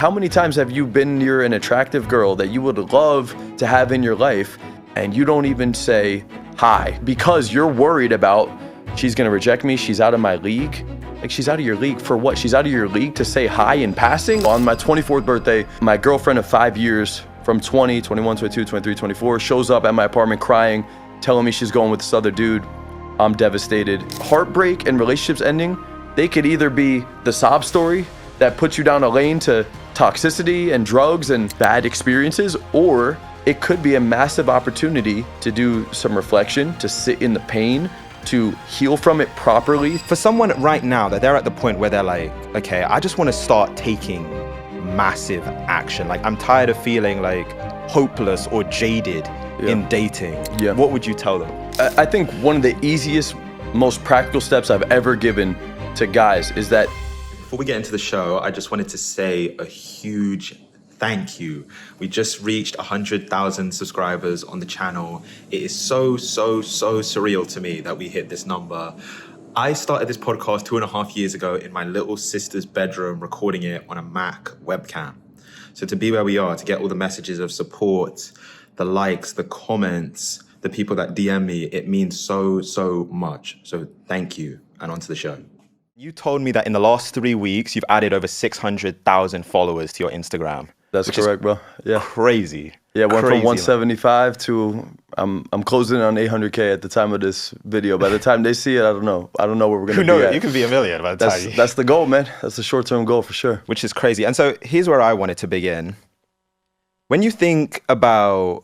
How many times have you been near an attractive girl that you would love to have in your life and you don't even say hi because you're worried about she's gonna reject me, she's out of my league? Like, she's out of your league for what? She's out of your league to say hi in passing? On my 24th birthday, my girlfriend of 5 years, from 20, 21, 22, 23, 24, shows up at my apartment crying, telling me she's going with this other dude. I'm devastated. Heartbreak and relationships ending, they could either be the sob story that puts you down a lane to toxicity and drugs and bad experiences, or it could be a massive opportunity to do some reflection, to sit in the pain, to heal from it properly. For someone right now that they're at the point where they're like, okay, I just want to start taking massive action. Like, I'm tired of feeling like hopeless or jaded in dating. What would you tell them? I think one of the easiest, most practical steps I've ever given to guys is that before we get into the show, I just wanted to say a huge thank you. We just reached 100,000 subscribers on the channel. It is so surreal to me that we hit this number. I started this podcast 2.5 years ago in my little sister's bedroom, recording it on a Mac webcam. So to be where we are, to get all the messages of support, the likes, the comments, the people that DM me, it means so much. So thank you, and on to the show. You told me that in the last 3 weeks, you've added over 600,000 followers to your Instagram. That's correct, bro. Yeah. Crazy. Yeah, went crazy, from 175 to I'm closing in on 800K at the time of this video. By the time they see it, I don't know where we're gonna be at. You can be $1 million by the time. That's the goal, man. That's the short-term goal for sure. Which is crazy. And so here's where I wanted to begin. When you think about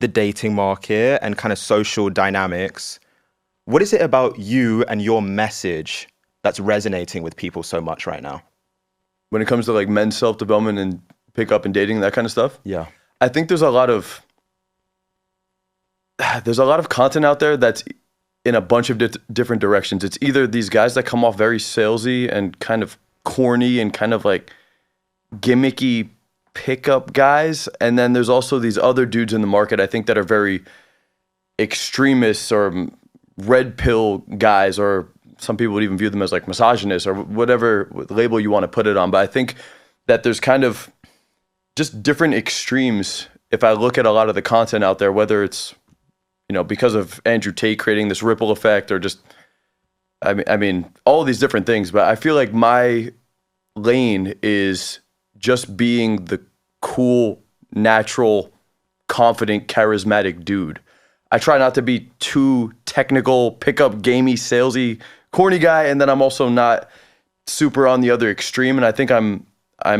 the dating market and kind of social dynamics, what is it about you and your message that's resonating with people so much right now? When it comes to like men's self-development and pickup and dating, that kind of stuff? Yeah. I think there's a lot of content out there that's in a bunch of different directions. It's either these guys that come off very salesy and kind of corny and kind of like gimmicky pickup guys. And then there's also these other dudes in the market, I think, that are very extremists or red pill guys, or some people would even view them as like misogynists or whatever label you want to put it on. But I think that there's kind of just different extremes. If I look at a lot of the content out there, whether it's, because of Andrew Tate creating this ripple effect, or just, I mean, all these different things. But I feel like my lane is just being the cool, natural, confident, charismatic dude. I try not to be too technical, pickup, gamey, salesy, corny guy, and then I'm also not super on the other extreme. And I think I'm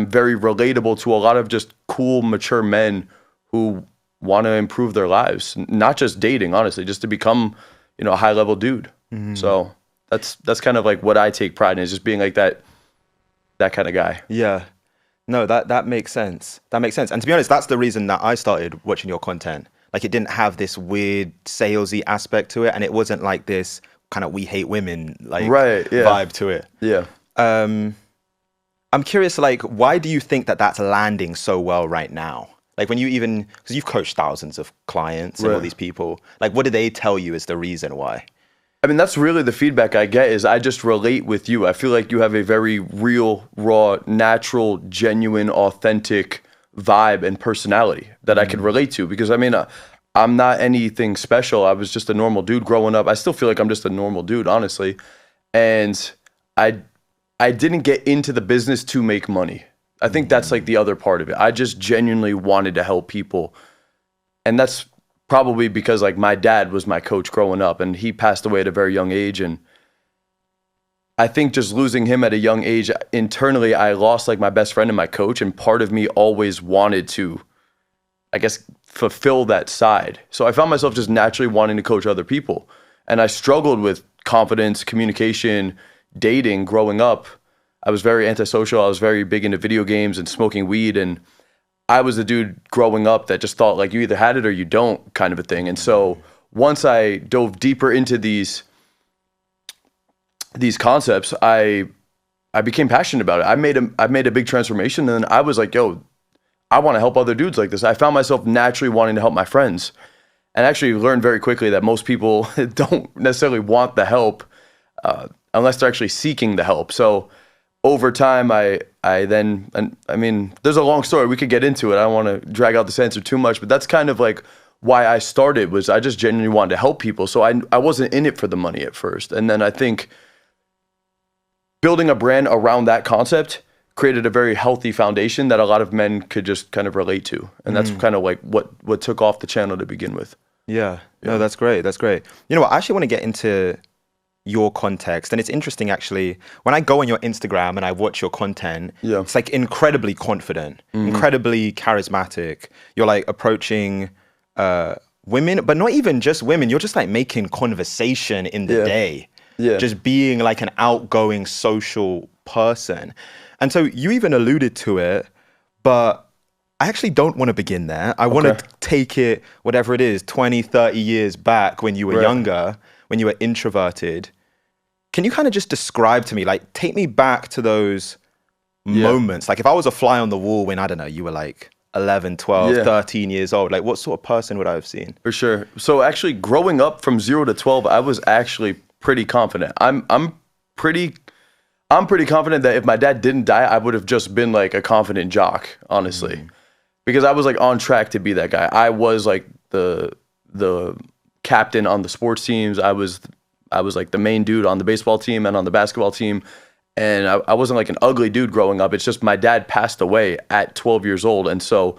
very relatable to a lot of just cool, mature men who want to improve their lives, not just dating, honestly, just to become, a high level dude. Mm-hmm. So that's kind of like what I take pride in, is just being like that kind of guy. Yeah. No, that makes sense. That makes sense. And to be honest, that's the reason that I started watching your content. Like, it didn't have this weird salesy aspect to it, and it wasn't like this kind of we hate women vibe to it. Yeah. I'm curious, like, why do you think that that's landing so well right now? Like, when because you've coached thousands of clients and all these people, like, what do they tell you is the reason why? I mean, that's really the feedback I get, is I just relate with you. I feel like you have a very real, raw, natural, genuine, authentic vibe and personality that I could relate to, because I mean, I'm not anything special. I was just a normal dude growing up. I still feel like I'm just a normal dude, honestly. And I didn't get into the business to make money. I think that's like the other part of it. I just genuinely wanted to help people. And that's probably because like my dad was my coach growing up, and he passed away at a very young age. And I think just losing him at a young age, internally, I lost like my best friend and my coach. And part of me always wanted to, I guess, fulfill that side. So I found myself just naturally wanting to coach other people. And I struggled with confidence, communication, dating growing up. I was very antisocial. I was very big into video games and smoking weed. And I was the dude growing up that just thought like you either had it or you don't, kind of a thing. And so once I dove deeper into these concepts, I became passionate about it. I made a big transformation, and then I was like, yo, I want to help other dudes like this. I found myself naturally wanting to help my friends, and actually learned very quickly that most people don't necessarily want the help unless they're actually seeking the help. So over time, I then, and I mean, there's a long story. We could get into it. I don't want to drag out this answer too much, but that's kind of like why I started, was I just genuinely wanted to help people. So I wasn't in it for the money at first. And then I think building a brand around that concept created a very healthy foundation that a lot of men could just kind of relate to. And that's kind of like what took off the channel to begin with. Yeah. No, that's great. That's great. You know what? I actually want to get into your context. And it's interesting, actually, when I go on your Instagram and I watch your content, it's like incredibly confident, incredibly charismatic. You're like approaching women, but not even just women. You're just like making conversation in the day. Yeah. Just being like an outgoing social person. And so you even alluded to it, but I actually don't want to begin there. I want to take it, whatever it is, 20, 30 years back when you were younger, when you were introverted. Can you kind of just describe to me, like, take me back to those moments? Like, if I was a fly on the wall when, I don't know, you were like 11, 12, 13 years old, like, what sort of person would I have seen? For sure. So actually, growing up from 0 to 12, I was actually pretty confident. I'm pretty confident that if my dad didn't die, I would have just been like a confident jock, honestly. Because I was like on track to be that guy. I was like the captain on the sports teams. I was like the main dude on the baseball team and on the basketball team. And I wasn't like an ugly dude growing up. It's just my dad passed away at 12 years old. And so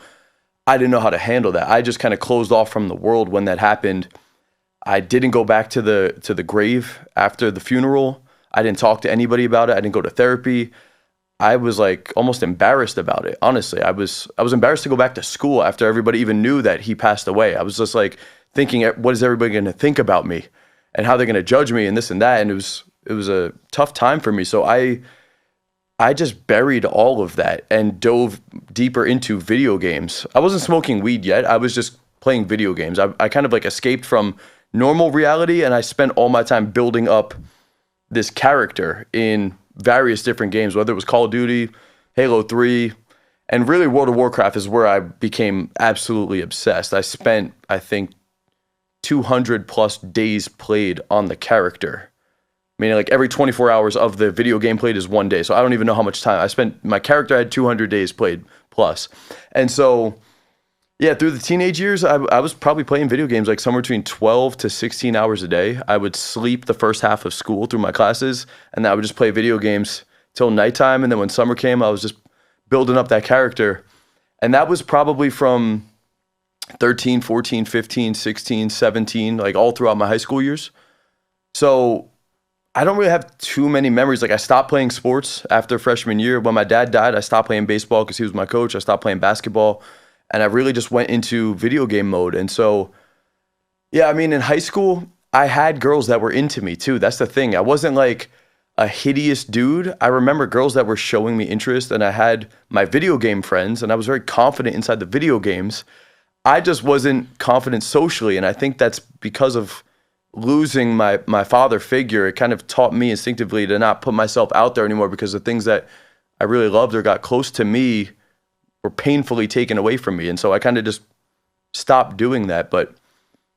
I didn't know how to handle that. I just kind of closed off from the world when that happened. I didn't go back to the grave after the funeral. I didn't talk to anybody about it. I didn't go to therapy. I was like almost embarrassed about it. Honestly, I was embarrassed to go back to school after everybody even knew that he passed away. I was just like thinking, what is everybody going to think about me and how they're going to judge me and this and that. And it was a tough time for me. So I just buried all of that and dove deeper into video games. I wasn't smoking weed yet. I was just playing video games. I kind of like escaped from normal reality, and I spent all my time building up this character in various different games, whether it was Call of Duty, Halo 3, and really World of Warcraft is where I became absolutely obsessed. I spent, I think, 200 plus days played on the character. Meaning like every 24 hours of the video game played is 1 day. So I don't even know how much time I spent. My character had 200 days played plus. And so, yeah, through the teenage years, I was probably playing video games like somewhere between 12 to 16 hours a day. I would sleep the first half of school through my classes, and then I would just play video games till nighttime. And then when summer came, I was just building up that character. And that was probably from 13, 14, 15, 16, 17, like all throughout my high school years. So I don't really have too many memories. Like I stopped playing sports after freshman year. When my dad died, I stopped playing baseball because he was my coach. I stopped playing basketball. And I really just went into video game mode. And so, yeah, I mean, in high school, I had girls that were into me too. That's the thing. I wasn't like a hideous dude. I remember girls that were showing me interest, and I had my video game friends, and I was very confident inside the video games. I just wasn't confident socially. And I think that's because of losing my father figure. It kind of taught me instinctively to not put myself out there anymore, because the things that I really loved or got close to me were painfully taken away from me. And so I kind of just stopped doing that. But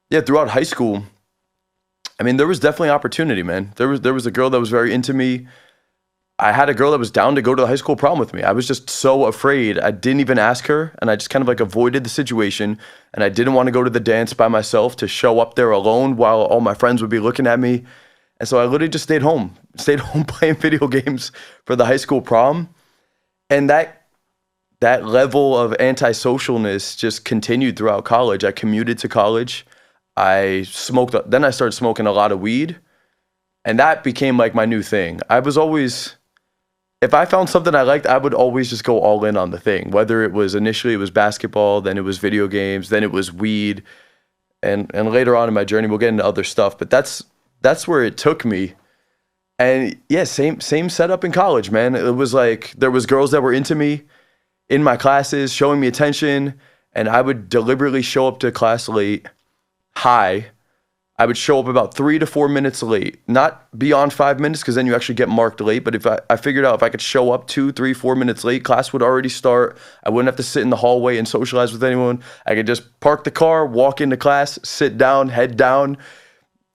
yeah, throughout high school, I mean, there was definitely opportunity, man. There was a girl that was very into me. I had a girl that was down to go to the high school prom with me. I was just so afraid. I didn't even ask her, and I just kind of like avoided the situation. And I didn't want to go to the dance by myself, to show up there alone while all my friends would be looking at me. And so I literally just stayed home playing video games for the high school prom. And that level of antisocialness just continued throughout college. I commuted to college. I smoked. Then I started smoking a lot of weed. And that became like my new thing. I was always, if I found something I liked, I would always just go all in on the thing. Whether it was initially it was basketball, then it was video games, then it was weed. And later on in my journey, we'll get into other stuff. But that's where it took me. And yeah, same setup in college, man. It was like there was girls that were into me in my classes, showing me attention, and I would deliberately show up to class late, high. I would show up about 3 to 4 minutes late, not beyond 5 minutes, because then you actually get marked late. But if I figured out if I could show up 2, 3, 4 minutes late, class would already start. I wouldn't have to sit in the hallway and socialize with anyone. I could just park the car, walk into class, sit down, head down,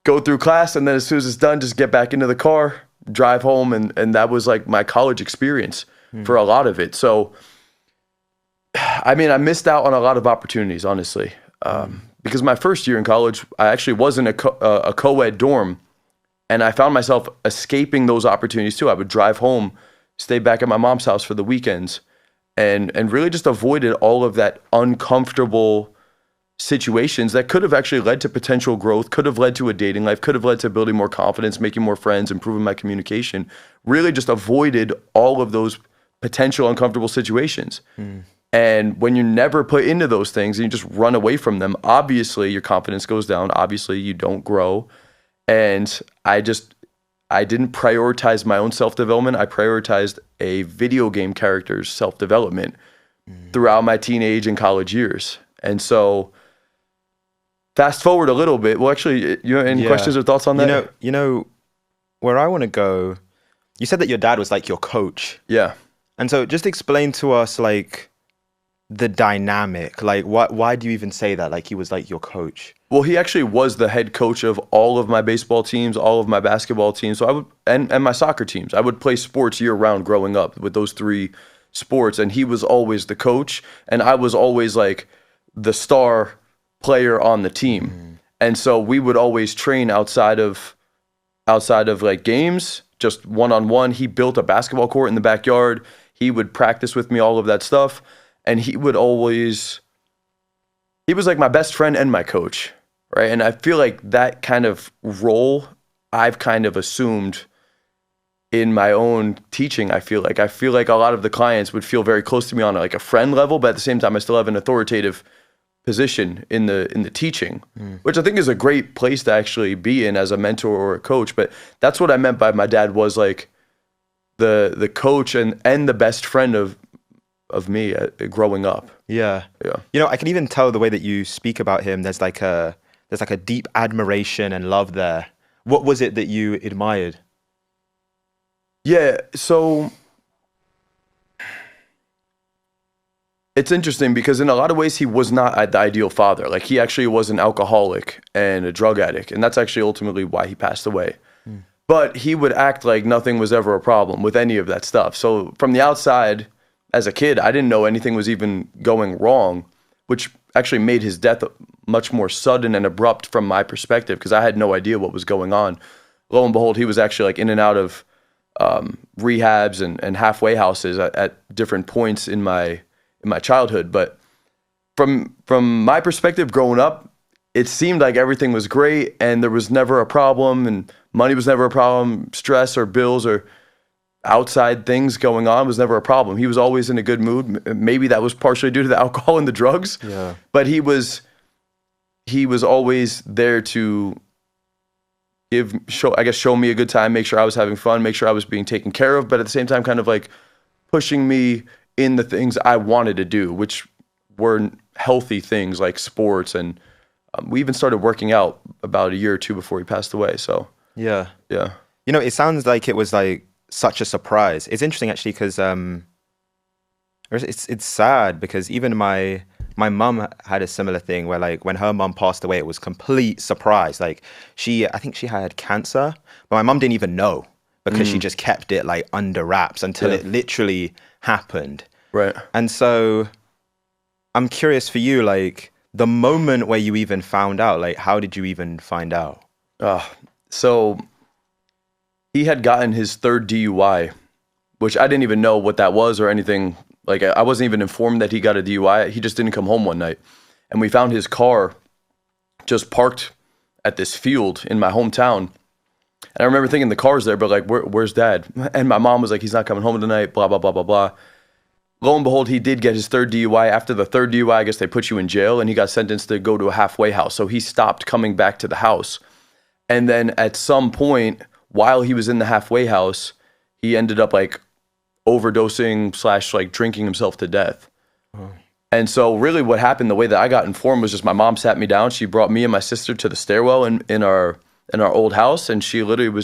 go through class, and then as soon as it's done, just get back into the car, drive home, and that was like my college experience for a lot of it. So, I mean, I missed out on a lot of opportunities, honestly, because my first year in college, I actually was in a co-ed dorm, and I found myself escaping those opportunities too. I would drive home, stay back at my mom's house for the weekends, and really just avoided all of that uncomfortable situations that could have actually led to potential growth, could have led to a dating life, could have led to building more confidence, making more friends, improving my communication. Really just avoided all of those potential uncomfortable situations. And when you're never put into those things and you just run away from them, obviously your confidence goes down. Obviously you don't grow. And I didn't prioritize my own self-development. I prioritized a video game character's self-development throughout my teenage and college years. And so fast forward a little bit. Well, actually, you have any questions or thoughts on that? You know, where I want to go, you said that your dad was like your coach. Yeah. And so just explain to us like the dynamic, like why do you even say that? Like he was like your coach. Well, he actually was the head coach of all of my baseball teams, all of my basketball teams. So I would, and my soccer teams. I would play sports year round growing up with those three sports. And he was always the coach. And I was always like the star player on the team. And so we would always train outside of like games, just one-on-one. He built a basketball court in the backyard. He would practice with me, all of that stuff. And he was like my best friend and my coach, right? And I feel like that kind of role I've kind of assumed in my own teaching. I feel like a lot of the clients would feel very close to me on like a friend level, but at the same time, I still have an authoritative position in the teaching, which I think is a great place to actually be in as a mentor or a coach. But that's what I meant by my dad was like the coach and the best friend of me growing up. Yeah. You know, I can even tell the way that you speak about him. There's like a deep admiration and love there. What was it that you admired? Yeah, so it's interesting because in a lot of ways he was not the ideal father. Like he actually was an alcoholic and a drug addict, and that's actually ultimately why he passed away. But he would act like nothing was ever a problem with any of that stuff. So from the outside, as a kid, I didn't know anything was even going wrong, which actually made his death much more sudden and abrupt from my perspective because I had no idea what was going on. Lo and behold, he was actually like in and out of rehabs and halfway houses at different points in my childhood. But from my perspective growing up, it seemed like everything was great and there was never a problem and money was never a problem, stress or bills or outside things going on was never a problem. He was always in a good mood. Maybe that was partially due to the alcohol and the drugs. Yeah. But he was always there to show me a good time, make sure I was having fun, make sure I was being taken care of, but at the same time kind of like pushing me in the things I wanted to do, which were healthy things like sports. And we even started working out about a year or two before he passed away. So yeah. You know, it sounds like it was like such a surprise. It's interesting actually because it's sad because even my mum had a similar thing where like when her mum passed away, it was complete surprise. Like I think she had cancer, but my mum didn't even know because she just kept it like under wraps until it literally happened. Right. And so I'm curious for you, like the moment where you even found out, like how did you even find out? So he had gotten his third DUI, which I didn't even know what that was or anything. Like I wasn't even informed that he got a DUI. He just didn't come home one night. And we found his car just parked at this field in my hometown. And I remember thinking the car's there, but like, where's dad? And my mom was like, he's not coming home tonight, blah, blah, blah, blah, blah. Lo and behold, he did get his third DUI. After the third DUI, I guess they put you in jail and he got sentenced to go to a halfway house. So he stopped coming back to the house. And then at some point, while he was in the halfway house, he ended up like overdosing / like drinking himself to death. And so really what happened, the way that I got informed was just my mom sat me down. She brought me and my sister to the stairwell in our old house. And she literally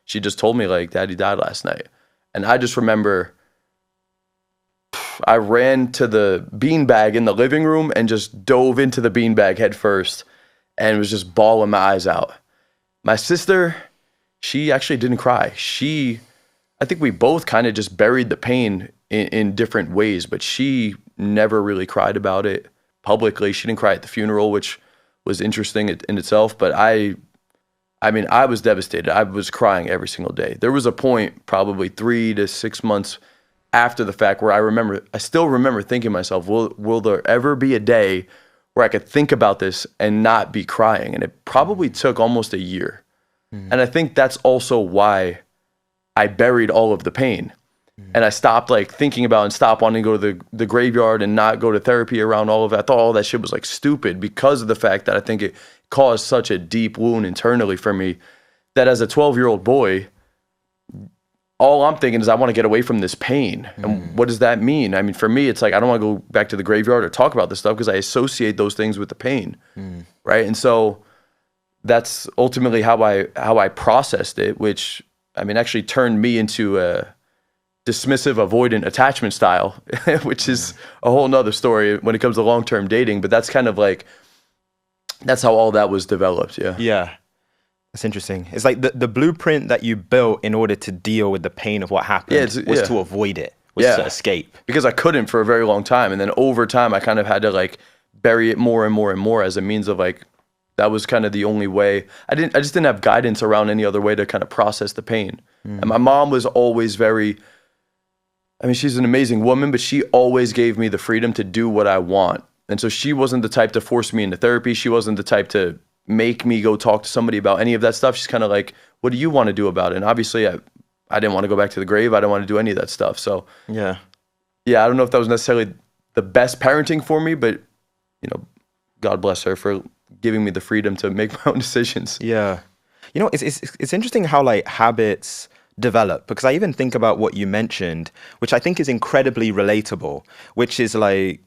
she just told me like, Daddy died last night. And I just remember I ran to the beanbag in the living room and just dove into the beanbag head first and was just bawling my eyes out. My sister, she actually didn't cry. I think we both kind of just buried the pain in different ways, but she never really cried about it publicly. She didn't cry at the funeral, which was interesting in itself. But I mean, I was devastated. I was crying every single day. There was a point, probably 3 to 6 months after the fact, where I still remember thinking to myself, will there ever be a day where I could think about this and not be crying? And it probably took almost a year. And I think that's also why I buried all of the pain. And I stopped like thinking about and stopped wanting to go to the graveyard and not go to therapy around all of it. I thought all that shit was like stupid because of the fact that I think it caused such a deep wound internally for me that as a 12-year-old boy, all I'm thinking is I want to get away from this pain. And what does that mean? I mean, for me, it's like I don't want to go back to the graveyard or talk about this stuff because I associate those things with the pain, right? And so that's ultimately how I processed it, which I mean actually turned me into a dismissive, avoidant attachment style, which is a whole nother story when it comes to long-term dating. But that's kind of like that's how all that was developed. Yeah. That's interesting. It's like the blueprint that you built in order to deal with the pain of what happened was to avoid it, was to escape. Because I couldn't for a very long time. And then over time, I kind of had to like bury it more and more and more as a means of like, that was kind of the only way. I just didn't have guidance around any other way to kind of process the pain. And my mom was always she's an amazing woman, but she always gave me the freedom to do what I want. And so she wasn't the type to force me into therapy. She wasn't the type to make me go talk to somebody about any of that stuff. She's kind of like, what do you want to do about it? And obviously I didn't want to go back to the grave. I didn't want to do any of that stuff. So yeah, I don't know if that was necessarily the best parenting for me, but God bless her for giving me the freedom to make my own decisions. Yeah. It's interesting how like habits develop, because I even think about what you mentioned, which I think is incredibly relatable, which is like,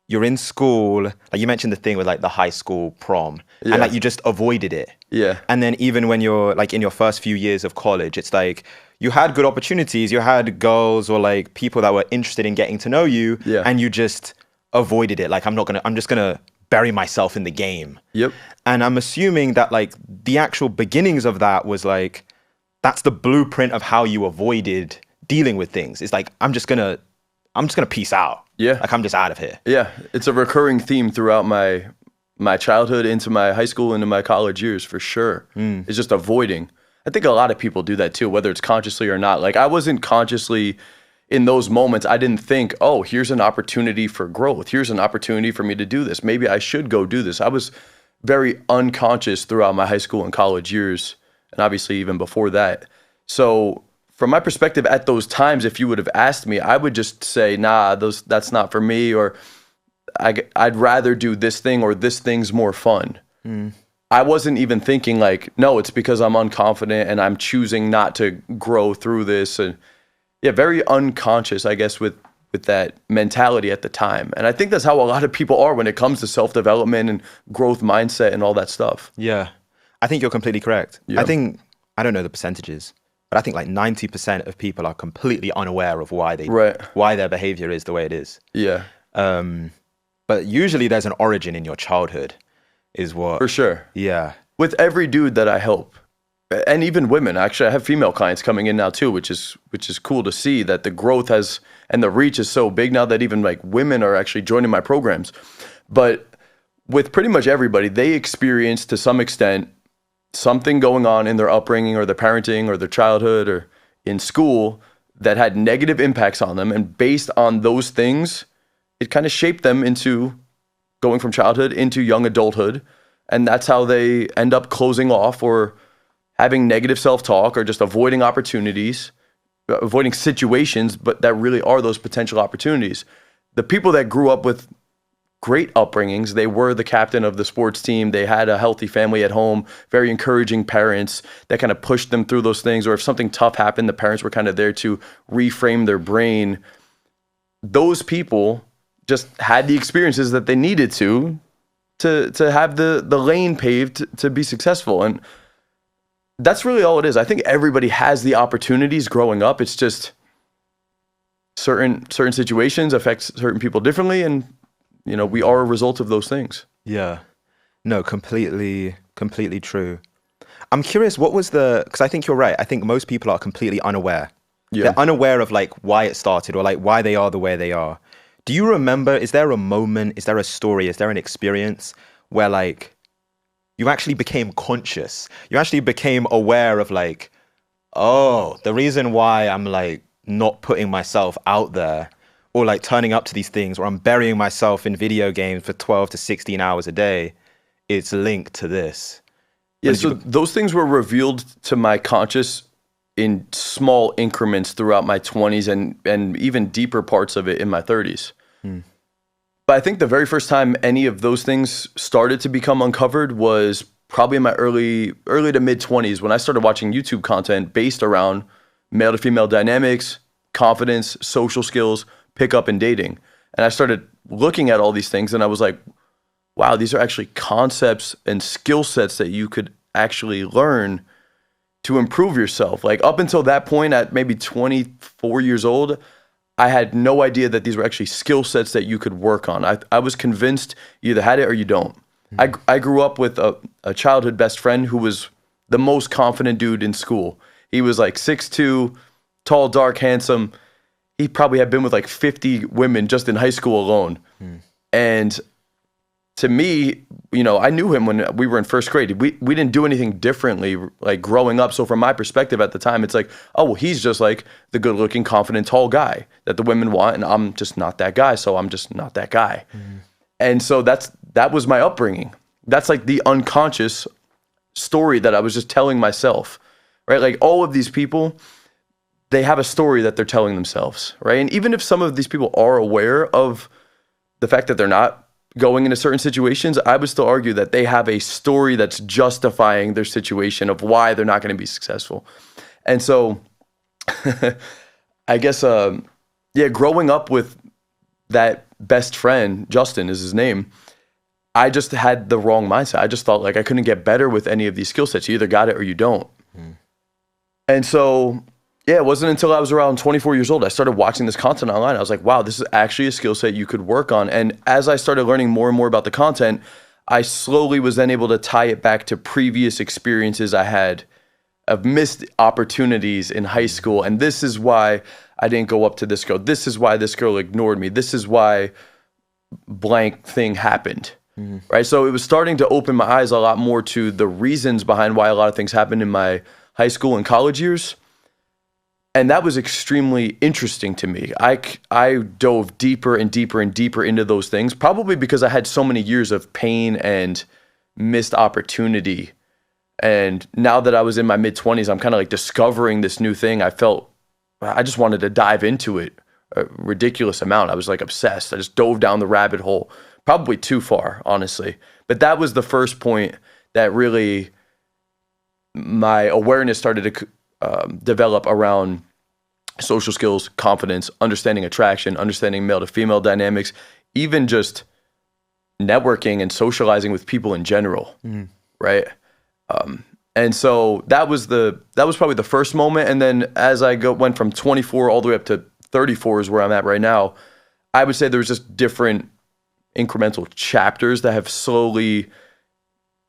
you're in school, like you mentioned the thing with like the high school prom, and like you just avoided it. Yeah. And then even when you're like in your first few years of college, it's like you had good opportunities, you had girls or like people that were interested in getting to know you, and you just avoided it. Like I'm just gonna bury myself in the game. Yep. And I'm assuming that like the actual beginnings of that was like, that's the blueprint of how you avoided dealing with things. It's like, I'm just gonna peace out. Yeah. Like I'm just out of here. Yeah. It's a recurring theme throughout my childhood into my high school, into my college years, for sure. It's just avoiding. I think a lot of people do that too, whether it's consciously or not. Like I wasn't consciously in those moments. I didn't think, oh, here's an opportunity for growth. Here's an opportunity for me to do this. Maybe I should go do this. I was very unconscious throughout my high school and college years, and obviously even before that. So from my perspective at those times, if you would have asked me, I would just say, nah, that's not for me, or I'd rather do this thing, or this thing's more fun. I wasn't even thinking like, no, it's because I'm unconfident and I'm choosing not to grow through this. And yeah, very unconscious, I guess, with that mentality at the time. And I think that's how a lot of people are when it comes to self-development and growth mindset and all that stuff. Yeah, I think you're completely correct. Yeah. I don't know the percentages, but I think like 90% of people are completely unaware of why their behavior is the way it is. Yeah. But usually there's an origin in your childhood, is what. For sure. Yeah. With every dude that I help, and even women, actually, I have female clients coming in now too, which is cool to see that the growth has, and the reach is so big now that even like women are actually joining my programs. But with pretty much everybody, they experience to some extent something going on in their upbringing or their parenting or their childhood or in school that had negative impacts on them. And based on those things, it kind of shaped them into going from childhood into young adulthood. And that's how they end up closing off or having negative self-talk or just avoiding opportunities, avoiding situations, but that really are those potential opportunities. The people that grew up with great upbringings, they were the captain of the sports team, they had a healthy family at home, very encouraging parents that kind of pushed them through those things, or if something tough happened, the parents were kind of there to reframe their brain. Those people just had the experiences that they needed to have the lane paved to be successful. And that's really all it is. I think everybody has the opportunities growing up. It's just certain situations affect certain people differently, and we are a result of those things. Yeah. No, completely true. I'm curious, what was because I think you're right. I think most people are completely unaware. Yeah. They're unaware of like why it started or like why they are the way they are. Do you remember, is there a moment, is there a story, is there an experience where like you actually became conscious? You actually became aware of like, oh, the reason why I'm like not putting myself out there or like turning up to these things or I'm burying myself in video games for 12 to 16 hours a day, it's linked to this. Yeah, so those things were revealed to my conscious in small increments throughout my 20s and even deeper parts of it in my 30s. But I think the very first time any of those things started to become uncovered was probably in my early to mid 20s when I started watching YouTube content based around male to female dynamics, confidence, social skills, pickup, and dating. And I started looking at all these things and I was like, wow, these are actually concepts and skill sets that you could actually learn to improve yourself. Like up until that point at maybe 24 years old, I had no idea that these were actually skill sets that you could work on. I was convinced you either had it or you don't. I grew up with a childhood best friend who was the most confident dude in school. He was like 6'2", tall, dark, handsome. He probably had been with like 50 women just in high school alone. And to me, you know, I knew him when we were in first grade. We didn't do anything differently like growing up. So from my perspective at the time, it's like, oh, well, he's just like the good looking, confident, tall guy that the women want. And I'm just not that guy. So I'm just not that guy. And so that was my upbringing. That's like the unconscious story that I was just telling myself, right? Like all of these people, they have a story that they're telling themselves, right? And even if some of these people are aware of the fact that they're not going into certain situations, I would still argue that they have a story that's justifying their situation of why they're not going to be successful. And so I guess, growing up with that best friend, Justin is his name, I just had the wrong mindset. I just thought like I couldn't get better with any of these skill sets. You either got it or you don't. And so, yeah, it wasn't until I was around 24 years old I started watching this content online. I was like, wow, this is actually a skill set you could work on. And as I started learning more and more about the content, I slowly was then able to tie it back to previous experiences I had of missed opportunities in high school. And this is why I didn't go up to this girl. This is why this girl ignored me. This is why blank thing happened. Right? So it was starting to open my eyes a lot more to the reasons behind why a lot of things happened in my high school and college years. And that was extremely interesting to me. I dove deeper and deeper and deeper into those things, probably because I had so many years of pain and missed opportunity. And now that I was in my mid-20s, I'm kind of like discovering this new thing. I just wanted to dive into it a ridiculous amount. I was like obsessed. I just dove down the rabbit hole, probably too far, honestly. But that was the first point that really my awareness started to develop around social skills, confidence, understanding attraction, understanding male to female dynamics, even just networking and socializing with people in general, right? And so that was probably the first moment. And then as I went from 24 all the way up to 34 is where I'm at right now, I would say there was just different incremental chapters that have slowly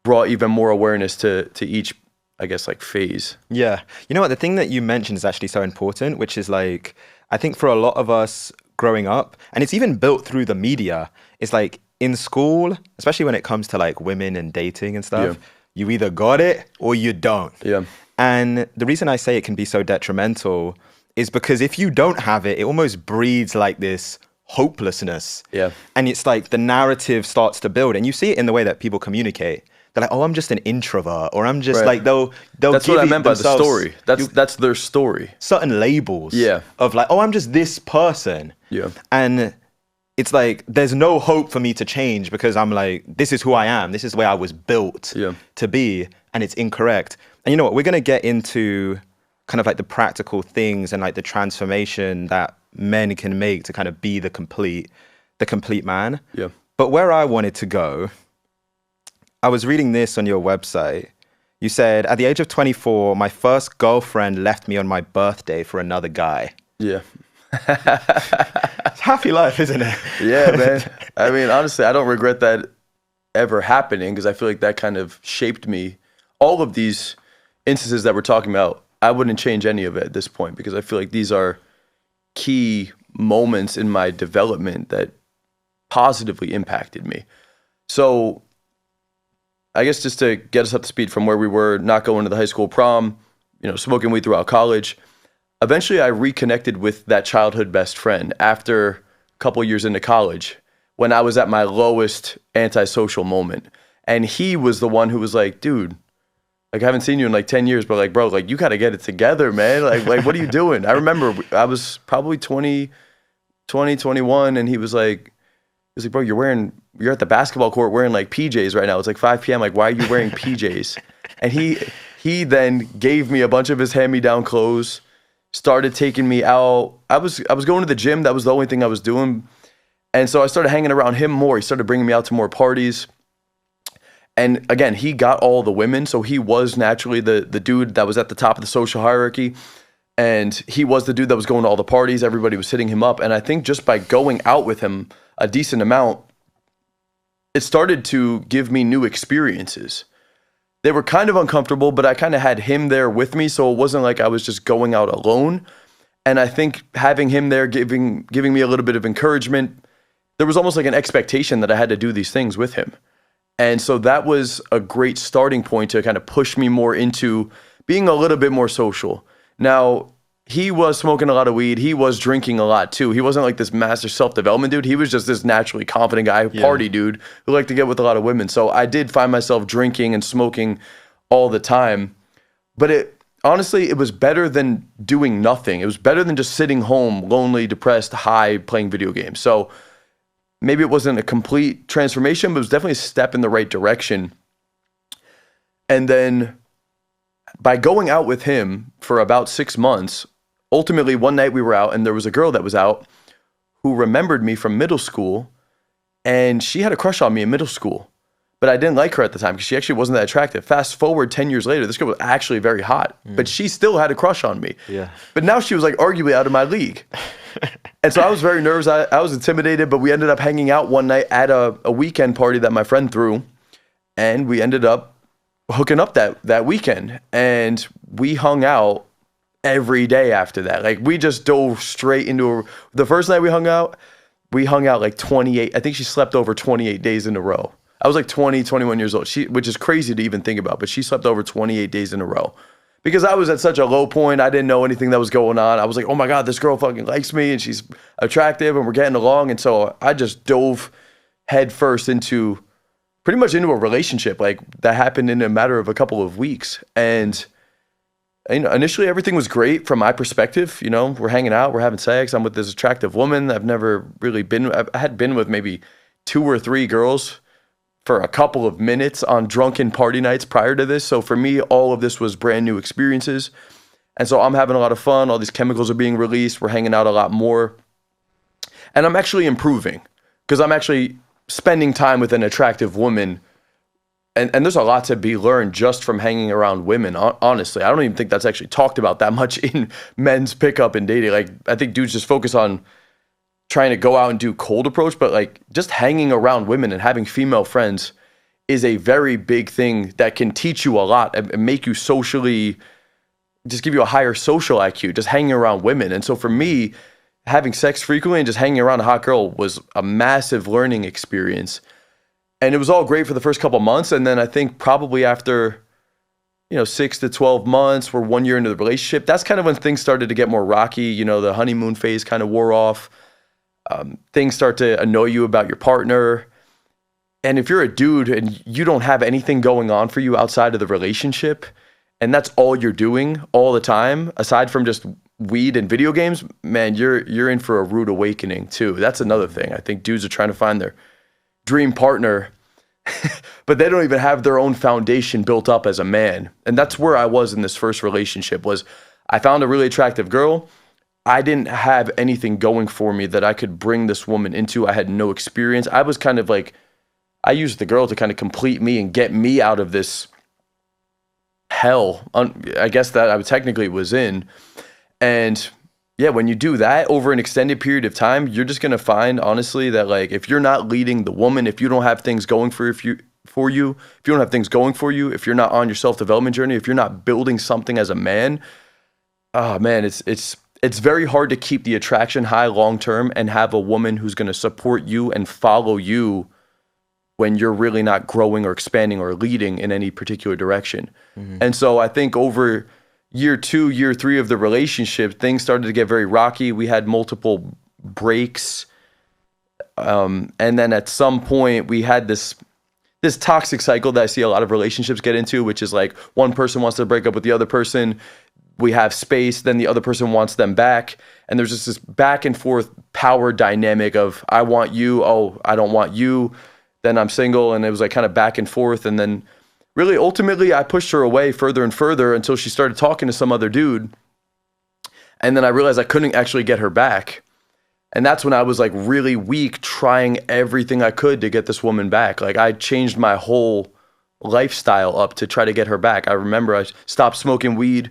brought even more awareness to each, I guess, like phase. Yeah. You know what? The thing that you mentioned is actually so important, which is like, I think for a lot of us growing up, and it's even built through the media, it's like in school, especially when it comes to like women and dating and stuff, you either got it or you don't. Yeah. And the reason I say it can be so detrimental is because if you don't have it, it almost breeds like this hopelessness. Yeah. And it's like the narrative starts to build, and you see it in the way that people communicate. They're like, oh, I'm just an introvert, or I'm just like, they'll That's give what I meant by the themselves story. That's their story. certain labels Yeah. of like, oh, I'm just this person. Yeah. And it's like, there's no hope for me to change because I'm like, this is who I am. This is the way I was built to be, and it's incorrect. And you know what? We're going to get into kind of like the practical things and like the transformation that men can make to kind of be the complete man. Yeah. But where I wanted to go, I was reading this on your website. You said, at the age of 24, my first girlfriend left me on my birthday for another guy. Yeah. It's happy life, isn't it? Yeah, man. I mean, honestly, I don't regret that ever happening because I feel like that kind of shaped me. All of these instances that we're talking about, I wouldn't change any of it at this point because I feel like these are key moments in my development that positively impacted me. So I guess just to get us up to speed from where we were, not going to the high school prom, smoking weed throughout college, eventually I reconnected with that childhood best friend after a couple years into college when I was at my lowest antisocial moment. And he was the one who was like, dude, like, I haven't seen you in like 10 years, but like, bro, like, you got to get it together, man. Like, what are you doing? I remember I was probably 21, and he was like, bro, you're at the basketball court wearing like PJs right now. It's like 5 p.m. Like, why are you wearing PJs? And he then gave me a bunch of his hand-me-down clothes, started taking me out. I was going to the gym. That was the only thing I was doing. And so I started hanging around him more. He started bringing me out to more parties. And again, he got all the women, so he was naturally the dude that was at the top of the social hierarchy. And he was the dude that was going to all the parties. Everybody was hitting him up. And I think just by going out with him a decent amount, it started to give me new experiences. They were kind of uncomfortable, but I kind of had him there with me, so it wasn't like I was just going out alone. And I think having him there, giving me a little bit of encouragement, there was almost like an expectation that I had to do these things with him. And so that was a great starting point to kind of push me more into being a little bit more social. Now, he was smoking a lot of weed. He was drinking a lot too. He wasn't like this master self-development dude. He was just this naturally confident guy, party dude who liked to get with a lot of women. So I did find myself drinking and smoking all the time. But honestly, it was better than doing nothing. It was better than just sitting home, lonely, depressed, high, playing video games. So maybe it wasn't a complete transformation, but it was definitely a step in the right direction. And then by going out with him for about 6 months, ultimately one night we were out and there was a girl that was out who remembered me from middle school, and she had a crush on me in middle school. But I didn't like her at the time because she actually wasn't that attractive. Fast forward 10 years later, this girl was actually very hot, but she still had a crush on me. Yeah. But now she was like arguably out of my league. And so I was very nervous. I was intimidated, but we ended up hanging out one night at a weekend party that my friend threw. And we ended up hooking up that weekend. And we hung out every day after that. Like, we just dove straight into the first night we hung out like 28. I think she slept over 28 days in a row. I was like 21 years old, which is crazy to even think about, but she slept over 28 days in a row. Because I was at such a low point, I didn't know anything that was going on. I was like, oh my God, this girl fucking likes me and she's attractive and we're getting along. And so I just dove head first into pretty much into a relationship. Like, that happened in a matter of a couple of weeks. And initially everything was great from my perspective. We're hanging out, we're having sex. I'm with this attractive woman. I've never really I had been with maybe 2 or 3 girls for a couple of minutes on drunken party nights prior to this. So for me, all of this was brand new experiences. And so I'm having a lot of fun. All these chemicals are being released. We're hanging out a lot more. And I'm actually improving because I'm actually spending time with an attractive woman. And there's a lot to be learned just from hanging around women, honestly. I don't even think that's actually talked about that much in men's pickup and dating. Like, I think dudes just focus on trying to go out and do cold approach, but like just hanging around women and having female friends is a very big thing that can teach you a lot and make you socially, just give you a higher social IQ, just hanging around women. And so for me, having sex frequently and just hanging around a hot girl was a massive learning experience. And it was all great for the first couple months. And then I think probably after, 6 to 12 months, we're 1 year into the relationship, that's kind of when things started to get more rocky. The honeymoon phase kind of wore off. Things start to annoy you about your partner. And if you're a dude and you don't have anything going on for you outside of the relationship, and that's all you're doing all the time, aside from just weed and video games, man, you're in for a rude awakening too. That's another thing. I think dudes are trying to find their dream partner, but they don't even have their own foundation built up as a man. And that's where I was in this first relationship. Was I found a really attractive girl. I didn't have anything going for me that I could bring this woman into. I had no experience. I was kind of like, I used the girl to kind of complete me and get me out of this hell, I guess, that I technically was in. And yeah, when you do that over an extended period of time, you're just going to find, honestly, that like, if you're not leading the woman, if you don't have things going for for you, if you don't have things going for you, if you're not on your self-development journey, if you're not building something as a man, oh man, it's very hard to keep the attraction high long term and have a woman who's going to support you and follow you when you're really not growing or expanding or leading in any particular direction. And so I think over year 2, year 3 of the relationship, things started to get very rocky. We had multiple breaks. And then at some point we had this toxic cycle that I see a lot of relationships get into, which is like one person wants to break up with the other person. We have space, then the other person wants them back. And there's just this back and forth power dynamic of I want you, oh, I don't want you. Then I'm single, and it was like kind of back and forth. And then really ultimately I pushed her away further and further until she started talking to some other dude. And then I realized I couldn't actually get her back. And that's when I was like really weak, trying everything I could to get this woman back. Like I changed my whole lifestyle up to try to get her back. I remember I stopped smoking weed.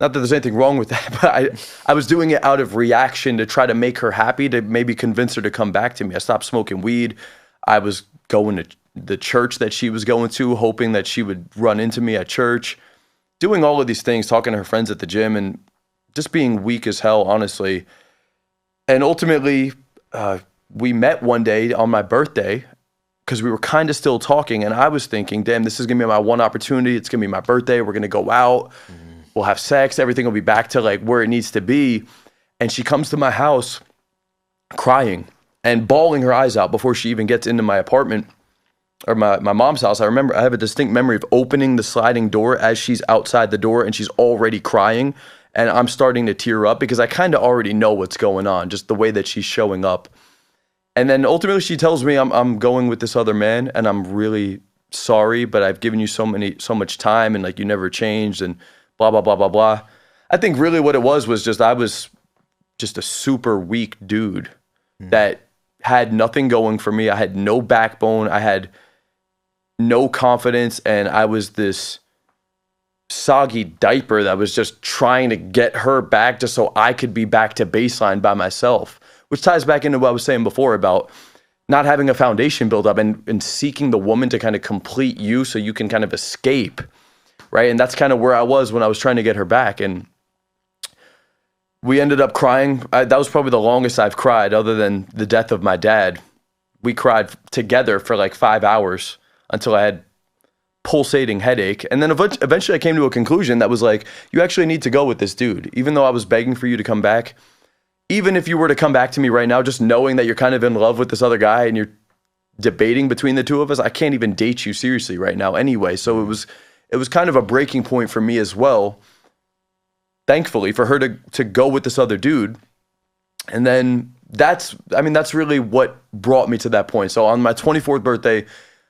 Not that there's anything wrong with that, but I was doing it out of reaction to try to make her happy, to maybe convince her to come back to me. I stopped smoking weed. I was going to the church that she was going to, hoping that she would run into me at church, doing all of these things, talking to her friends at the gym, and just being weak as hell, honestly. And ultimately, we met one day on my birthday because we were kind of still talking. And I was thinking, damn, this is going to be my one opportunity. It's going to be my birthday. We're going to go out. We'll have sex. Everything will be back to like where it needs to be. And she comes to my house crying and bawling her eyes out before she even gets into my apartment or my mom's house. I remember I have a distinct memory of opening the sliding door as she's outside the door and she's already crying. And I'm starting to tear up because I kind of already know what's going on, just the way that she's showing up. And then ultimately she tells me I'm going with this other man and I'm really sorry, but I've given you so much time and like you never changed and blah, blah, blah, blah, blah. I think really what it was just I was just a super weak dude that had nothing going for me. I had no backbone. I had no confidence. And I was this soggy diaper that was just trying to get her back just so I could be back to baseline by myself, which ties back into what I was saying before about not having a foundation built up and seeking the woman to kind of complete you so you can kind of escape, right? And that's kind of where I was when I was trying to get her back. And we ended up crying. That was probably the longest I've cried other than the death of my dad. We cried together for like 5 hours until I had pulsating headache. And then eventually I came to a conclusion that was like, you actually need to go with this dude. Even though I was begging for you to come back, even if you were to come back to me right now, just knowing that you're kind of in love with this other guy and you're debating between the two of us, I can't even date you seriously right now anyway. So it was kind of a breaking point for me as well, thankfully, for her to go with this other dude. And then that's really what brought me to that point. So on my 24th birthday,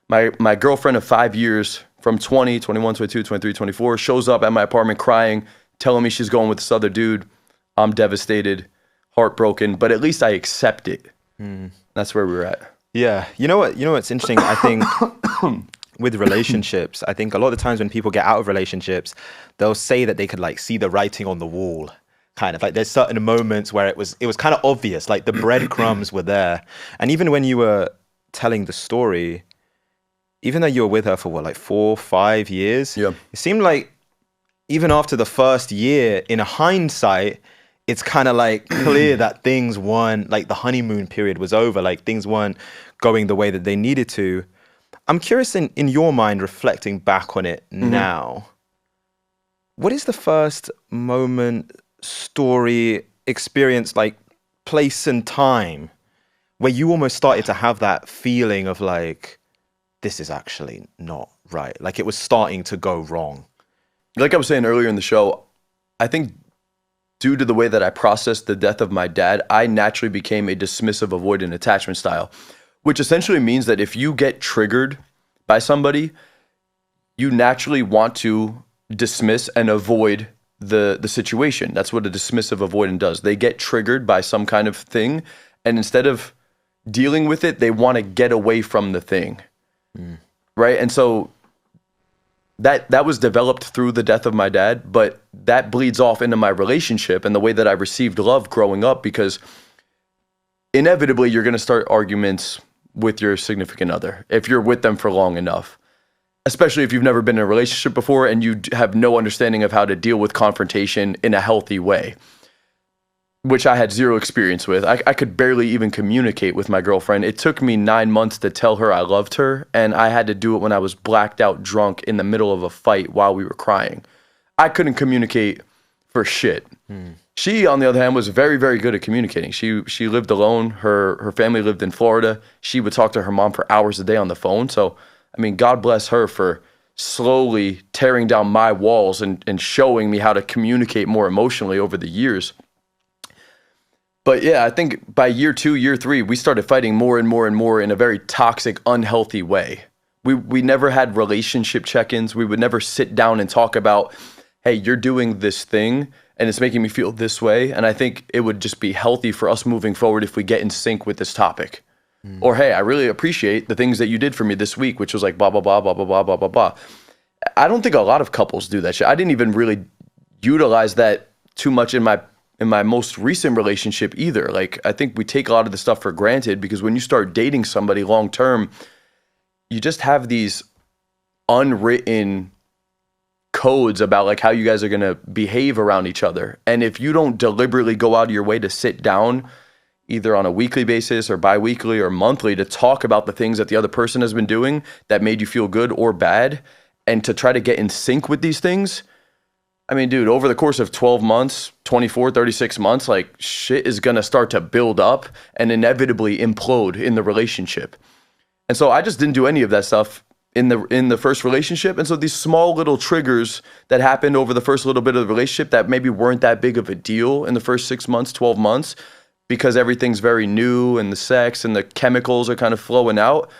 my girlfriend of 5 years from 20, 21, 22, 23, 24 shows up at my apartment crying, telling me she's going with this other dude. I'm devastated, heartbroken, but at least I accept it. That's where we were at. Yeah. You know what's interesting? I think with relationships, I think a lot of the times when people get out of relationships, they'll say that they could like see the writing on the wall. Kind of like there's certain moments where it was kind of obvious, like the breadcrumbs were there. And even when you were telling the story, even though you were with her for what, like 4, 5 years, yeah, it seemed like even after the first year, in hindsight, it's kind of like clear that things weren't, like the honeymoon period was over, like things weren't going the way that they needed to. I'm curious in your mind, reflecting back on it now, what is the first moment, story, experience, like place and time where you almost started to have that feeling of like, this is actually not right. Like it was starting to go wrong. Like I was saying earlier in the show, I think due to the way that I processed the death of my dad, I naturally became a dismissive, avoidant attachment style, which essentially means that if you get triggered by somebody, you naturally want to dismiss and avoid the situation. That's what a dismissive avoidant does. They get triggered by some kind of thing, and instead of dealing with it, they want to get away from the thing. Right? And so that was developed through the death of my dad, but that bleeds off into my relationship and the way that I received love growing up, because inevitably you're going to start arguments with your significant other if you're with them for long enough, especially if you've never been in a relationship before and you have no understanding of how to deal with confrontation in a healthy way, which I had zero experience with. I could barely even communicate with my girlfriend. It took me 9 months to tell her I loved her, and I had to do it when I was blacked out drunk in the middle of a fight while we were crying. I couldn't communicate for shit. She, on the other hand, was very, very good at communicating. She lived alone. Her family lived in Florida. She would talk to her mom for hours a day on the phone. So, I mean, God bless her for slowly tearing down my walls and showing me how to communicate more emotionally over the years. But yeah, I think by year 2, year 3, we started fighting more and more and more in a very toxic, unhealthy way. We never had relationship check-ins. We would never sit down and talk about, hey, you're doing this thing and it's making me feel this way. And I think it would just be healthy for us moving forward if we get in sync with this topic. Or, hey, I really appreciate the things that you did for me this week, which was like blah, blah, blah, blah, blah, blah, blah, blah, blah. I don't think a lot of couples do that shit. I didn't even really utilize that too much in my most recent relationship either. Like, I think we take a lot of the stuff for granted because when you start dating somebody long term, you just have these unwritten codes about like how you guys are going to behave around each other. And if you don't deliberately go out of your way to sit down either on a weekly basis or bi-weekly or monthly to talk about the things that the other person has been doing that made you feel good or bad, and to try to get in sync with these things, I mean, dude, over the course of 12 months, 24, 36 months, like shit is going to start to build up and inevitably implode in the relationship. And so I just didn't do any of that stuff in the first relationship. And so these small little triggers that happened over the first little bit of the relationship that maybe weren't that big of a deal in the first 6 months, 12 months, because everything's very new and the sex and the chemicals are kind of flowing out.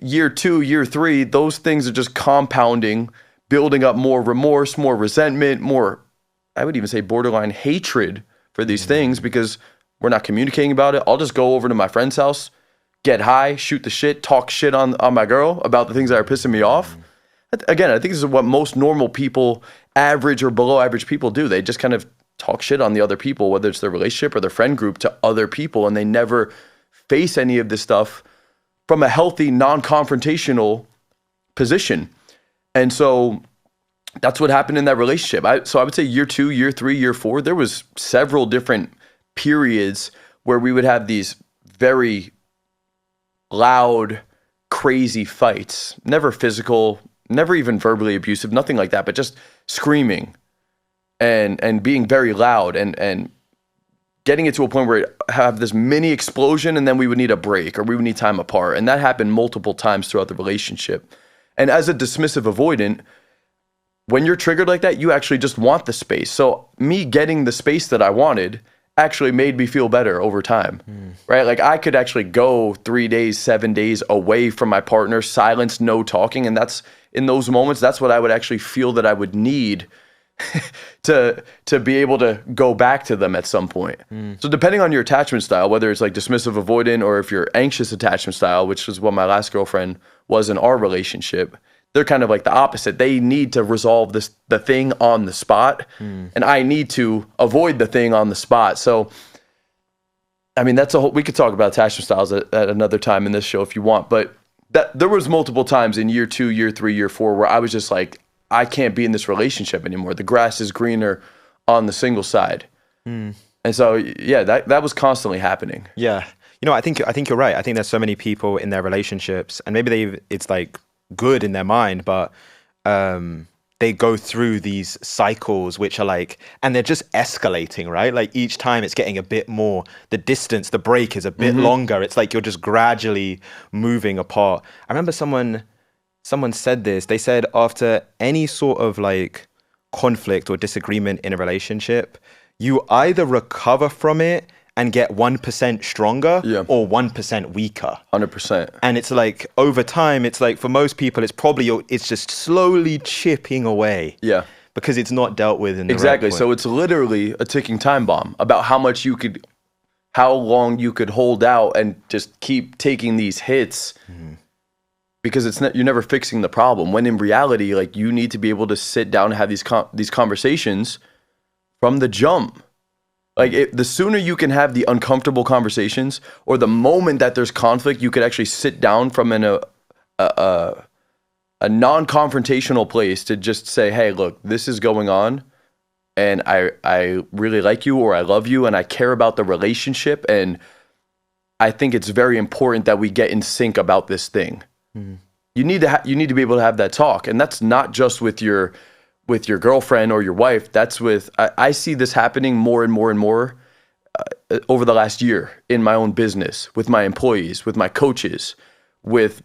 Year 2, year 3, those things are just compounding, building up more remorse, more resentment, more, I would even say borderline hatred for these things because we're not communicating about it. I'll just go over to my friend's house, get high, shoot the shit, talk shit on my girl about the things that are pissing me off. Again, I think this is what most normal people, average or below average people do. They just kind of talk shit on the other people, whether it's their relationship or their friend group, to other people, and they never face any of this stuff from a healthy, non-confrontational position. And so that's what happened in that relationship. So I would say year 2, year 3, year 4, there was several different periods where we would have these very loud, crazy fights. Never physical, never even verbally abusive, nothing like that, but just screaming and being very loud and getting it to a point where it have this mini explosion, and then we would need a break or we would need time apart. And that happened multiple times throughout the relationship. And as a dismissive avoidant, when you're triggered like that, you actually just want the space. So me getting the space that I wanted actually made me feel better over time, right? Like I could actually go 3 days, 7 days away from my partner, silence, no talking. And that's, in those moments, that's what I would actually feel that I would need to be able to go back to them at some point. So depending on your attachment style, whether it's like dismissive avoidant or if you're anxious attachment style, which is what my last girlfriend was in our relationship, they're kind of like the opposite. They need to resolve the thing on the spot, and I need to avoid the thing on the spot. So, I mean, we could talk about attachment styles at another time in this show if you want, but there was multiple times in year 2, year 3, year 4 where I was just like, I can't be in this relationship anymore. The grass is greener on the single side. And so, yeah, that was constantly happening. Yeah. You know, I think you're right. I think there's so many people in their relationships, and maybe it's like good in their mind, but they go through these cycles which are like, and they're just escalating, right? Like each time it's getting a bit more, the distance, the break is a bit longer. It's like you're just gradually moving apart. I remember someone said this. They said after any sort of like conflict or disagreement in a relationship, you either recover from it and get 1% stronger or 1% weaker. 100%. And it's like over time, it's like for most people, it's just slowly chipping away. Yeah. Because it's not dealt with in the exactly. Right point. So it's literally a ticking time bomb about how long you could hold out and just keep taking these hits. Because you're never fixing the problem. When in reality, like you need to be able to sit down and have these conversations from the jump. Like the sooner you can have the uncomfortable conversations, or the moment that there's conflict, you could actually sit down from a non-confrontational place to just say, hey, look, this is going on, and I really like you, or I love you, and I care about the relationship, and I think it's very important that we get in sync about this thing. You need to be able to have that talk, and that's not just with your girlfriend or your wife. That's with I see this happening more and more and more over the last year in my own business, with my employees, with my coaches, with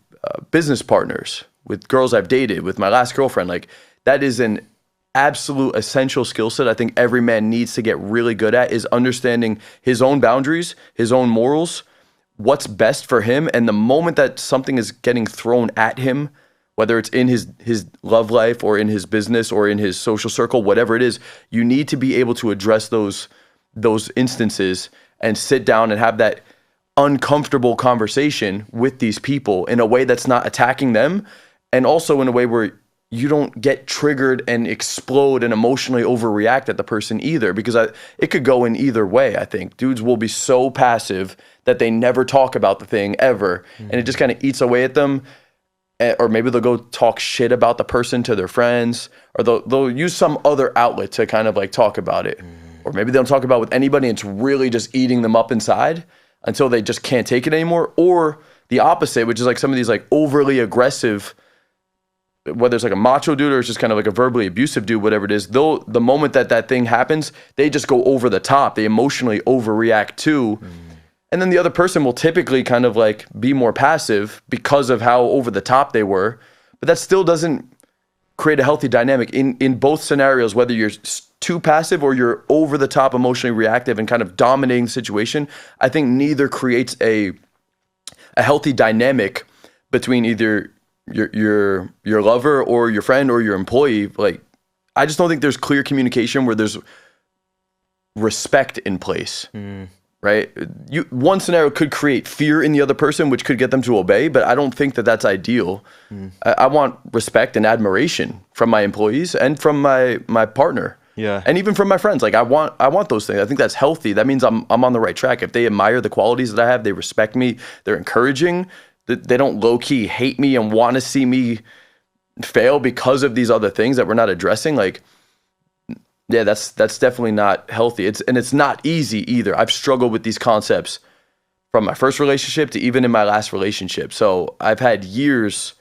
business partners, with girls I've dated, with my last girlfriend. Like, that is an absolute essential skill set I think every man needs to get really good at, is understanding his own boundaries, his own morals, what's best for him. And the moment that something is getting thrown at him, whether it's in his love life or in his business or in his social circle, whatever it is, you need to be able to address those instances and sit down and have that uncomfortable conversation with these people in a way that's not attacking them, and also in a way where you don't get triggered and explode and emotionally overreact at the person either, because it could go in either way. I think dudes will be so passive that they never talk about the thing ever, and it just kind of eats away at them. Or maybe they'll go talk shit about the person to their friends, or they'll use some other outlet to kind of like talk about it. Or maybe they don't talk about it with anybody, and it's really just eating them up inside until they just can't take it anymore. Or the opposite, which is like some of these like overly aggressive, whether it's like a macho dude or it's just kind of like a verbally abusive dude, whatever it is, the moment that thing happens, they just go over the top. They emotionally overreact too. And then the other person will typically kind of like be more passive because of how over the top they were. But that still doesn't create a healthy dynamic in both scenarios, whether you're too passive or you're over the top emotionally reactive and kind of dominating the situation. I think neither creates a healthy dynamic between either your lover or your friend or your employee. Like, I just don't think there's clear communication where there's respect in place. Right? One scenario could create fear in the other person, which could get them to obey, but I don't think that that's ideal. I want respect and admiration from my employees and from my partner. Yeah. And even from my friends. Like, I want those things. I think that's healthy. That means I'm on the right track. If they admire the qualities that I have, they respect me, they're encouraging, they don't low-key hate me and want to see me fail because of these other things that we're not addressing. Like, yeah, that's definitely not healthy. It's not easy either. I've struggled with these concepts from my first relationship to even in my last relationship. So I've had years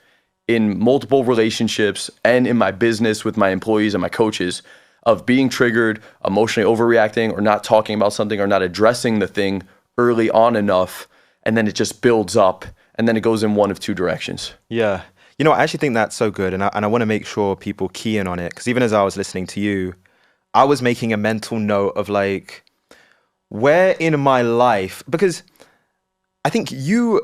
in multiple relationships and in my business with my employees and my coaches of being triggered, emotionally overreacting, or not talking about something or not addressing the thing early on enough. And then it just builds up, and then it goes in one of two directions. Yeah. You know, I actually think that's so good. And I want to make sure people key in on it. Because even as I was listening to you, I was making a mental note of like, where in my life, because I think you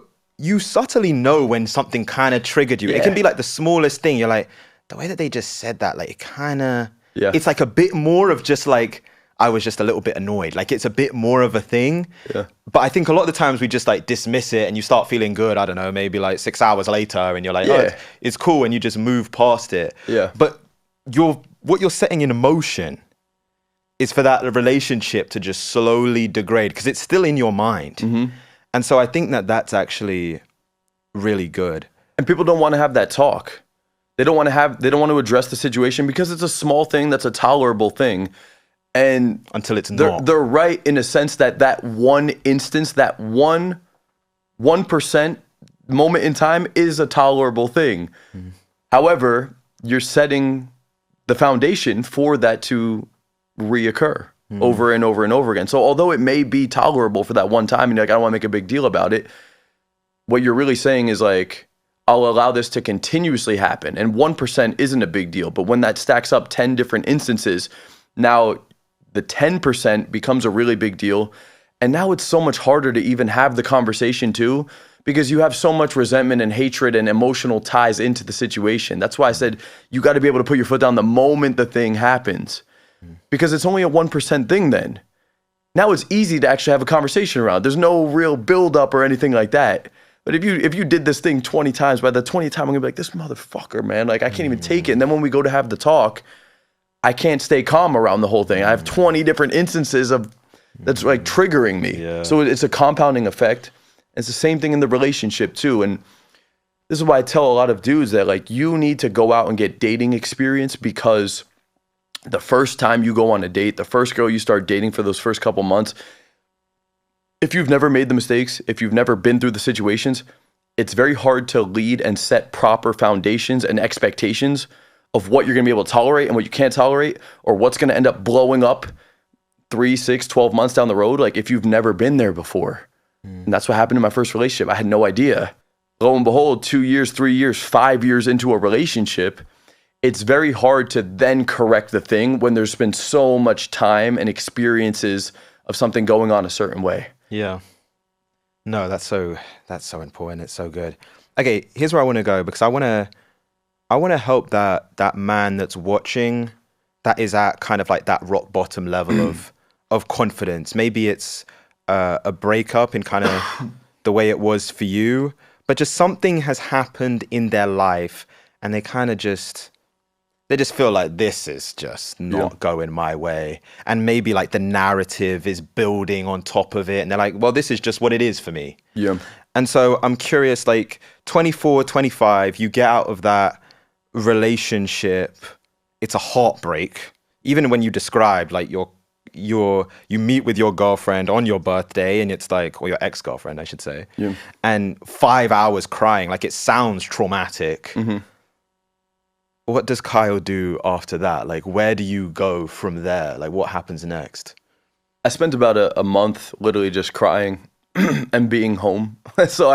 subtly know when something kind of triggered you. Yeah. It can be like the smallest thing. You're like, the way that they just said that, like, it kind of, it's like a bit more of just like, I was just a little bit annoyed. Like, it's a bit more of a thing. Yeah. But I think a lot of the times we just like dismiss it, and you start feeling good, I don't know, maybe like 6 hours later, and you're like, oh, it's cool. And you just move past it. Yeah. But what you're setting in motion is for that relationship to just slowly degrade, because it's still in your mind. And so I think that that's actually really good. And people don't want to have that talk. They don't want to address the situation because it's a small thing that's a tolerable thing. And until it's not. They're right in a sense that one instance, that 1% moment in time is a tolerable thing. However, you're setting the foundation for that to reoccur over and over and over again. So although it may be tolerable for that one time, and you're like, I don't want to make a big deal about it, what you're really saying is like, I'll allow this to continuously happen. And 1% isn't a big deal. But when that stacks up 10 different instances, now the 10% becomes a really big deal. And now it's so much harder to even have the conversation too, because you have so much resentment and hatred and emotional ties into the situation. That's why I said you got to be able to put your foot down the moment the thing happens, because it's only a 1% thing then. Now it's easy to actually have a conversation around. There's no real buildup or anything like that. But if you did this thing 20 times, by the 20th time, I'm going to be like, this motherfucker, man, like I can't even take it. And then when we go to have the talk, I can't stay calm around the whole thing. I have 20 different instances of that's like triggering me. Yeah. So it's a compounding effect. It's the same thing in the relationship too. And this is why I tell a lot of dudes that like you need to go out and get dating experience, because the first time you go on a date, the first girl you start dating for those first couple months, if you've never made the mistakes, if you've never been through the situations, it's very hard to lead and set proper foundations and expectations of what you're going to be able to tolerate and what you can't tolerate, or what's going to end up blowing up 3, 6, 12 months down the road. Like if you've never been there before. And that's what happened in my first relationship. I had no idea. Lo and behold, 2 years, 3 years, 5 years into a relationship, it's very hard to then correct the thing when there's been so much time and experiences of something going on a certain way. Yeah. No, that's so important. It's so good. Okay, here's where I want to go, because I want to help that man that's watching, that is at kind of like that rock bottom level of confidence. Maybe it's a breakup in kind of the way it was for you, but just something has happened in their life and they kind of just feel like this is just not going my way. And maybe like the narrative is building on top of it. And they're like, well, this is just what it is for me. Yeah. And so I'm curious, like 24, 25, you get out of that relationship. It's a heartbreak. Even when you described like you meet with your girlfriend on your birthday, and it's like, or your ex-girlfriend, I should say, and 5 hours crying, like it sounds traumatic. What does Kyle do after that? Like, where do you go from there? Like, what happens next? I spent about a month literally just crying and being home. So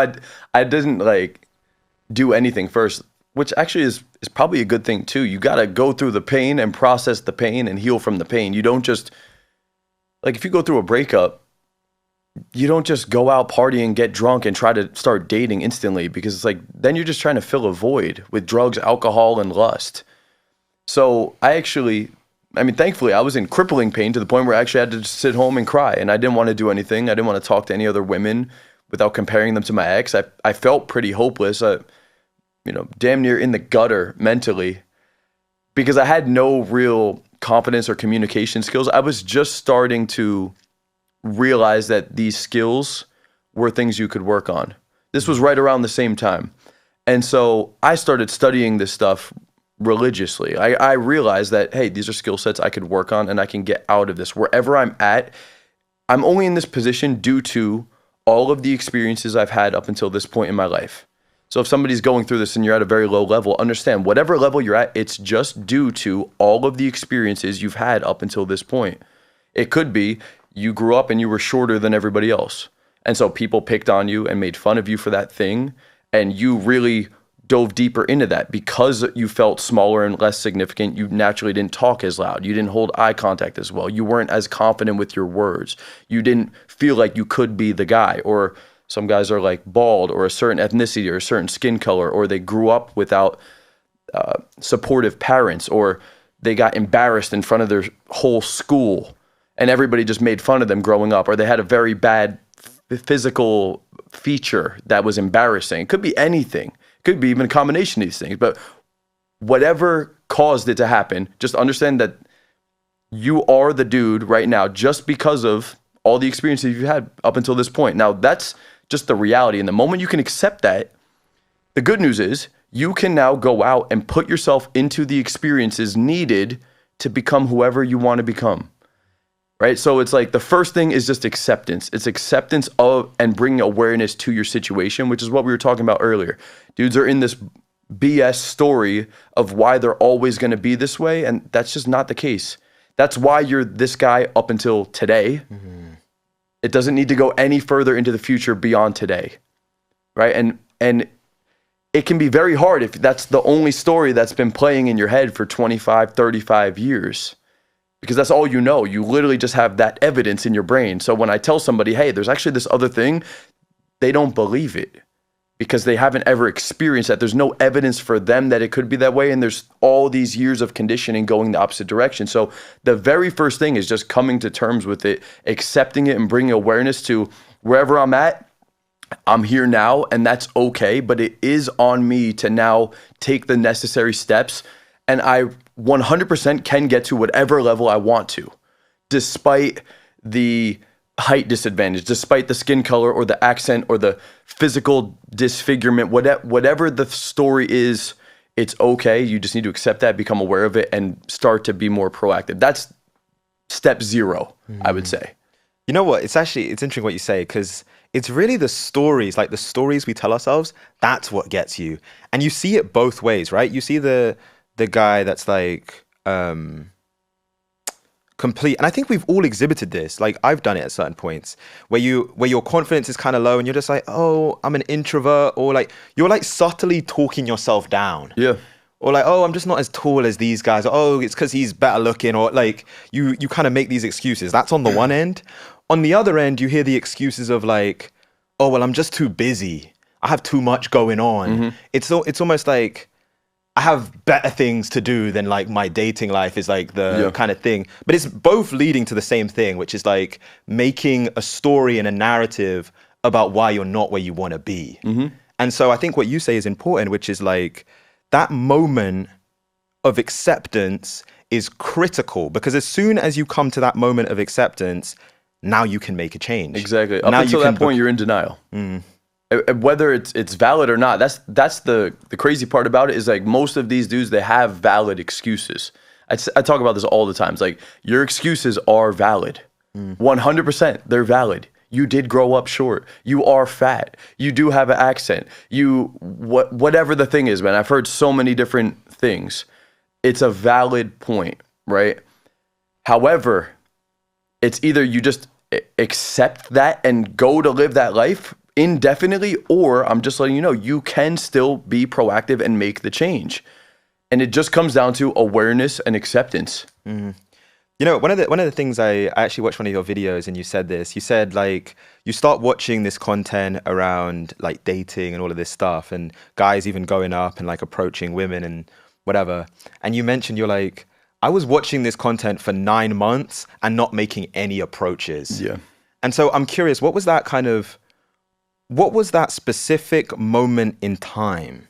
I didn't like do anything first, which actually is probably a good thing too. You got to go through the pain and process the pain and heal from the pain. You don't just, like if you go through a breakup, you don't just go out partying, get drunk and try to start dating instantly, because it's like, then you're just trying to fill a void with drugs, alcohol, and lust. So thankfully I was in crippling pain to the point where I actually had to just sit home and cry, and I didn't want to do anything. I didn't want to talk to any other women without comparing them to my ex. I felt pretty hopeless, damn near in the gutter mentally, because I had no real confidence or communication skills. I was just starting to realize that these skills were things you could work on. This was right around the same time. And so I started studying this stuff religiously. I realized that, hey, these are skill sets I could work on and I can get out of this. Wherever I'm at, I'm only in this position due to all of the experiences I've had up until this point in my life. So if somebody's going through this and you're at a very low level, understand whatever level you're at, it's just due to all of the experiences you've had up until this point. It could be you grew up and you were shorter than everybody else. And so people picked on you and made fun of you for that thing. And you really dove deeper into that because you felt smaller and less significant. You naturally didn't talk as loud. You didn't hold eye contact as well. You weren't as confident with your words. You didn't feel like you could be the guy. Or some guys are like bald, or a certain ethnicity, or a certain skin color, or they grew up without supportive parents, or they got embarrassed in front of their whole school and everybody just made fun of them growing up, or they had a very bad physical feature that was embarrassing. It could be anything. It could be even a combination of these things. But whatever caused it to happen, just understand that you are the dude right now just because of all the experiences you've had up until this point. Now, that's just the reality. And the moment you can accept that, the good news is you can now go out and put yourself into the experiences needed to become whoever you want to become. Right? So it's like the first thing is just acceptance. It's acceptance of and bringing awareness to your situation, which is what we were talking about earlier. Dudes are in this BS story of why they're always going to be this way. And that's just not the case. That's why you're this guy up until today. Mm-hmm. It doesn't need to go any further into the future beyond today. Right? And it can be very hard if that's the only story that's been playing in your head for 25, 35 years. Because that's all you know. You literally just have that evidence in your brain. So when I tell somebody, hey, there's actually this other thing, they don't believe it because they haven't ever experienced that. There's no evidence for them that it could be that way. And there's all these years of conditioning going the opposite direction. So the very first thing is just coming to terms with it, accepting it, and bringing awareness to wherever I'm at. I'm here now, and that's okay. But it is on me to now take the necessary steps. And I 100% can get to whatever level I want to, despite the height disadvantage, despite the skin color or the accent or the physical disfigurement, whatever the story is, it's okay. You just need to accept that, become aware of it, and start to be more proactive. That's step 0, I would say. You know what? It's interesting what you say, because it's really the stories, like the stories we tell ourselves, that's what gets you. And you see it both ways, right? You see the guy that's like complete, and I think we've all exhibited this. Like I've done it at certain points where your confidence is kind of low and you're just like, oh, I'm an introvert, or like you're like subtly talking yourself down. Yeah. Or like, oh, I'm just not as tall as these guys. Or, oh, it's because he's better looking. Or like you kind of make these excuses. That's on the one end. On the other end, you hear the excuses of like, oh, well, I'm just too busy. I have too much going on. It's almost like I have better things to do than like my dating life is like the kind of thing. But it's both leading to the same thing, which is like making a story and a narrative about why you're not where you want to be. And so I think what you say is important, which is like that moment of acceptance is critical, because as soon as you come to that moment of acceptance, now you can make a change. Exactly. Up until that point, you're in denial. Whether it's valid or not, that's the crazy part about it, is like most of these dudes, they have valid excuses. I talk about this all the time. It's like your excuses are valid. 100%, they're valid. You did grow up short. You are fat. You do have an accent. Whatever the thing is, man. I've heard so many different things. It's a valid point, right? However, it's either you just accept that and go to live that life indefinitely, or I'm just letting you know, you can still be proactive and make the change. And it just comes down to awareness and acceptance. You know, one of the things I actually watched one of your videos and you said this. You said like you start watching this content around like dating and all of this stuff, and guys even going up and like approaching women and whatever. And you mentioned you're like, I was watching this content for 9 months and not making any approaches. Yeah. And so I'm curious, what was that specific moment in time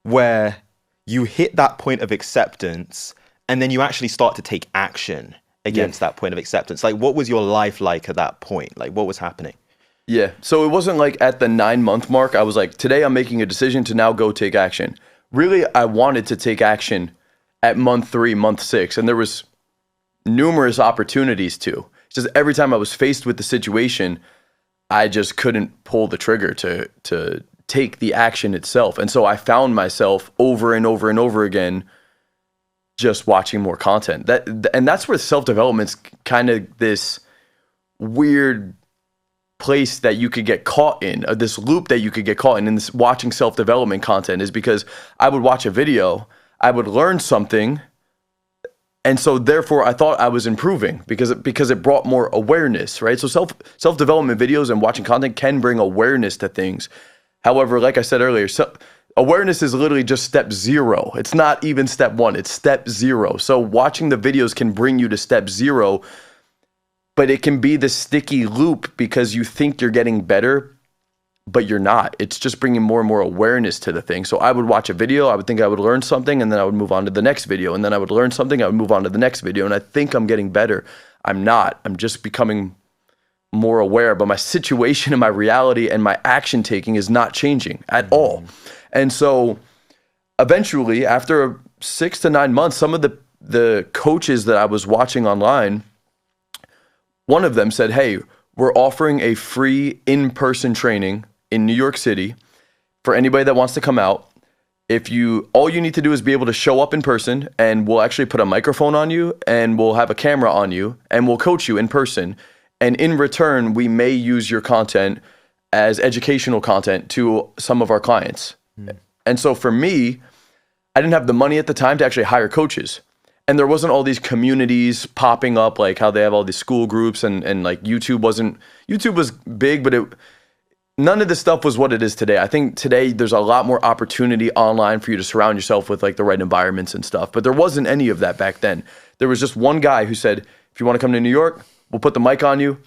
where you hit that point of acceptance and then you actually start to take action against that point of acceptance? Like, what was your life like at that point? Like, what was happening? Yeah. So it wasn't like at the 9-month mark, I was like, today I'm making a decision to now go take action. Really, I wanted to take action at month 3, month 6. And there was numerous opportunities to. It's just every time I was faced with the situation, I just couldn't pull the trigger to take the action itself. And so I found myself over and over and over again just watching more content. And that's where self-development's kind of this weird place that you could get caught in, this loop that you could get caught in this watching self-development content, is because I would watch a video, I would learn something, and so therefore I thought I was improving because it brought more awareness, right? So self-development videos and watching content can bring awareness to things. However, like I said earlier, awareness is literally just step 0. It's not even step 1, it's step 0. So watching the videos can bring you to step 0, but it can be this sticky loop because you think you're getting better, but you're not. It's just bringing more and more awareness to the thing. So I would watch a video, I would think I would learn something, and then I would move on to the next video, and then I would learn something, I would move on to the next video, and I think I'm getting better. I'm not. I'm just becoming more aware, but my situation and my reality and my action taking is not changing at all. And so eventually, after 6 to 9 months, some of the coaches that I was watching online, one of them said, hey, we're offering a free in-person training in New York City for anybody that wants to come out. All you need to do is be able to show up in person, and we'll actually put a microphone on you and we'll have a camera on you and we'll coach you in person. And in return, we may use your content as educational content to some of our clients. And so for me, I didn't have the money at the time to actually hire coaches. And there wasn't all these communities popping up, like how they have all these school groups, and like YouTube was big, but none of this stuff was what it is today. I think today there's a lot more opportunity online for you to surround yourself with like the right environments and stuff. But there wasn't any of that back then. There was just one guy who said, if you want to come to New York, we'll put the mic on you.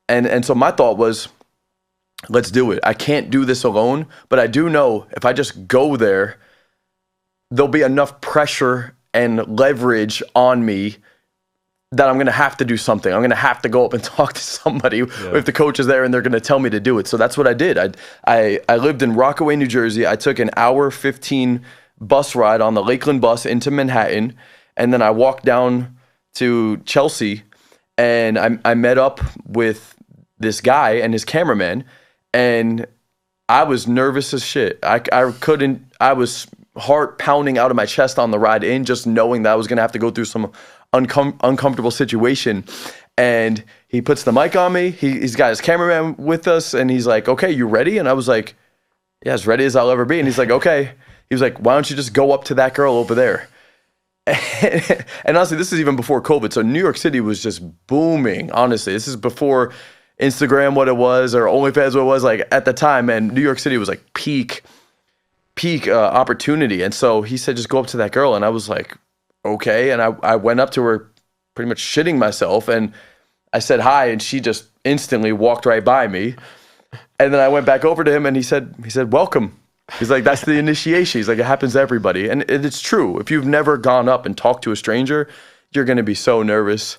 And so my thought was, let's do it. I can't do this alone, but I do know if I just go there, there'll be enough pressure and leverage on me that I'm going to have to do something. I'm going to have to go up and talk to somebody if the coach is there and they're going to tell me to do it. So that's what I did. I lived in Rockaway, New Jersey. I took an hour 15 bus ride on the Lakeland bus into Manhattan. And then I walked down to Chelsea and I met up with this guy and his cameraman. And I was nervous as shit. I was heart pounding out of my chest on the ride in, just knowing that I was going to have to go through some uncomfortable situation. And he puts the mic on me. He's got his cameraman with us, and he's like, okay, you ready? And I was like, yeah, as ready as I'll ever be. And he's like, okay. He was like, why don't you just go up to that girl over there? And honestly, this is even before COVID. So New York City was just booming, honestly. This is before Instagram, what it was, or OnlyFans, what it was. Like at the time, man, New York City was like peak opportunity. And so he said, just go up to that girl. And I was like, okay. And I went up to her pretty much shitting myself. And I said hi, and she just instantly walked right by me. And then I went back over to him, and he said, welcome. He's like, that's the initiation. He's like, it happens to everybody. And it's true. If you've never gone up and talked to a stranger, you're going to be so nervous.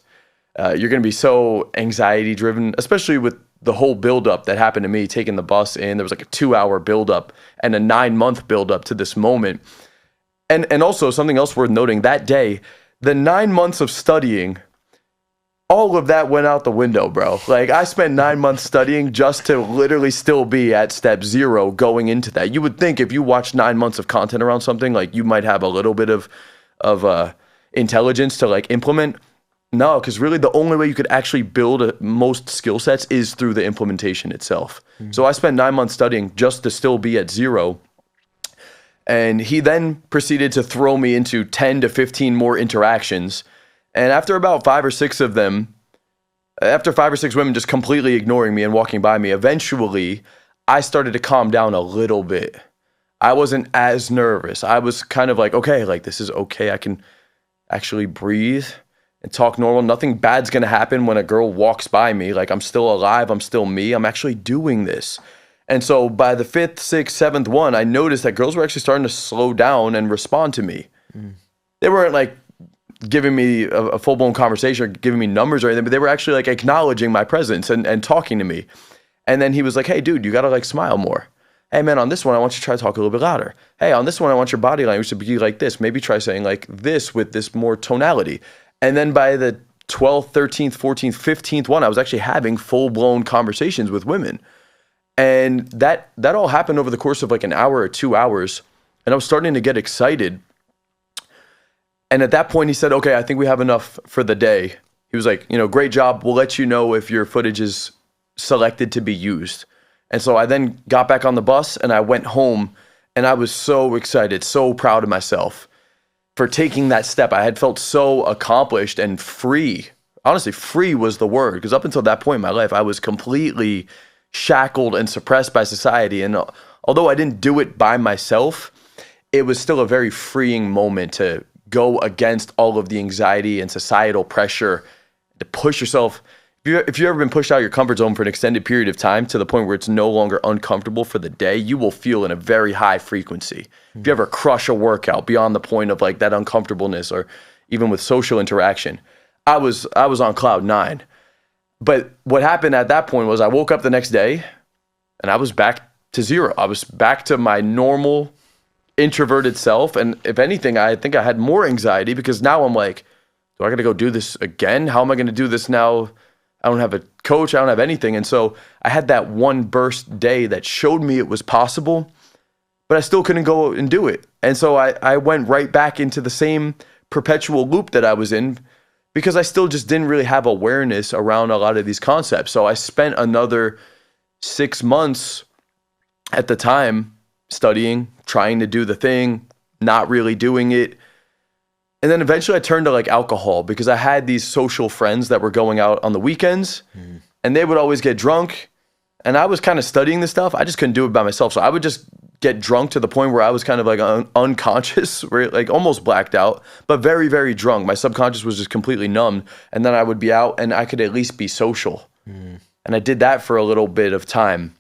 You're going to be so anxiety driven, especially with the whole buildup that happened to me taking the bus in. There was like a 2-hour buildup and a 9-month buildup to this moment. And also something else worth noting, that day, the 9 months of studying, all of that went out the window, bro. Like I spent 9 months studying just to literally still be at step 0 going into that. You would think if you watch 9 months of content around something, like you might have a little bit of intelligence to like implement. No, because really the only way you could actually build most skill sets is through the implementation itself. So I spent 9 months studying just to still be at 0. And he then proceeded to throw me into 10 to 15 more interactions. And after about 5 or 6 of them, after 5 or 6 women just completely ignoring me and walking by me, eventually I started to calm down a little bit. I wasn't as nervous. I was kind of like, okay, like this is okay. I can actually breathe and talk normal. Nothing bad's gonna happen when a girl walks by me. Like I'm still alive, I'm still me, I'm actually doing this. And so by the 5th, 6th, 7th one, I noticed that girls were actually starting to slow down and respond to me. They weren't like giving me a full-blown conversation or giving me numbers or anything, but they were actually like acknowledging my presence and talking to me. And then he was like, hey dude, you gotta like smile more. Hey man, on this one, I want you to try to talk a little bit louder. Hey, on this one, I want your body language to be like this. Maybe try saying like this with this more tonality. And then by the 12th, 13th, 14th, 15th one, I was actually having full-blown conversations with women. And that all happened over the course of like an hour or 2 hours. And I was starting to get excited. And at that point, he said, okay, I think we have enough for the day. He was like, great job. We'll let you know if your footage is selected to be used. And so I then got back on the bus and I went home, and I was so excited, so proud of myself for taking that step. I had felt so accomplished and free. Honestly, free was the word, because up until that point in my life, I was completely shackled and suppressed by society. And although I didn't do it by myself, it was still a very freeing moment to go against all of the anxiety and societal pressure, to push yourself. If you've ever been pushed out of your comfort zone for an extended period of time to the point where it's no longer uncomfortable for the day, you will feel in a very high frequency. If you ever crush a workout beyond the point of like that uncomfortableness, or even with social interaction, I was on cloud 9. But what happened at that point was I woke up the next day and I was back to 0. I was back to my normal introverted self. And if anything, I think I had more anxiety, because now I'm like, do I got to go do this again? How am I going to do this now? I don't have a coach. I don't have anything. And so I had that one burst day that showed me it was possible, but I still couldn't go and do it. And so I went right back into the same perpetual loop that I was in, because I still just didn't really have awareness around a lot of these concepts. So I spent another 6 months at the time studying, trying to do the thing, not really doing it. And then eventually I turned to like alcohol, because I had these social friends that were going out on the weekends and they would always get drunk. And I was kind of studying this stuff. I just couldn't do it by myself. So I would just get drunk to the point where I was kind of like unconscious, like almost blacked out, but very, very drunk. My subconscious was just completely numb. And then I would be out and I could at least be social. And I did that for a little bit of time.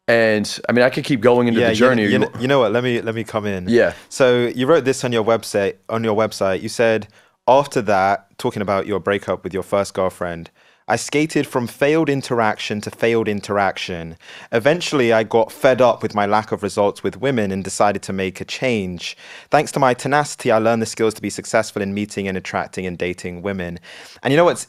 And I mean, I could keep going into the journey. You know what? Let me come in. Yeah. So you wrote this on your website. You said, after that, talking about your breakup with your first girlfriend, I skated from failed interaction to failed interaction. Eventually, I got fed up with my lack of results with women and decided to make a change. Thanks to my tenacity, I learned the skills to be successful in meeting and attracting and dating women. And you know what's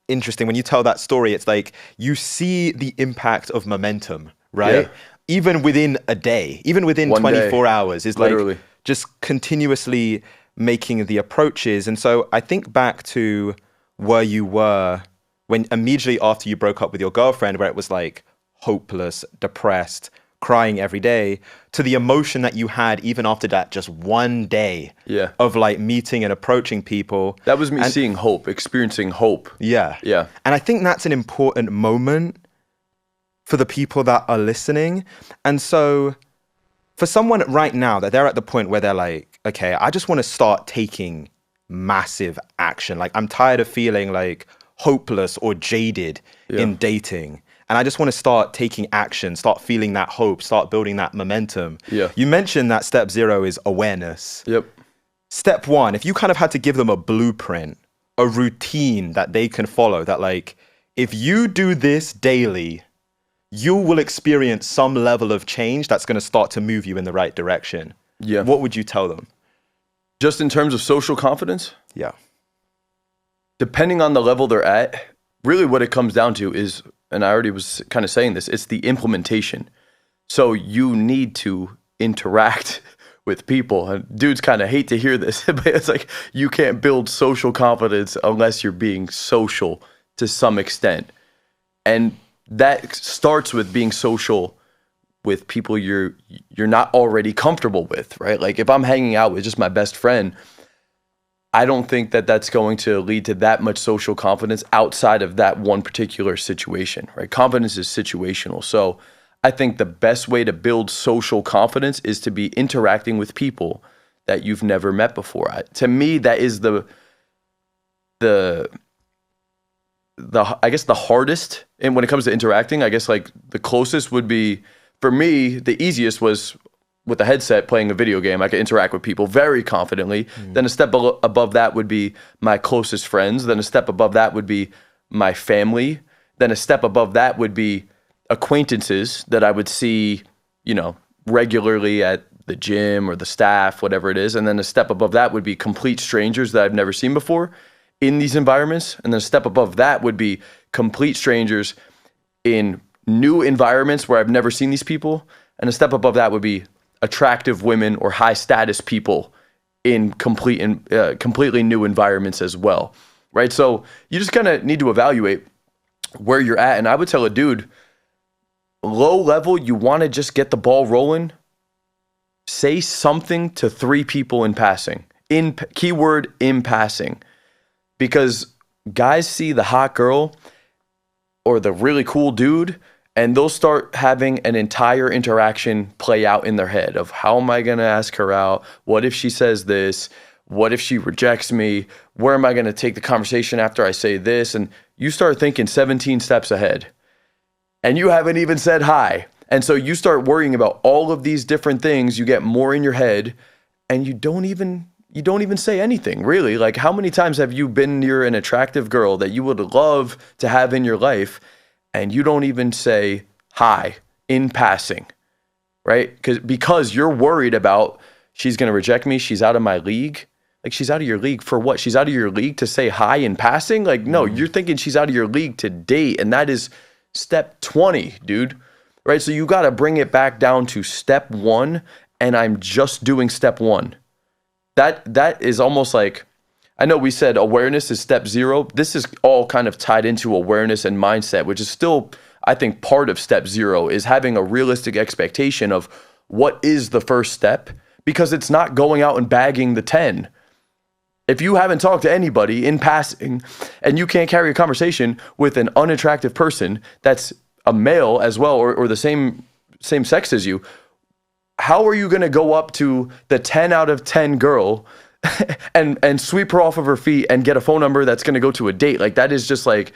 interesting? When you tell that story, it's like you see the impact of momentum, right? Yeah. Even within a day, even within One 24 day, hours, is literally. like just continuously making the approaches. And so I think back to where you were when immediately after you broke up with your girlfriend, where it was like hopeless, depressed, crying every day, to the emotion that you had even after that just one day Yeah. of like meeting and approaching people. That was me seeing hope, experiencing hope. Yeah. Yeah. And I think that's an important moment for the people that are listening. And so for someone right now that they're at the point where they're like, okay, I just want to start taking massive action. Like I'm tired of feeling like hopeless or jaded in dating. And I just want to start taking action, start feeling that hope, start building that momentum. Yeah. You mentioned that step 0 is awareness. Yep. Step 1, if you kind of had to give them a blueprint, a routine that they can follow, that like, if you do this daily, you will experience some level of change that's going to start to move you in the right direction. Yeah. What would you tell them? Just in terms of social confidence, Yeah. depending on the level they're at, really what it comes down to is, and I already was kind of saying this, it's the implementation. So you need to interact with people. And dudes kind of hate to hear this, but it's like you can't build social confidence unless you're being social to some extent. And that starts with being social with people you're not already comfortable with, right? Like if I'm hanging out with just my best friend, I don't think that that's going to lead to that much social confidence outside of that one particular situation, right? Confidence is situational. So I think the best way to build social confidence is to be interacting with people that you've never met before. To me, that is the I guess the hardest. And when it comes to interacting, I guess like the closest would be, for me, the easiest was with a headset playing a video game. I could interact with people very confidently. Then a step above that would be my closest friends. Then a step above that would be my family. Then a step above that would be acquaintances that I would see, regularly at the gym or the staff, whatever it is. And then a step above that would be complete strangers that I've never seen before in these environments. And then a step above that would be complete strangers in new environments where I've never seen these people. And a step above that would be attractive women or high status people in completely new environments as well, right? So you just kind of need to evaluate where you're at. And I would tell a dude, low level, you want to just get the ball rolling, say something to 3 people in passing, keyword in passing, because guys see the hot girl or the really cool dude, and they'll start having an entire interaction play out in their head of how am I going to ask her out? What if she says this? What if she rejects me? Where am I going to take the conversation after I say this? And you start thinking 17 steps ahead and you haven't even said hi. And so you start worrying about all of these different things. You get more in your head and you don't even say anything, really. Like how many times have you been near an attractive girl that you would love to have in your life and you don't even say hi in passing, right? Because you're worried about she's going to reject me. She's out of my league. Like she's out of your league for what? She's out of your league to say hi in passing? Like, no, you're thinking she's out of your league to date. And that is step 20, dude, right? So you got to bring it back down to step 1. And I'm just doing step 1. That is almost like, I know we said awareness is step 0. This is all kind of tied into awareness and mindset, which is still, I think, part of step 0 is having a realistic expectation of what is the first step, because it's not going out and bagging the 10. If you haven't talked to anybody in passing and you can't carry a conversation with an unattractive person that's a male as well or the same sex as you, how are you going to go up to the 10 out of 10 girl and sweep her off of her feet and get a phone number that's going to go to a date? Like that is just like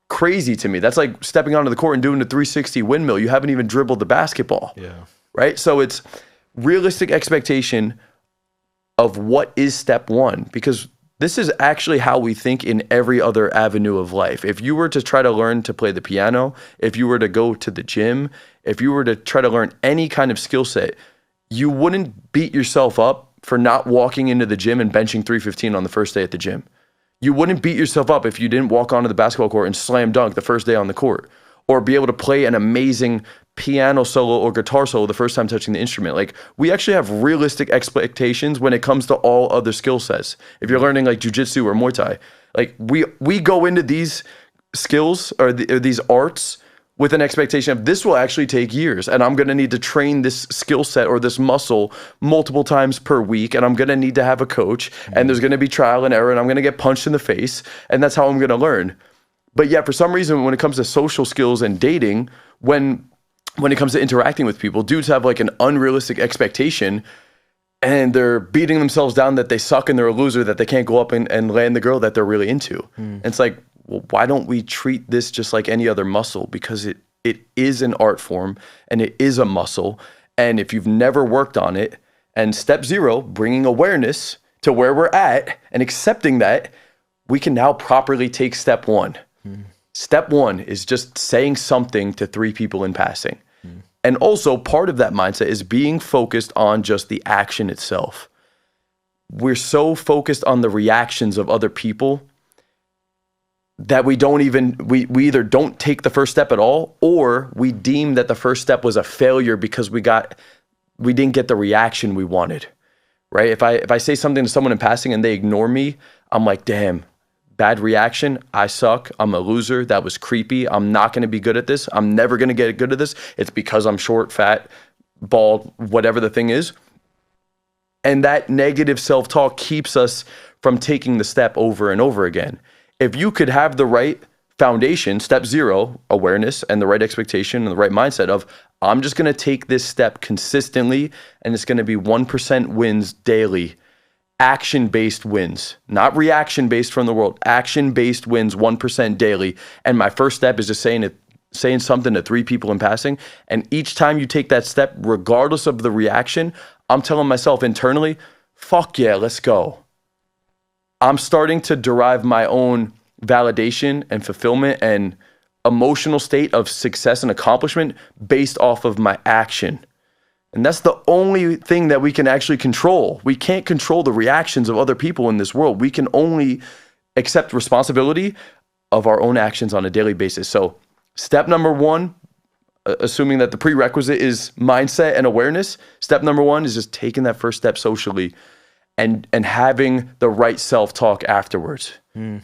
crazy to me. That's like stepping onto the court and doing the 360 windmill. You haven't even dribbled the basketball. Yeah. Right? So it's realistic expectation of what is step one, because this is actually how we think in every other avenue of life. If you were to try to learn to play the piano, if you were to go to the gym, if you were to try to learn any kind of skill set, you wouldn't beat yourself up for not walking into the gym and benching 315 on the first day at the gym. You wouldn't beat yourself up if you didn't walk onto the basketball court and slam dunk the first day on the court, or be able to play an amazing piano solo or guitar solo the first time touching the instrument. Like, we actually have realistic expectations when it comes to all other skill sets. If you're learning like jujitsu or Muay Thai, like we go into these skills or these arts with an expectation of this will actually take years, and I'm going to need to train this skill set or this muscle multiple times per week, and I'm going to need to have a coach, and there's going to be trial and error, and I'm going to get punched in the face, and that's how I'm going to learn. But yet, for some reason, when it comes to social skills and dating, when it comes to interacting with people, dudes have like an unrealistic expectation, and they're beating themselves down that they suck and they're a loser, that they can't go up and land the girl that they're really into. And it's like, well, why don't we treat this just like any other muscle? Because it is an art form and it is a muscle. And if you've never worked on it, and step zero, bringing awareness to where we're at and accepting that, we can now properly take step one. Step one is just saying something to 3 people in passing. And also part of that mindset is being focused on just the action itself. We're so focused on the reactions of other people that we either don't take the first step at all, or we deem that the first step was a failure because we didn't get the reaction we wanted, right? If I say something to someone in passing and they ignore me, I'm like, damn, bad reaction. I suck. I'm a loser. That was creepy. I'm not going to be good at this. I'm never going to get good at this. It's because I'm short, fat, bald, whatever the thing is. And that negative self-talk keeps us from taking the step over and over again. If you could have the right foundation, step zero, awareness, and the right expectation and the right mindset of, I'm just going to take this step consistently, and it's going to be 1% wins daily, action-based wins, not reaction-based from the world, action-based wins 1% daily. And my first step is just saying something to 3 people in passing. And each time you take that step, regardless of the reaction, I'm telling myself internally, fuck yeah, let's go. I'm starting to derive my own validation and fulfillment and emotional state of success and accomplishment based off of my action. And that's the only thing that we can actually control. We can't control the reactions of other people in this world. We can only accept responsibility of our own actions on a daily basis. So step number 1, assuming that the prerequisite is mindset and awareness, step number 1 is just taking that first step socially and having the right self-talk afterwards. One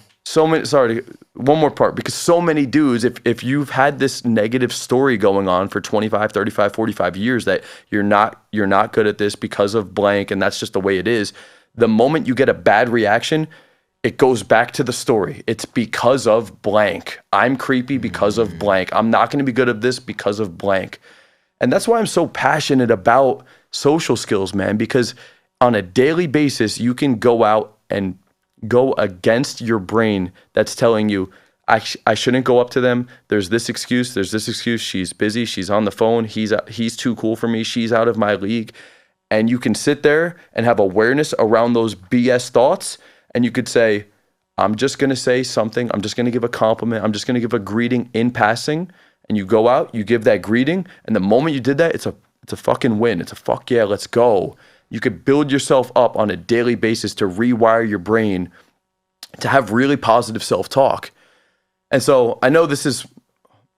more part, because so many dudes, if you've had this negative story going on for 25, 35, 45 years that you're not good at this because of blank, and that's just the way it is, the moment you get a bad reaction, it goes back to the story. It's because of blank. I'm creepy because of blank. I'm not going to be good at this because of blank. And that's why I'm so passionate about social skills, man, because on a daily basis, you can go out and go against your brain that's telling you, I shouldn't go up to them. There's this excuse. She's busy. She's on the phone. He's too cool for me. She's out of my league. And you can sit there and have awareness around those BS thoughts. And you could say, I'm just going to say something. I'm just going to give a compliment. I'm just going to give a greeting in passing. And you go out, you give that greeting. And the moment you did that, it's a fucking win. It's a fuck yeah, let's go. You could build yourself up on a daily basis to rewire your brain to have really positive self-talk. And so I know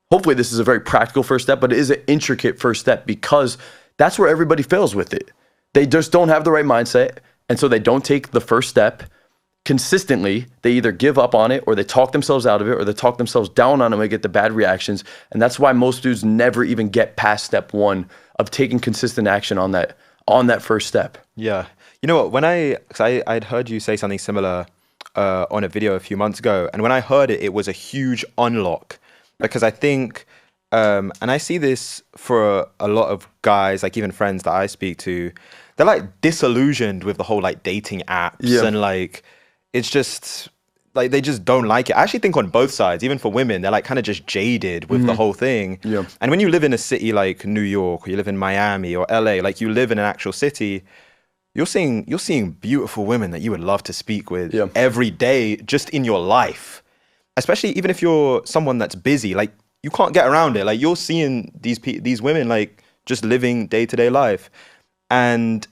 hopefully this is a very practical first step, but it is an intricate first step because that's where everybody fails with it. They just don't have the right mindset. And so they don't take the first step consistently. They either give up on it, or they talk themselves out of it, or they talk themselves down on it when they get the bad reactions. And that's why most dudes never even get past step 1 of taking consistent action on that first step. Yeah. You know what, I'd heard you say something similar on a video a few months ago. And when I heard it, it was a huge unlock, because I think, and I see this for a lot of guys, like even friends that I speak to, they're like disillusioned with the whole like dating apps and like, it's just like, they just don't like it. I actually think on both sides, even for women, they're like kind of just jaded with the whole thing. Yeah. And when you live in a city like New York, or you live in Miami or LA, like you live in an actual city, you're seeing beautiful women that you would love to speak with Yeah. every day just in your life. Especially even if you're someone that's busy, like you can't get around it. Like you're seeing these women like just living day-to-day life. And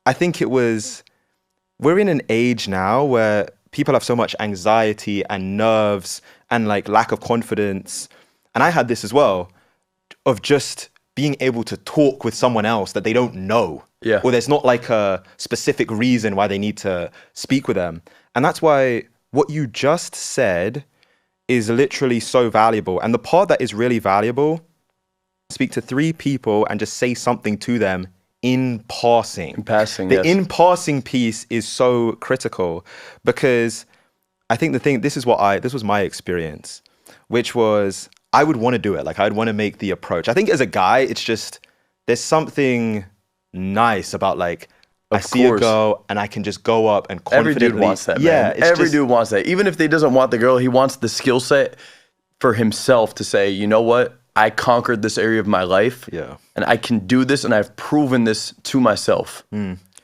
I think we're in an age now where people have so much anxiety and nerves and like lack of confidence. And I had this as well, of just being able to talk with someone else that they don't know. Yeah. Or there's not like a specific reason why they need to speak with them. And that's why what you just said is literally so valuable. And the part that is really valuable, speak to 3 people and just say something to them in passing. In passing, the yes. in passing piece is so critical, because I think this was my experience, which was I would want to do it. Like I'd want to make the approach. I think as a guy, it's just, there's something nice about like, I see a girl and I can just go up and confidently. Every dude wants that, man. Yeah, Every dude wants that. Even if they doesn't want the girl, he wants the skill set for himself to say, you know what? I conquered this area of my life. Yeah. And I can do this, and I've proven this to myself.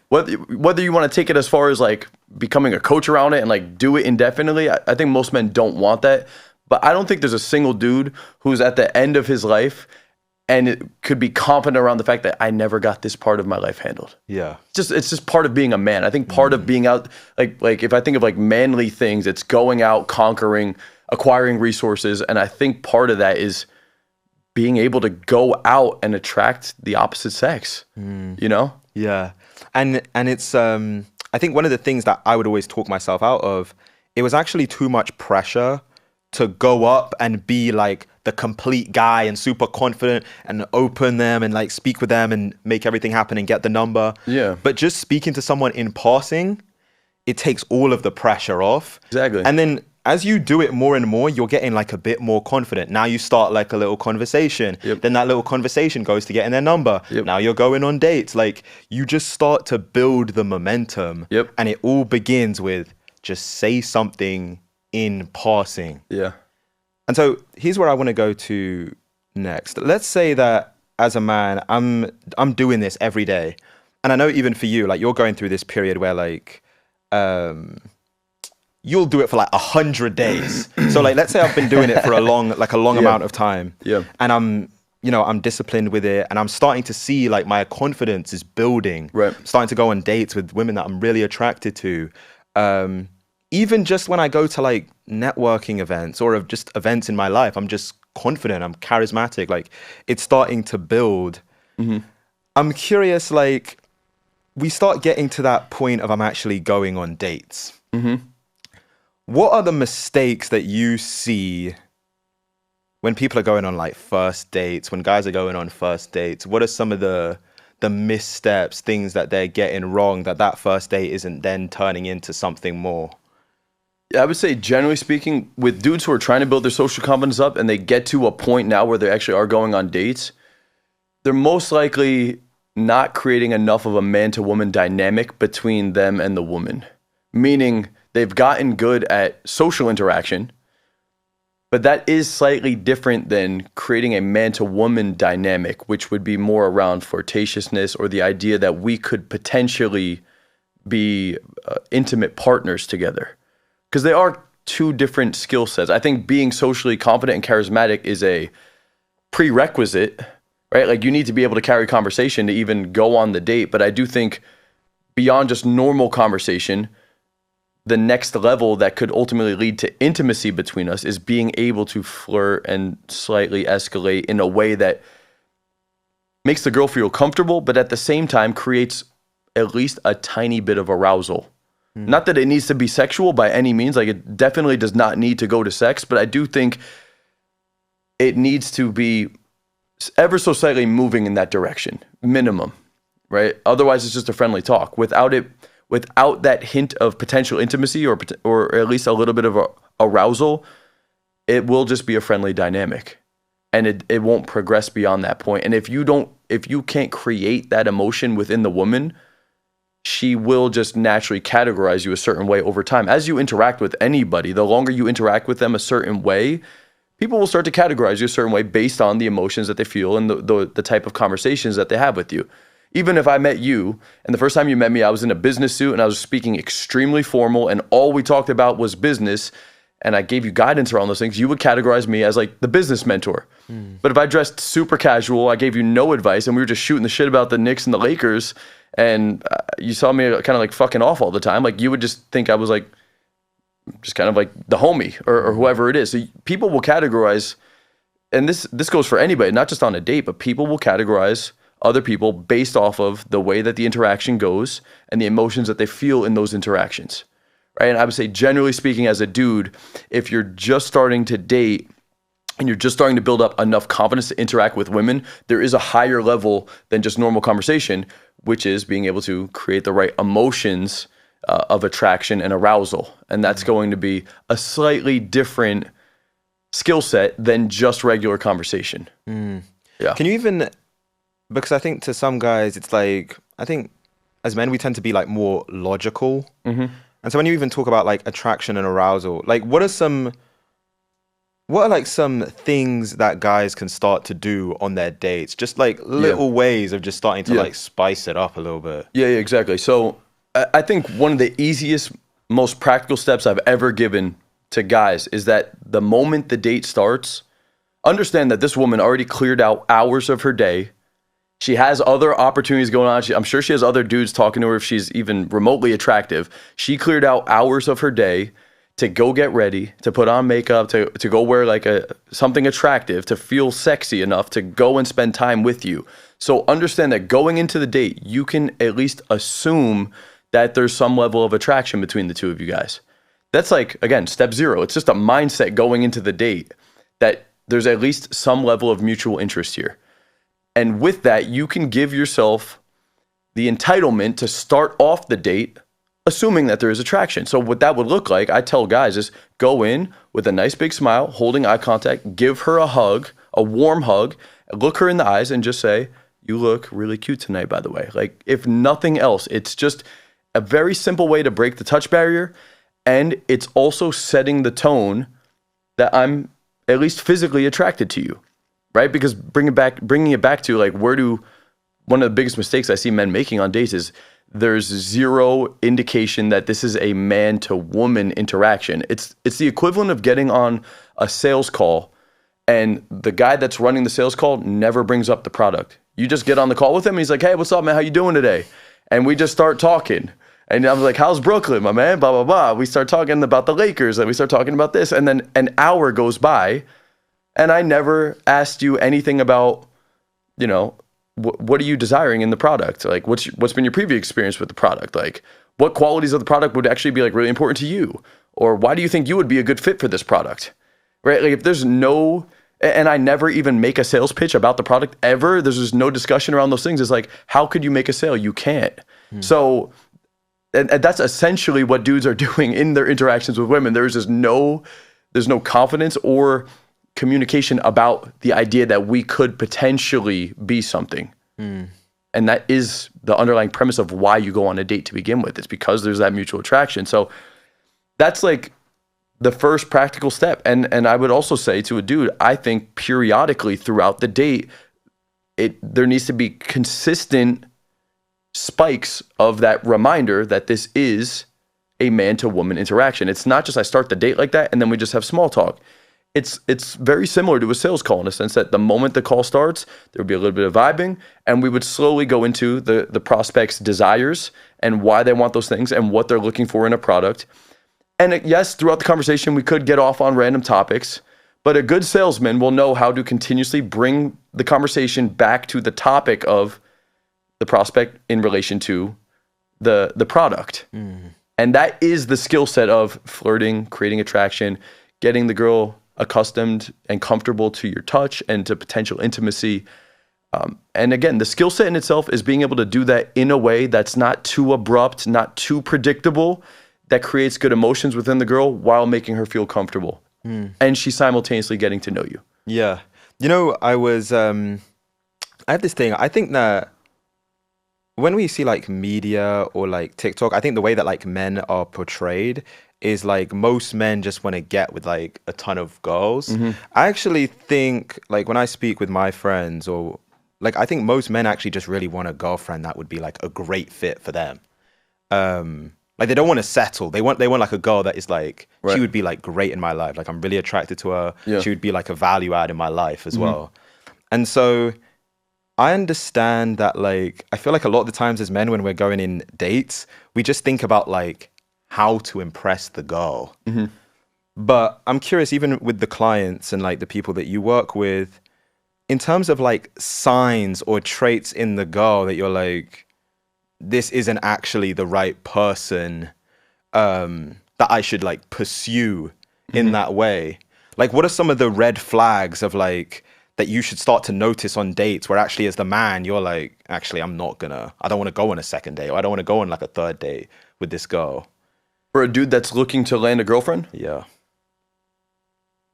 Whether you want to take it as far as like becoming a coach around it and like do it indefinitely, I think most men don't want that. But I don't think there's a single dude who's at the end of his life and it could be confident around the fact that I never got this part of my life handled. Yeah. It's just part of being a man. I think part of being out, like if I think of like manly things, it's going out, conquering, acquiring resources. And I think part of that is being able to go out and attract the opposite sex, you know? Yeah. And it's, I think one of the things that I would always talk myself out of, it was actually too much pressure to go up and be like the complete guy and super confident and open them and like speak with them and make everything happen and get the number. Yeah. But just speaking to someone in passing, it takes all of the pressure off. Exactly. And then as you do it more and more, you're getting like a bit more confident. Now you start like a little conversation. Yep. Then that little conversation goes to getting their number. Yep. Now you're going on dates. Like you just start to build the momentum. Yep. And it all begins with just say something in passing. Yeah. And so here's where I want to go to next. Let's say that as a man, I'm doing this every day. And I know even for you, like you're going through this period where like, you'll do it for like 100 days. So like, let's say I've been doing it for a long amount of time. Yeah. And I'm disciplined with it, and I'm starting to see like my confidence is building. Right. I'm starting to go on dates with women that I'm really attracted to. Even just when I go to like networking events or just events in my life, I'm just confident, I'm charismatic, like it's starting to build. Mm-hmm. I'm curious, like we start getting to that point of I'm actually going on dates. Mm-hmm. What are the mistakes that you see when people are going on like first dates, when guys are going on first dates? What are some of the missteps, things that they're getting wrong that first date isn't then turning into something more? Yeah, I would say generally speaking, with dudes who are trying to build their social confidence up and they get to a point now where they actually are going on dates, they're most likely not creating enough of a man-to-woman dynamic between them and the woman. Meaning they've gotten good at social interaction, but that is slightly different than creating a man-to-woman dynamic, which would be more around flirtatiousness or the idea that we could potentially be intimate partners together. Because they are two different skill sets. I think being socially confident and charismatic is a prerequisite, right? Like you need to be able to carry conversation to even go on the date. But I do think beyond just normal conversation, the next level that could ultimately lead to intimacy between us is being able to flirt and slightly escalate in a way that makes the girl feel comfortable, but at the same time creates at least a tiny bit of arousal. Not that it needs to be sexual by any means. Like it definitely does not need to go to sex, but I do think it needs to be ever so slightly moving in that direction, minimum, right? Otherwise, it's just a friendly talk. Without that hint of potential intimacy or at least a little bit of arousal, it will just be a friendly dynamic, and it won't progress beyond that point. And if you can't create that emotion within the woman, she will just naturally categorize you a certain way over time. As you interact with anybody, the longer you interact with them a certain way, people will start to categorize you a certain way based on the emotions that they feel and the type of conversations that they have with you. Even if I met you, and the first time you met me, I was in a business suit and I was speaking extremely formal, and all we talked about was business, and I gave you guidance around those things, you would categorize me as like the business mentor. But if I dressed super casual, I gave you no advice, and we were just shooting the shit about the Knicks and the Lakers, and you saw me kind of like fucking off all the time, like you would just think I was like, just kind of like the homie or whoever it is. So people will categorize, and this goes for anybody, not just on a date, but people will categorize other people based off of the way that the interaction goes and the emotions that they feel in those interactions, right? And I would say, generally speaking, as a dude, if you're just starting to date and you're just starting to build up enough confidence to interact with women, there is a higher level than just normal conversation, which is being able to create the right emotions of attraction and arousal. And that's going to be a slightly different skill set than just regular conversation. Yeah. Can you even, because I think to some guys, it's like, I think as men, we tend to be like more logical. And so when you even talk about like attraction and arousal, like what are like some things that guys can start to do on their dates? Just like little ways of just starting to like spice it up a little bit. Yeah, exactly. So I think one of the easiest, most practical steps I've ever given to guys is that the moment the date starts, understand that this woman already cleared out hours of her day. She has other opportunities going on. I'm sure she has other dudes talking to her if she's even remotely attractive. She cleared out hours of her day to go get ready, to put on makeup, to go wear like something attractive, to feel sexy enough to go and spend time with you. So understand that going into the date, you can at least assume that there's some level of attraction between the two of you guys. That's like, again, step zero. It's just a mindset going into the date that there's at least some level of mutual interest here. And with that, you can give yourself the entitlement to start off the date assuming that there is attraction. So what that would look like, I tell guys, is go in with a nice big smile, holding eye contact, give her a hug, a warm hug, look her in the eyes and just say, you look really cute tonight, by the way. Like, if nothing else, it's just a very simple way to break the touch barrier. And it's also setting the tone that I'm at least physically attracted to you, right? Because bringing it back to like, one of the biggest mistakes I see men making on dates is there's zero indication that this is a man to woman interaction. It's the equivalent of getting on a sales call and the guy that's running the sales call never brings up the product. You just get on the call with him and he's like, hey, what's up, man? How you doing today? And we just start talking. And I'm like, how's Brooklyn, my man? Blah, blah, blah. We start talking about the Lakers and we start talking about this. And then an hour goes by and I never asked you anything about, what are you desiring in the product? Like, what's been your previous experience with the product? Like, what qualities of the product would actually be like really important to you? Or why do you think you would be a good fit for this product? Right? Like, if there's and I never even make a sales pitch about the product ever, there's just no discussion around those things. It's like, how could you make a sale? You can't. So, and that's essentially what dudes are doing in their interactions with women. There's no confidence or communication about the idea that we could potentially be something. And that is the underlying premise of why you go on a date to begin with. It's because there's that mutual attraction. So that's like the first practical step. And I would also say to a dude, I think periodically throughout the date, there needs to be consistent spikes of that reminder that this is a man to woman interaction. It's not just I start the date like that and then we just have small talk. It's very similar to a sales call in a sense that the moment the call starts, there would be a little bit of vibing, and we would slowly go into the prospect's desires and why they want those things and what they're looking for in a product. And yes, throughout the conversation, we could get off on random topics, but a good salesman will know how to continuously bring the conversation back to the topic of the prospect in relation to the product. And that is the skill set of flirting, creating attraction, getting the girl accustomed and comfortable to your touch and to potential intimacy. And again, the skill set in itself is being able to do that in a way that's not too abrupt, not too predictable, that creates good emotions within the girl while making her feel comfortable. And she's simultaneously getting to know you. Yeah. I have this thing. I think that when we see like media or like TikTok, I think the way that like men are portrayed is like most men just want to get with like a ton of girls. I actually think like when I speak with my friends or like, I think most men actually just really want a girlfriend that would be like a great fit for them. Like, they don't want to settle. They want like a girl that is like, she would be like great in my life. Like, I'm really attracted to her. Yeah. She would be like a value add in my life as well. And so I understand that, like, I feel like a lot of the times as men, when we're going in dates, we just think about like how to impress the girl. But I'm curious, even with the clients and like the people that you work with, in terms of like signs or traits in the girl that you're like, this isn't actually the right person that I should like pursue in that way. Like, what are some of the red flags of like that you should start to notice on dates where actually as the man, you're like, actually, I don't want to go on a second date, or I don't want to go on like a third date with this girl. For a dude that's looking to land a girlfriend? Yeah.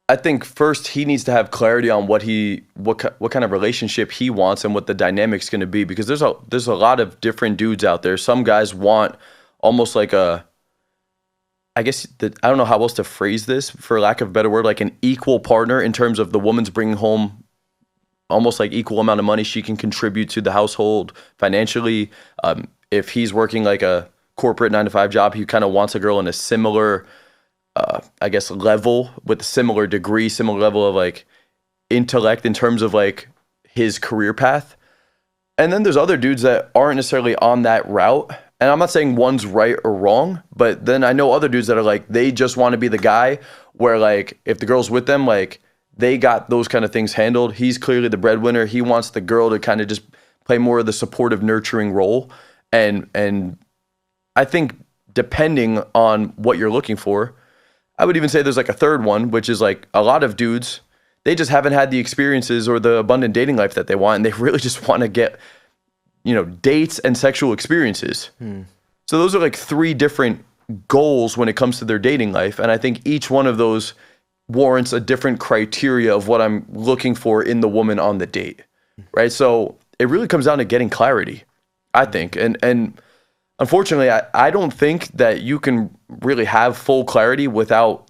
I think first he needs to have clarity on what kind of relationship he wants and what the dynamic's going to be, because there's a lot of different dudes out there. Some guys want almost like I don't know how else to phrase this, for lack of a better word, like an equal partner in terms of the woman's bringing home almost like equal amount of money she can contribute to the household financially. If he's working like a corporate 9-to-5 job, he kind of wants a girl in a similar level, with a similar degree, similar level of like intellect in terms of like his career path. And then there's other dudes that aren't necessarily on that route. And I'm not saying one's right or wrong, but then I know other dudes that are like, they just want to be the guy where like, if the girl's with them, like they got those kind of things handled. He's clearly the breadwinner. He wants the girl to kind of just play more of the supportive, nurturing role. And I think depending on what you're looking for, I would even say there's like a third one, which is like a lot of dudes, they just haven't had the experiences or the abundant dating life that they want. And they really just want to get, dates and sexual experiences. So those are like 3 different goals when it comes to their dating life. And I think each one of those warrants a different criteria of what I'm looking for in the woman on the date, right? So it really comes down to getting clarity, I think. And unfortunately, I don't think that you can really have full clarity without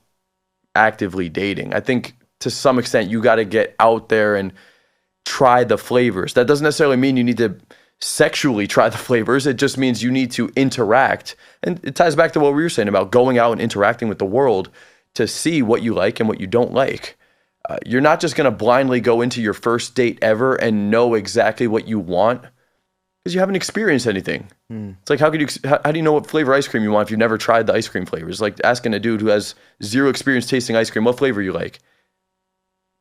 actively dating. I think to some extent you got to get out there and try the flavors. That doesn't necessarily mean you need to sexually try the flavors. It just means you need to interact. And it ties back to what we were saying about going out and interacting with the world to see what you like and what you don't like. You're not just going to blindly go into your first date ever and know exactly what you want, because you haven't experienced anything. It's like, how do you know what flavor ice cream you want if you've never tried the ice cream flavors? Like asking a dude who has 0 experience tasting ice cream, what flavor you like?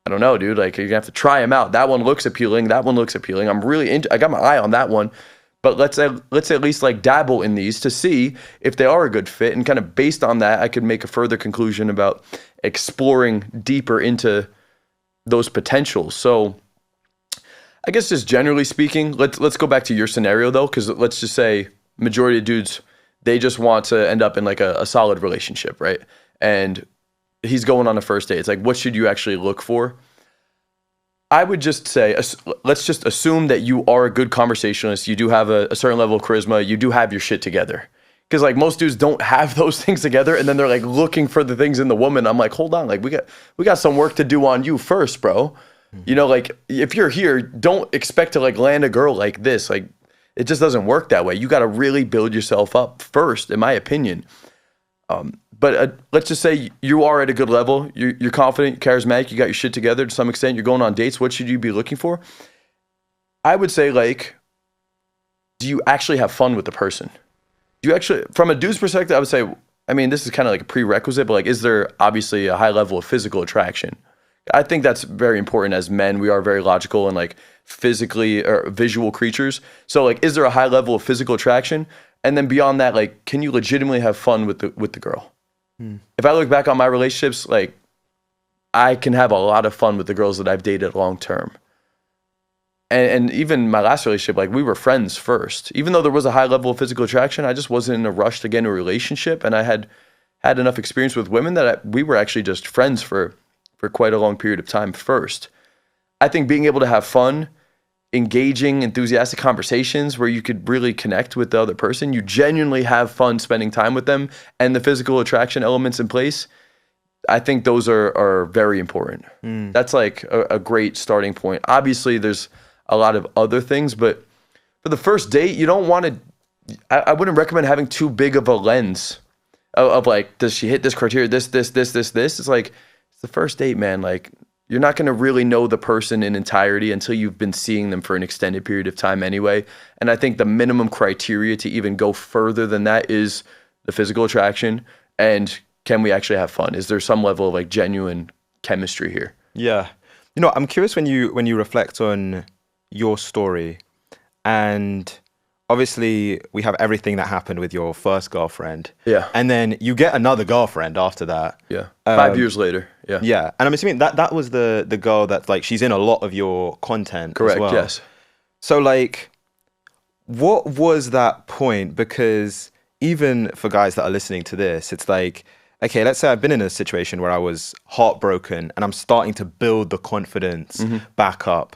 I don't know, dude. Like, you're gonna have to try them out. That one looks appealing. That one looks appealing. I got my eye on that one, but let's at least like dabble in these to see if they are a good fit. And kind of based on that, I could make a further conclusion about exploring deeper into those potentials. So I guess just generally speaking, let's go back to your scenario though, because let's just say majority of dudes, they just want to end up in like a solid relationship, right? And he's going on a first date. It's like, what should you actually look for? I would just say, let's just assume that you are a good conversationalist. You do have a certain level of charisma. You do have your shit together. Because like most dudes don't have those things together, and then they're like looking for the things in the woman. I'm like, hold on, like we got some work to do on you first, bro. Like if you're here, don't expect to like land a girl like this. Like it just doesn't work that way. You got to really build yourself up first, in my opinion. But let's just say you are at a good level. You're confident, you're charismatic, you got your shit together to some extent. You're going on dates. What should you be looking for? I would say, like, do you actually have fun with the person? Do you actually, from a dude's perspective, I would say, I mean, this is kind of like a prerequisite, but like, is there obviously a high level of physical attraction? I think that's very important. As men, we are very logical and like physically or visual creatures. So like, is there a high level of physical attraction? And then beyond that, like, can you legitimately have fun with the girl? If I look back on my relationships, like, I can have a lot of fun with the girls that I've dated long term. And even my last relationship, like, we were friends first. Even though there was a high level of physical attraction, I just wasn't in a rush to get into a relationship. And I had enough experience with women that we were actually just friends for quite a long period of time first. I think being able to have fun, engaging, enthusiastic conversations where you could really connect with the other person, you genuinely have fun spending time with them, and the physical attraction elements in place, I think those are very important. That's like a great starting point. Obviously, there's a lot of other things. But for the first date, you don't want to, I wouldn't recommend having too big of a lens of like, does she hit this criteria, this. It's like, it's the first date, man. Like, you're not going to really know the person in entirety until you've been seeing them for an extended period of time anyway. And I think the minimum criteria to even go further than that is the physical attraction. And can we actually have fun? Is there some level of like genuine chemistry here? Yeah. You know, I'm curious when you reflect on your story, and obviously we have everything that happened with your first girlfriend. Yeah. And then you get another girlfriend after that. Yeah. 5 years later. Yeah. Yeah. And I'm assuming that was the girl that, like, she's in a lot of your content. Correct. As well. Yes. So, like, what was that point? Because even for guys that are listening to this, it's like, okay, let's say I've been in a situation where I was heartbroken and I'm starting to build the confidence back up.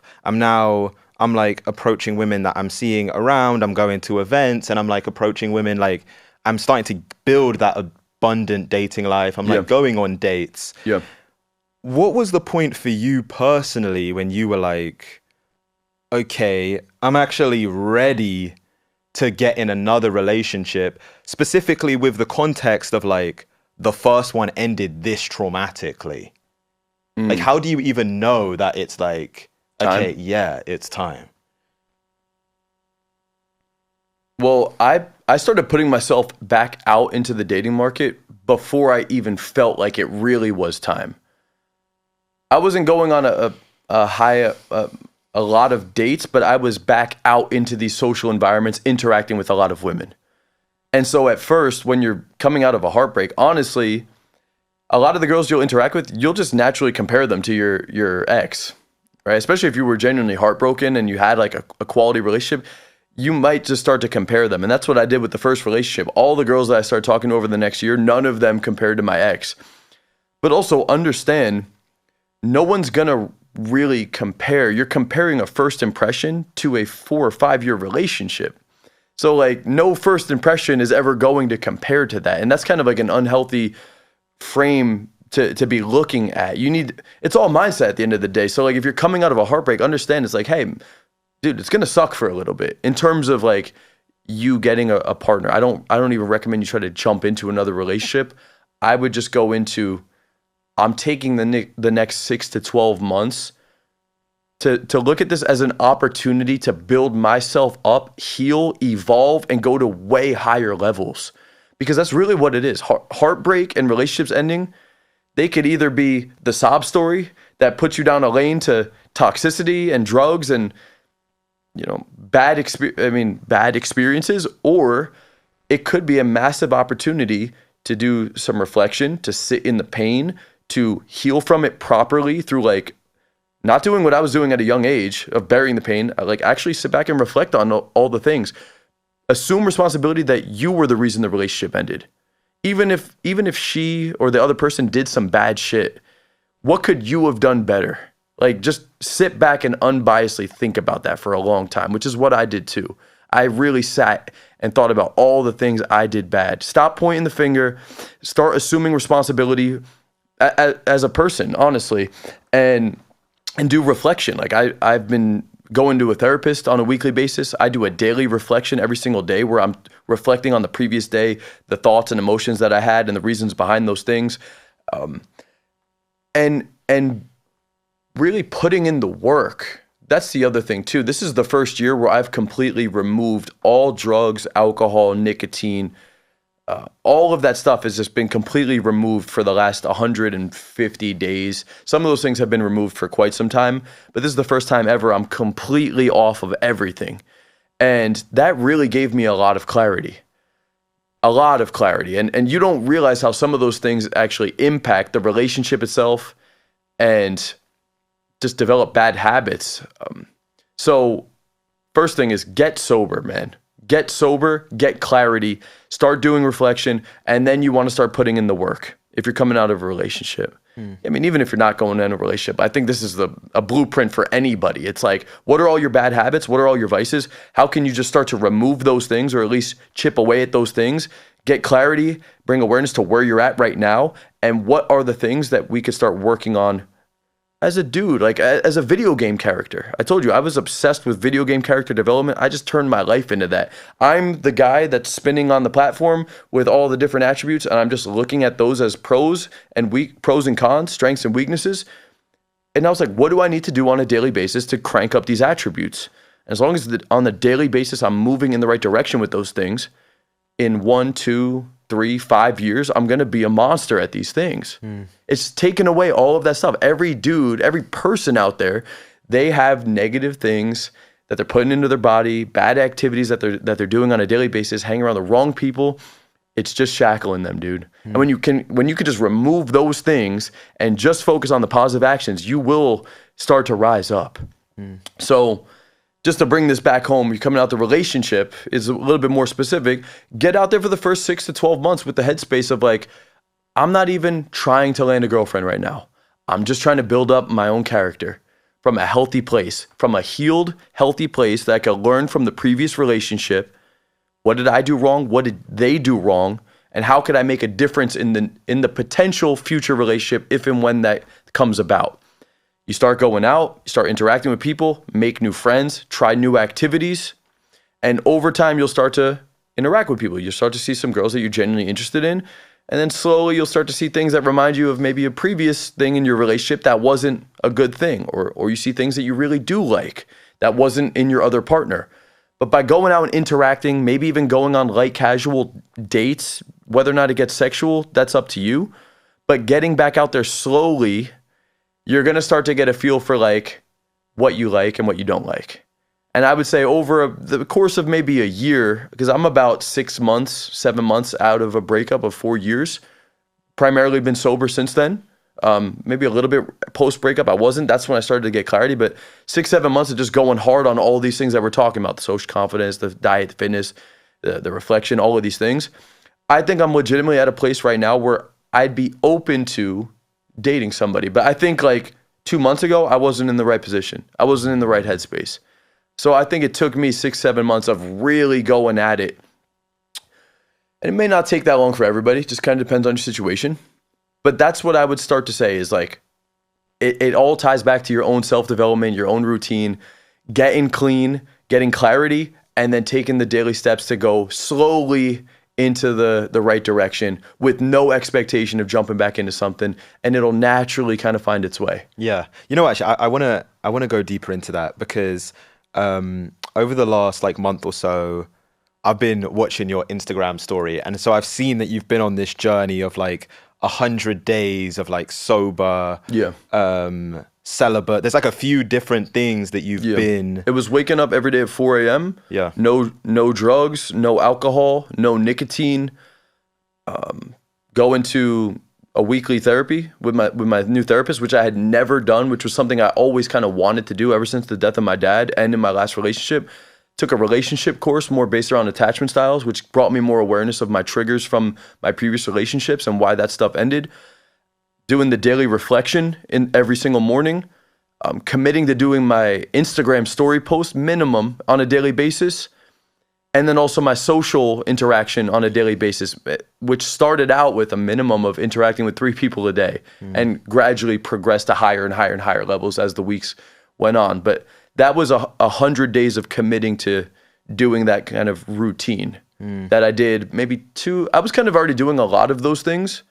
I'm like approaching women that I'm seeing around. I'm going to events and I'm like approaching women, like I'm starting to build that abundant dating life. I'm like going on dates. Yeah. What was the point for you personally when you were like, okay, I'm actually ready to get in another relationship, specifically with the context of like, the first one ended this traumatically? Like, how do you even know that it's like, okay, yeah, it's time? Well, I started putting myself back out into the dating market before I even felt like it really was time. I wasn't going on a lot of dates, but I was back out into these social environments, interacting with a lot of women. And so at first, when you're coming out of a heartbreak, honestly, a lot of the girls you'll interact with, you'll just naturally compare them to your ex, right? Especially if you were genuinely heartbroken and you had like a quality relationship, you might just start to compare them. And that's what I did with the first relationship. All the girls that I started talking to over the next year, none of them compared to my ex. But also understand, no one's going to really compare. You're comparing a first impression to a 4 or 5 year relationship. So like no first impression is ever going to compare to that. And that's kind of like an unhealthy frame to be looking at. It's all mindset at the end of the day. So like if you're coming out of a heartbreak, understand it's like, hey, dude, it's going to suck for a little bit in terms of like you getting a partner. I don't even recommend you try to jump into another relationship. I would just go into, I'm taking the next 6 to 12 months to look at this as an opportunity to build myself up, heal, evolve, and go to way higher levels. Because that's really what it is. Heartbreak and relationships ending, they could either be the sob story that puts you down a lane to toxicity and drugs and, you know, bad experiences, or it could be a massive opportunity to do some reflection, to sit in the pain, to heal from it properly through like not doing what I was doing at a young age of burying the pain, like actually sit back and reflect on all the things. Assume responsibility that you were the reason the relationship ended. Even if she or the other person did some bad shit, what could you have done better? Like just sit back and unbiasedly think about that for a long time, which is what I did too. I really sat and thought about all the things I did bad. Stop pointing the finger, start assuming responsibility as a person, honestly, and do reflection. Like I've been going to a therapist on a weekly basis. I do a daily reflection every single day where I'm reflecting on the previous day, the thoughts and emotions that I had and the reasons behind those things. And really putting in the work. That's the other thing too. This is the first year where I've completely removed all drugs, alcohol, nicotine. All of that stuff has just been completely removed for the last 150 days. Some of those things have been removed for quite some time, but this is the first time ever I'm completely off of everything. And that really gave me a lot of clarity. And you don't realize how some of those things actually impact the relationship itself and just develop bad habits. So first thing is get sober, man. Get sober, get clarity, start doing reflection, and then you want to start putting in the work if you're coming out of a relationship. I mean, even if you're not going in a relationship, I think this is a blueprint for anybody. It's like, what are all your bad habits? What are all your vices? How can you just start to remove those things or at least chip away at those things? Get clarity, bring awareness to where you're at right now, and what are the things that we could start working on as a dude, like as a video game character. I told you I was obsessed with video game character development. I just turned my life into that. I'm the guy that's spinning on the platform with all the different attributes, and I'm just looking at those as pros and cons, strengths and weaknesses. And I was like, what do I need to do on a daily basis to crank up these attributes? As long as on the daily basis I'm moving in the right direction with those things, in 1, 2, 3, 5 years, I'm going to be a monster at these things. It's taken away all of that stuff. Every dude, every person out there, they have negative things that they're putting into their body, bad activities that they're doing on a daily basis, hanging around the wrong people. It's just shackling them, dude. And when you can just remove those things and just focus on the positive actions, you will start to rise up. So just to bring this back home, you're coming out the relationship is a little bit more specific. Get out there for the first 6 to 12 months with the headspace of like, I'm not even trying to land a girlfriend right now. I'm just trying to build up my own character from a healthy place, from a healed, healthy place that I could learn from the previous relationship. What did I do wrong? What did they do wrong? And how could I make a difference in the potential future relationship if and when that comes about? You start going out, you start interacting with people, make new friends, try new activities, and over time you'll start to interact with people. You'll start to see some girls that you're genuinely interested in, and then slowly you'll start to see things that remind you of maybe a previous thing in your relationship that wasn't a good thing, or you see things that you really do like that wasn't in your other partner. But by going out and interacting, maybe even going on light casual dates, whether or not it gets sexual, that's up to you. But getting back out there slowly, you're going to start to get a feel for like what you like and what you don't like. And I would say over the course of maybe a year, because I'm about 6 months, 7 months out of a breakup of 4 years, primarily been sober since then. Maybe a little bit post breakup, I wasn't. That's when I started to get clarity. But 6, 7 months of just going hard on all these things that we're talking about: the social confidence, the diet, the fitness, the reflection, all of these things. I think I'm legitimately at a place right now where I'd be open to dating somebody. But I think like 2 months ago, I wasn't in the right position. I wasn't in the right headspace. So I think it took me 6, 7 months of really going at it. And it may not take that long for everybody. It just kind of depends on your situation. But that's what I would start to say is like, it all ties back to your own self-development, your own routine, getting clean, getting clarity, and then taking the daily steps to go slowly into the right direction with no expectation of jumping back into something, and it'll naturally kind of find its way. Yeah. You know, actually, I want to go deeper into that because over the last like month or so, I've been watching your Instagram story. And so I've seen that you've been on this journey of like 100 days of like sober, celibate. There's like a few different things that you've been. It was waking up every day at 4 a.m. Yeah. No drugs, no alcohol, no nicotine. Going to a weekly therapy with my new therapist, which I had never done, which was something I always kind of wanted to do ever since the death of my dad and in my last relationship. Took a relationship course more based around attachment styles, which brought me more awareness of my triggers from my previous relationships and why that stuff ended. Doing the daily reflection in every single morning, committing to doing my Instagram story post minimum on a daily basis, and then also my social interaction on a daily basis, which started out with a minimum of interacting with 3 people a day and gradually progressed to higher and higher and higher levels as the weeks went on. But that was 100 days of committing to doing that kind of routine that I did maybe 2. I was kind of already doing a lot of those things.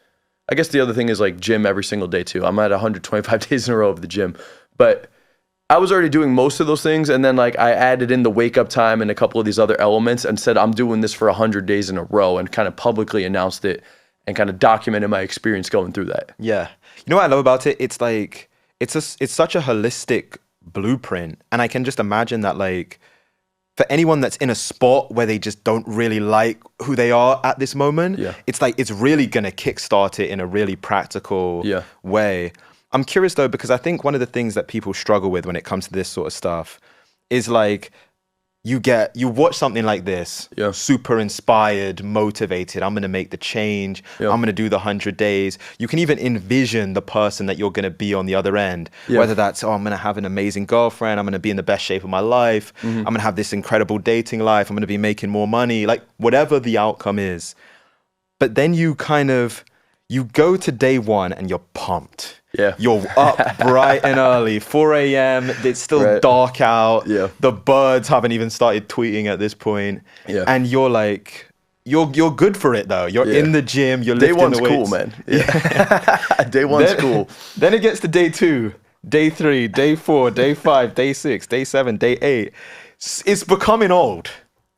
I guess the other thing is like gym every single day too. I'm at 125 days in a row of the gym, but I was already doing most of those things. And then like I added in the wake up time and a couple of these other elements and said, I'm doing this for 100 days in a row, and kind of publicly announced it and kind of documented my experience going through that. Yeah. You know what I love about it? It's like, it's such a holistic blueprint. And I can just imagine that like for anyone that's in a spot where they just don't really like who they are at this moment, it's like it's really gonna kickstart it in a really practical way. I'm curious though, because I think one of the things that people struggle with when it comes to this sort of stuff is like you watch something like this, super inspired, motivated. I'm going to make the change. I'm going to do the 100 days. You can even envision the person that you're going to be on the other end, whether that's, I'm going to have an amazing girlfriend. I'm going to be in the best shape of my life. I'm going to have this incredible dating life. I'm going to be making more money, like whatever the outcome is. But then you You go to day one and you're pumped. Yeah. You're up bright and early, 4 a.m. It's still Right. dark out. Yeah. The birds haven't even started tweeting at this point. Yeah. And you're like, you're good for it though. You're Yeah. in the gym. You're Day lifting one's the weights. cool, man. Yeah. Day one's cool. Then it gets to day 2, day 3, day 4, day 5, day 6, day 7, day 8. It's becoming old.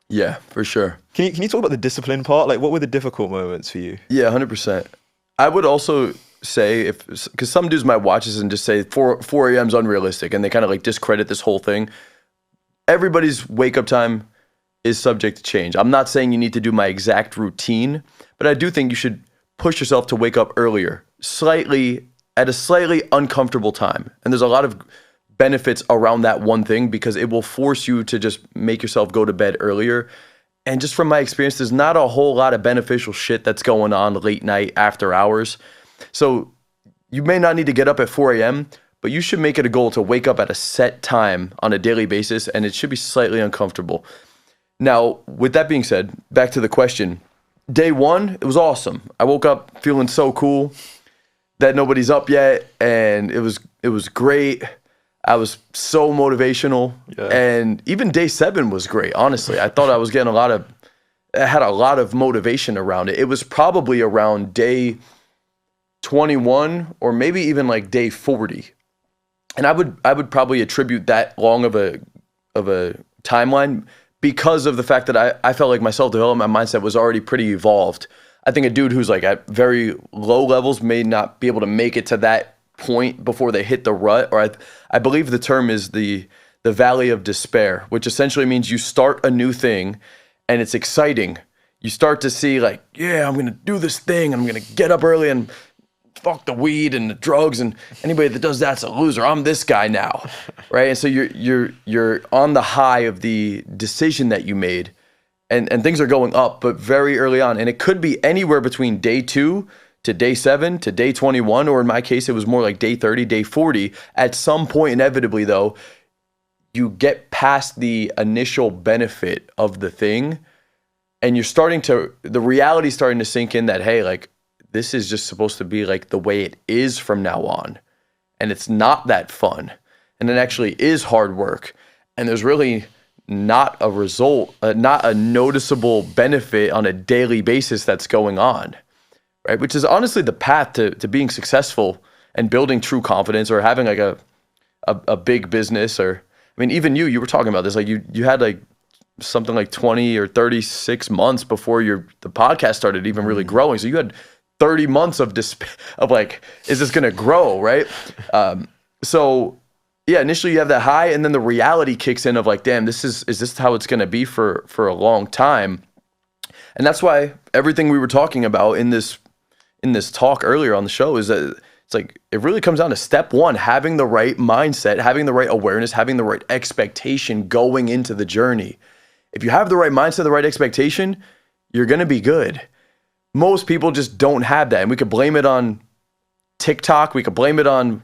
Yeah, for sure. Can you talk about the discipline part? Like, what were the difficult moments for you? Yeah, 100%. I would also say, because some dudes might watch this and just say 4 a.m. is unrealistic, and they kind of like discredit this whole thing. Everybody's wake up time is subject to change. I'm not saying you need to do my exact routine, but I do think you should push yourself to wake up earlier, at a slightly uncomfortable time. And there's a lot of benefits around that one thing because it will force you to just make yourself go to bed earlier. And just from my experience, there's not a whole lot of beneficial shit that's going on late night after hours. So you may not need to get up at 4 a.m., but you should make it a goal to wake up at a set time on a daily basis, and it should be slightly uncomfortable. Now, with that being said, back to the question. Day one, it was awesome. I woke up feeling so cool that nobody's up yet, and it was great. I was so motivational. Yeah. And even day 7 was great, honestly. I thought I was getting I had a lot of motivation around it. It was probably around day 21 or maybe even like day 40. And I would probably attribute that long of a timeline because of the fact that I felt like my self-development, my mindset was already pretty evolved. I think a dude who's like at very low levels may not be able to make it to that point before they hit the rut, or I believe the term is the valley of despair, which essentially means you start a new thing and it's exciting. You start to see like, yeah, I'm going to do this thing. I'm going to get up early and fuck the weed and the drugs, and anybody that does that's a loser. I'm this guy now, right? And so you're on the high of the decision that you made, and things are going up, but very early on. And it could be anywhere between day 2 to day 7 to day 21, or in my case, it was more like day 30, day 40. At some point, inevitably though, you get past the initial benefit of the thing, and the reality starting to sink in that, hey, like, this is just supposed to be like the way it is from now on. And it's not that fun. And it actually is hard work. And there's really not a result, not a noticeable benefit on a daily basis that's going on, right? Which is honestly the path to being successful and building true confidence, or having like a big business. Or, I mean, even you were talking about this, like you had like something like 20 or 36 months before the podcast started even really growing. So you had 30 months of like, is this going to grow, right? So yeah, initially you have that high, and then the reality kicks in of like, damn, is this how it's going to be for a long time? And that's why everything we were talking about in this talk earlier on the show is that it's like, it really comes down to step 1, having the right mindset, having the right awareness, having the right expectation going into the journey. If you have the right mindset, the right expectation, you're going to be good. Most people just don't have that. And we could blame it on TikTok. We could blame it on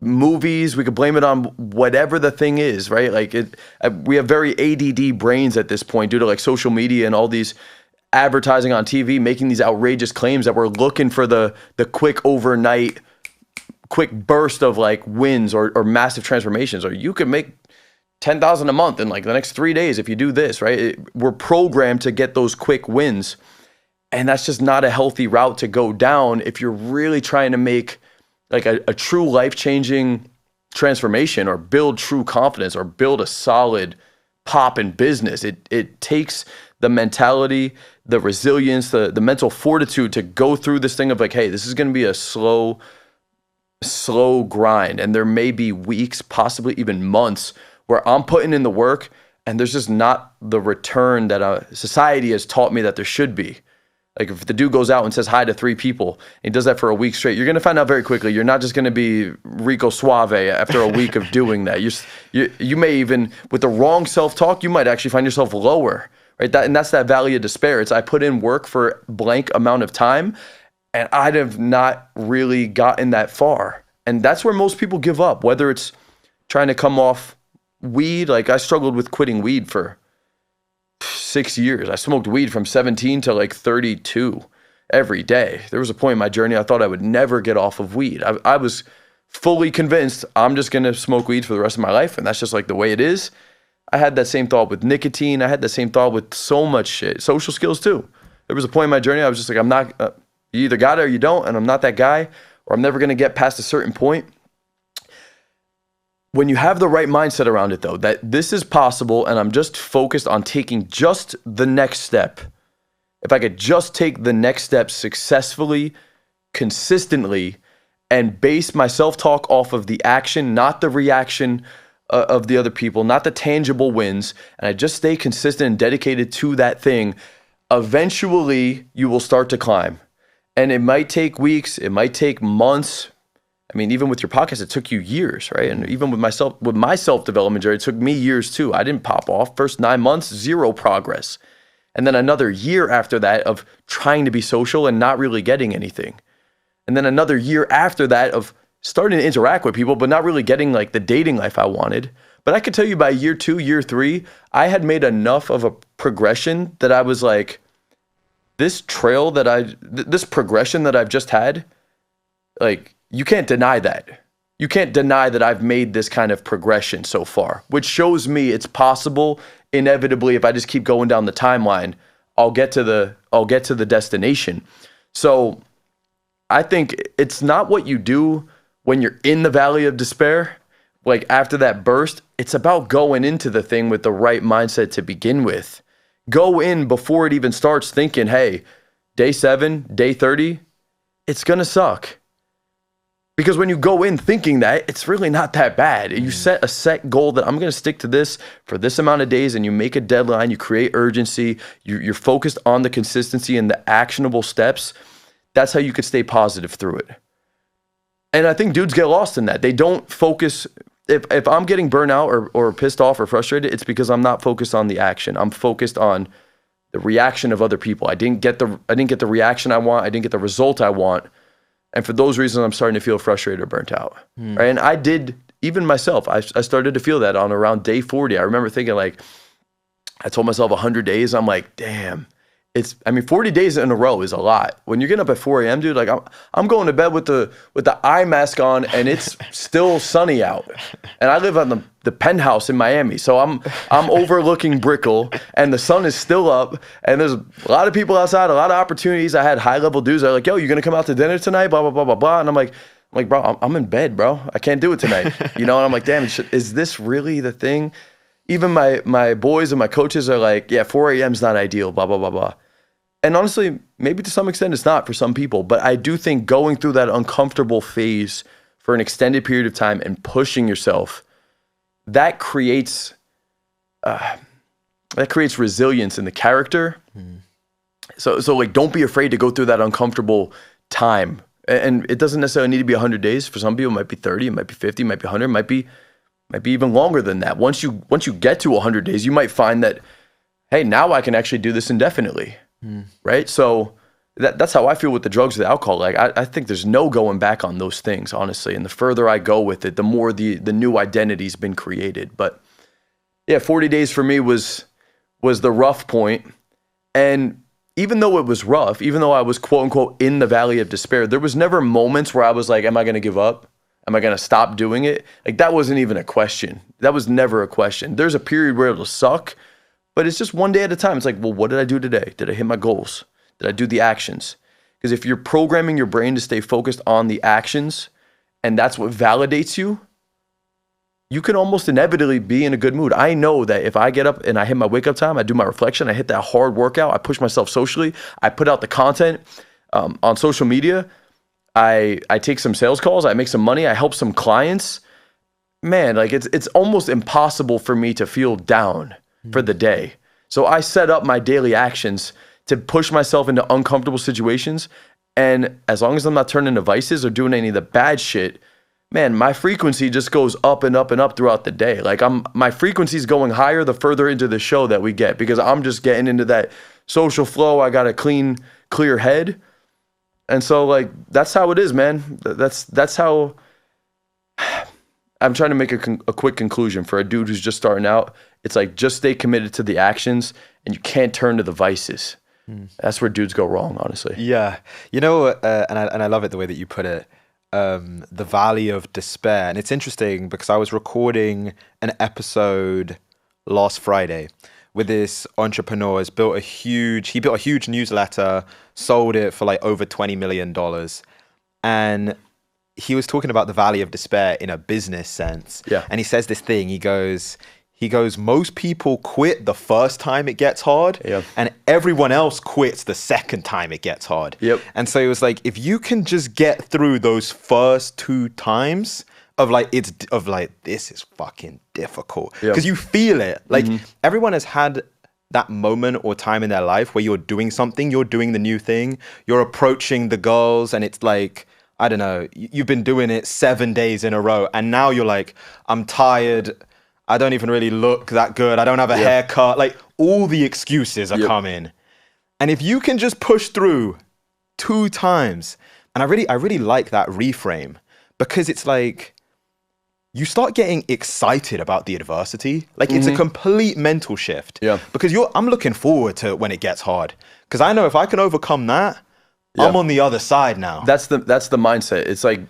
movies. We could blame it on whatever the thing is, right? Like we have very ADD brains at this point due to like social media and all these advertising on TV, making these outrageous claims that we're looking for the quick overnight, quick burst of like wins or massive transformations, or you could make 10,000 a month in like the next 3 days if you do this, right? We're programmed to get those quick wins. And that's just not a healthy route to go down if you're really trying to make like a true life-changing transformation, or build true confidence, or build a solid pop in business. It takes the mentality, the resilience, the mental fortitude to go through this thing of like, hey, this is going to be a slow grind. And there may be weeks, possibly even months, where I'm putting in the work and there's just not the return that society has taught me that there should be. Like if the dude goes out and says hi to 3 people and he does that for a week straight, you're going to find out very quickly. You're not just going to be Rico Suave after a week of doing that. You may even, with the wrong self-talk, you might actually find yourself lower, right? And that's that valley of despair. It's I put in work for blank amount of time and I'd have not really gotten that far. And that's where most people give up, whether it's trying to come off weed. Like I struggled with quitting weed for 6 years. I smoked weed from 17 to like 32. every day. There was a point in my journey I thought I would never get off of weed. I was fully convinced I'm just going to smoke weed for the rest of my life, and that's just like the way it is. I had that same thought with nicotine. I had the same thought with so much shit. Social skills too. There was a point in my journey I was just like, I'm not, you either got it or you don't, and I'm not that guy, or I'm never going to get past a certain point. When you have the right mindset around it though, that this is possible and I'm just focused on taking just the next step. If I could just take the next step successfully, consistently, and base my self-talk off of the action, not the reaction of the other people, not the tangible wins, and I just stay consistent and dedicated to that thing, eventually you will start to climb. And it might take weeks, it might take months. I mean, even with your podcast, it took you years, right? And even with my self-development journey, it took me years too. I didn't pop off. First 9 months, zero progress. And then another year after that of trying to be social and not really getting anything. And then another year after that of starting to interact with people, but not really getting like the dating life I wanted. But I could tell you by year 2, year 3, I had made enough of a progression that I was like, this progression that I've just had, like, you can't deny that. You can't deny that I've made this kind of progression so far, which shows me it's possible. Inevitably, if I just keep going down the timeline, I'll get to the destination. So I think it's not what you do when you're in the valley of despair, like after that burst. It's about going into the thing with the right mindset to begin with. Go in before it even starts thinking, hey, day 7, day 30, it's going to suck. Because when you go in thinking that, it's really not that bad. You set a set goal that I'm going to stick to this for this amount of days, and you make a deadline, you create urgency, you're focused on the consistency and the actionable steps. That's how you could stay positive through it. And I think dudes get lost in that. They don't focus. If I'm getting burnt out or pissed off or frustrated, it's because I'm not focused on the action. I'm focused on the reaction of other people. I didn't get the reaction I want. I didn't get the result I want. And for those reasons, I'm starting to feel frustrated or burnt out. Right? And I did, even myself, I started to feel that on around day 40. I remember thinking like, I told myself 100 days. I'm like, damn. 40 days in a row is a lot. When you're getting up at 4 a.m., dude, like I'm going to bed with the eye mask on, and it's still sunny out. And I live on the penthouse in Miami, so I'm overlooking Brickell, and the sun is still up, and there's a lot of people outside, a lot of opportunities. I had high level dudes that are like, yo, you gonna come out to dinner tonight? Blah blah blah blah blah. And I'm like, bro, I'm in bed, bro. I can't do it tonight. And I'm like, damn, is this really the thing? Even my boys and my coaches are like, yeah, 4 a.m. is not ideal. Blah blah blah blah. And honestly, maybe to some extent it's not for some people, but I do think going through that uncomfortable phase for an extended period of time and pushing yourself, that creates resilience in the character. So like, don't be afraid to go through that uncomfortable time. And it doesn't necessarily need to be 100 days. For some people, it might be 30, it might be 50, it might be 100, it might be even longer than that. Once you get to 100 days, you might find that, hey, now I can actually do this indefinitely. Right? So that's how I feel with the drugs, the alcohol. Like I think there's no going back on those things, honestly. And the further I go with it, the more the new identity's been created. But yeah, 40 days for me was the rough point. And even though it was rough, even though I was quote unquote in the valley of despair, there was never moments where I was like, am I going to give up? Am I going to stop doing it? Like that wasn't even a question. That was never a question. There's a period where it'll suck, but it's just one day at a time. It's like, well, what did I do today? Did I hit my goals? Did I do the actions? Because if you're programming your brain to stay focused on the actions and that's what validates you, you can almost inevitably be in a good mood. I know that if I get up and I hit my wake up time, I do my reflection, I hit that hard workout, I push myself socially, I put out the content on social media, I take some sales calls, I make some money, I help some clients. Man, like it's almost impossible for me to feel down for the day. So I set up my daily actions to push myself into uncomfortable situations. And as long as I'm not turning to vices or doing any of the bad shit, man, my frequency just goes up and up and up throughout the day. Like my frequency is going higher the further into the show that we get, because I'm just getting into that social flow. I got a clear head. And so like, that's how it is, man. That's how I'm trying to make a quick conclusion for a dude who's just starting out. It's like, just stay committed to the actions and you can't turn to the vices. That's where dudes go wrong, honestly. Yeah. You know, and I love it the way that you put it, the valley of despair. And it's interesting because I was recording an episode last Friday with this entrepreneur. He built a huge newsletter, sold it for like over $20 million. And he was talking about the valley of despair in a business sense. Yeah. And he says this thing, he goes, most people quit the first time it gets hard, Yep. and everyone else quits the second time it gets hard. Yep. And so it was like, if you can just get through those first 2 times of like, this is fucking difficult. Yep. Because you feel it. Like everyone has had that moment or time in their life where you're doing something, you're doing the new thing, you're approaching the girls, and it's like, I don't know, you've been doing it 7 days in a row, and now you're like, I'm tired, I don't even really look that good, I don't have a haircut, like all the excuses are coming. And if you can just push through 2 times, and I really like that reframe, because it's like, you start getting excited about the adversity. Like it's a complete mental shift. Yeah. Because I'm looking forward to when it gets hard. Because I know if I can overcome that, I'm on the other side now. That's the mindset. It's like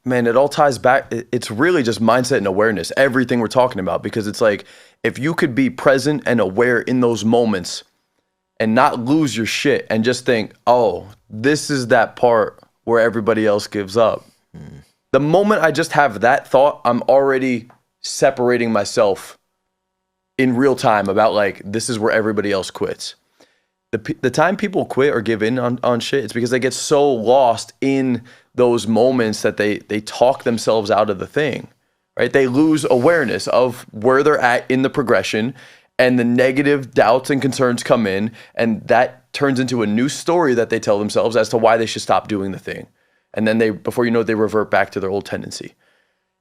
it all ties back. It's really just mindset and awareness, everything we're talking about, because it's like, if you could be present and aware in those moments and not lose your shit and just think, oh, this is that part where everybody else gives up. The moment I just have that thought, I'm already separating myself in real time about like, this is where everybody else quits. The time people quit or give in on shit, it's because they get so lost in those moments that they talk themselves out of the thing, right? They lose awareness of where they're at in the progression, and the negative doubts and concerns come in, and that turns into a new story that they tell themselves as to why they should stop doing the thing. And then before you know it, they revert back to their old tendency.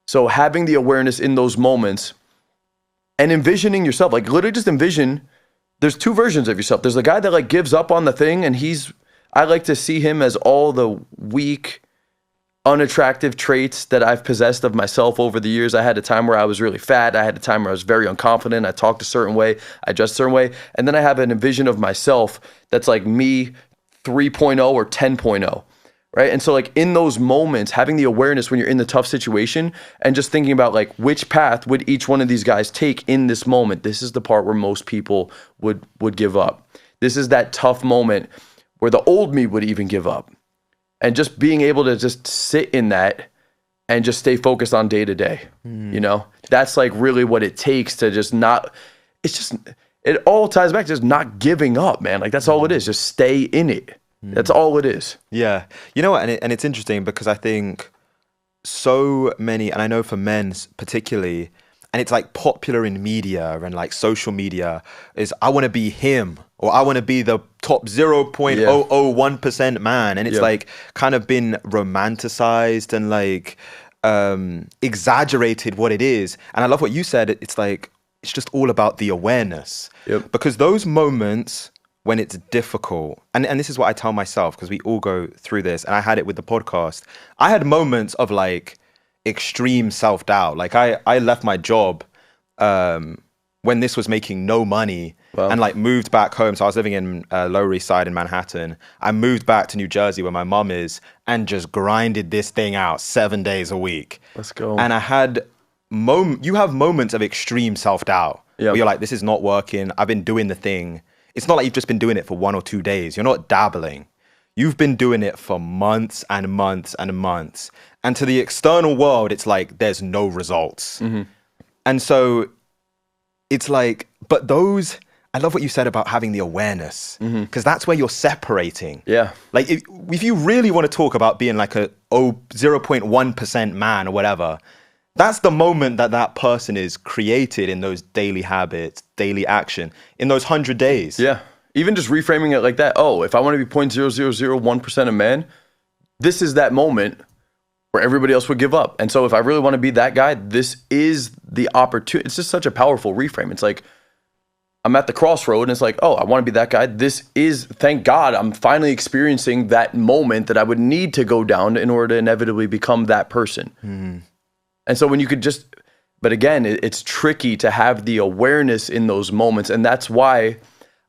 So having the awareness in those moments and envisioning yourself, like literally just envision, there's 2 versions of yourself. There's the guy that like gives up on the thing, and I like to see him as all the weak, unattractive traits that I've possessed of myself over the years. I had a time where I was really fat. I had a time where I was very unconfident. I talked a certain way. I dressed a certain way. And then I have an vision of myself that's like me 3.0 or 10.0. Right. And so like in those moments, having the awareness when you're in the tough situation and just thinking about like, which path would each one of these guys take in this moment? This is the part where most people would give up. This is that tough moment where the old me would even give up. And just being able to just sit in that and just stay focused on day to day, you know, that's like really what it takes to just not, it all ties back to just not giving up, man. Like that's all it is. Just stay in it. That's all it is. Yeah. You know what? And it's interesting because I think so many, and I know for men particularly, and it's like popular in media and like social media, is I want to be him, or I want to be the top 0.001% man. And it's like kind of been romanticized and like exaggerated what it is. And I love what you said. It's like, it's just all about the awareness. Because those moments when it's difficult, and this is what I tell myself, because we all go through this, and I had it with the podcast. I had moments of like extreme self-doubt. Like I left my job when this was making no money, and like moved back home. So I was living in Lower East Side in Manhattan. I moved back to New Jersey where my mom is, and just grinded this thing out 7 days a week. Let's go. And I had you have moments of extreme self-doubt where you're like, this is not working. I've been doing the thing. It's not like you've just been doing it for 1 or 2 days. You're not dabbling. You've been doing it for months and months and months. And to the external world, it's like there's no results. And so it's like, but those, I love what you said about having the awareness, because that's where you're separating. Like if you really want to talk about being like a 0.1% man or whatever, that's the moment that person is created in those daily habits, daily action, in those 100 days. Even just reframing it like that. Oh, if I want to be 0.0001% a man, this is that moment where everybody else would give up. And so if I really want to be that guy, this is the opportunity. It's just such a powerful reframe. It's like, I'm at the crossroad and it's like, oh, I want to be that guy. This is, thank God, I'm finally experiencing that moment that I would need to go down in order to inevitably become that person. And so when you could just, but again, it's tricky to have the awareness in those moments. And that's why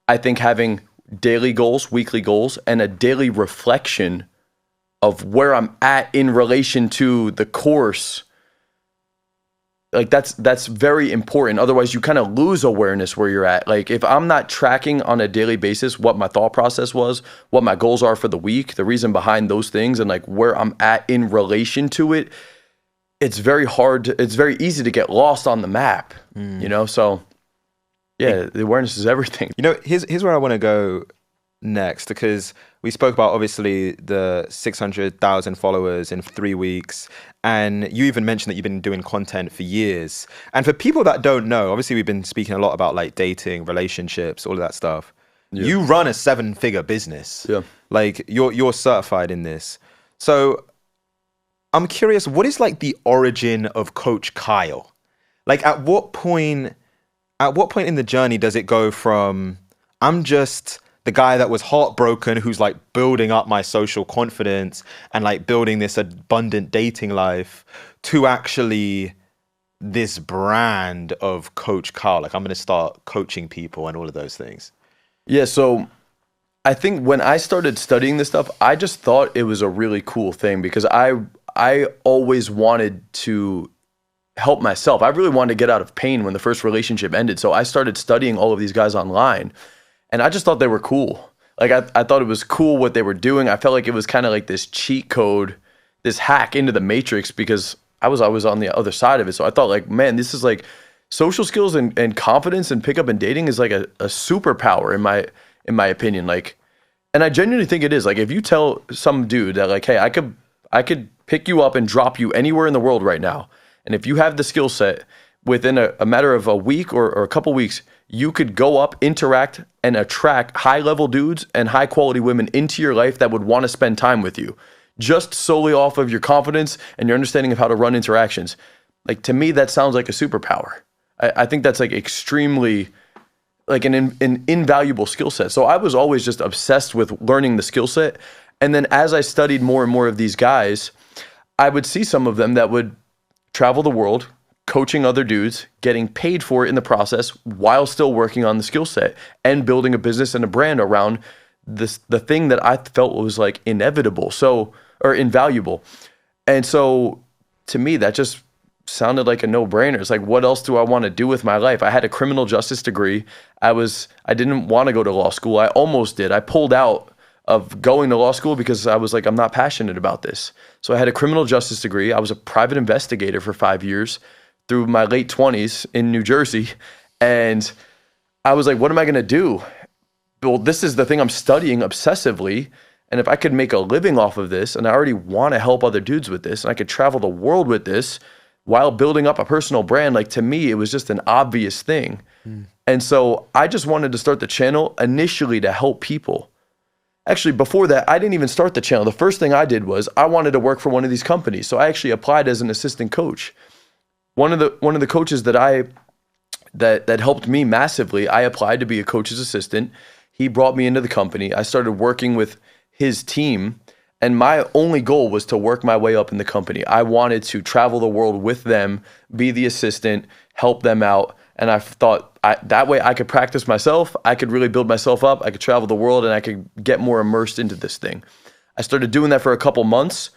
I think having daily goals, weekly goals, and a daily reflection of where I'm at in relation to the course. Like that's very important. Otherwise, you kind of lose awareness where you're at. Like if I'm not tracking on a daily basis what my thought process was, what my goals are for the week, the reason behind those things, and like where I'm at in relation to it, it's very it's very easy to get lost on the map, you know? So yeah, the awareness is everything. You know, here's where I want to go next, because we spoke about obviously the 600,000 followers in 3 weeks, and you even mentioned that you've been doing content for years. And for people that don't know, obviously we've been speaking a lot about like dating, relationships, all of that stuff. Yeah. You run a 7-figure business. Yeah. Like you're certified in this. So I'm curious, what is like the origin of Coach Kyle? Like at what point in the journey does it go from I'm just the guy that was heartbroken who's like building up my social confidence and like building this abundant dating life to actually this brand of Coach Kyle? Like I'm going to start coaching people and all of those things. Yeah. So I think when I started studying this stuff, I just thought it was a really cool thing because I always wanted to help myself. I really wanted to get out of pain when the first relationship ended. So I started studying all of these guys online. And I just thought they were cool. Like I thought it was cool what they were doing. I felt like it was kind of like this cheat code, this hack into the matrix because I was always on the other side of it. So I thought like, man, this is like social skills and confidence and pickup and dating is like a superpower in my opinion. Like, and I genuinely think it is. Like if you tell some dude that like, hey, I could pick you up and drop you anywhere in the world right now. And if you have the skill set within a matter of a week or a couple weeks, you could go up, interact, and attract high-level dudes and high-quality women into your life that would want to spend time with you, just solely off of your confidence and your understanding of how to run interactions. Like, to me, that sounds like a superpower. I think that's, like, extremely, like, an invaluable skill set. So I was always just obsessed with learning the skill set. And then as I studied more and more of these guys, I would see some of them that would travel the world, coaching other dudes, getting paid for it in the process while still working on the skill set and building a business and a brand around the thing that I felt was like inevitable, or invaluable. And so to me, that just sounded like a no-brainer. It's like, what else do I want to do with my life? I had a criminal justice degree. I didn't want to go to law school. I almost did. I pulled out of going to law school because I was like, I'm not passionate about this. So I had a criminal justice degree. I was a private investigator for 5 years through my late 20s in New Jersey. And I was like, what am I going to do? Well, this is the thing I'm studying obsessively. And if I could make a living off of this, and I already want to help other dudes with this, and I could travel the world with this while building up a personal brand, like to me, it was just an obvious thing. And so I just wanted to start the channel initially to help people. Actually, before that, I didn't even start the channel. The first thing I did was I wanted to work for one of these companies. So I actually applied as an assistant coach. One of the coaches that helped me massively, I applied to be a coach's assistant. He brought me into the company. I started working with his team, and my only goal was to work my way up in the company. I wanted to travel the world with them, be the assistant, help them out. And I thought that way I could practice myself. I could really build myself up. I could travel the world and I could get more immersed into this thing. I started doing that for a couple months.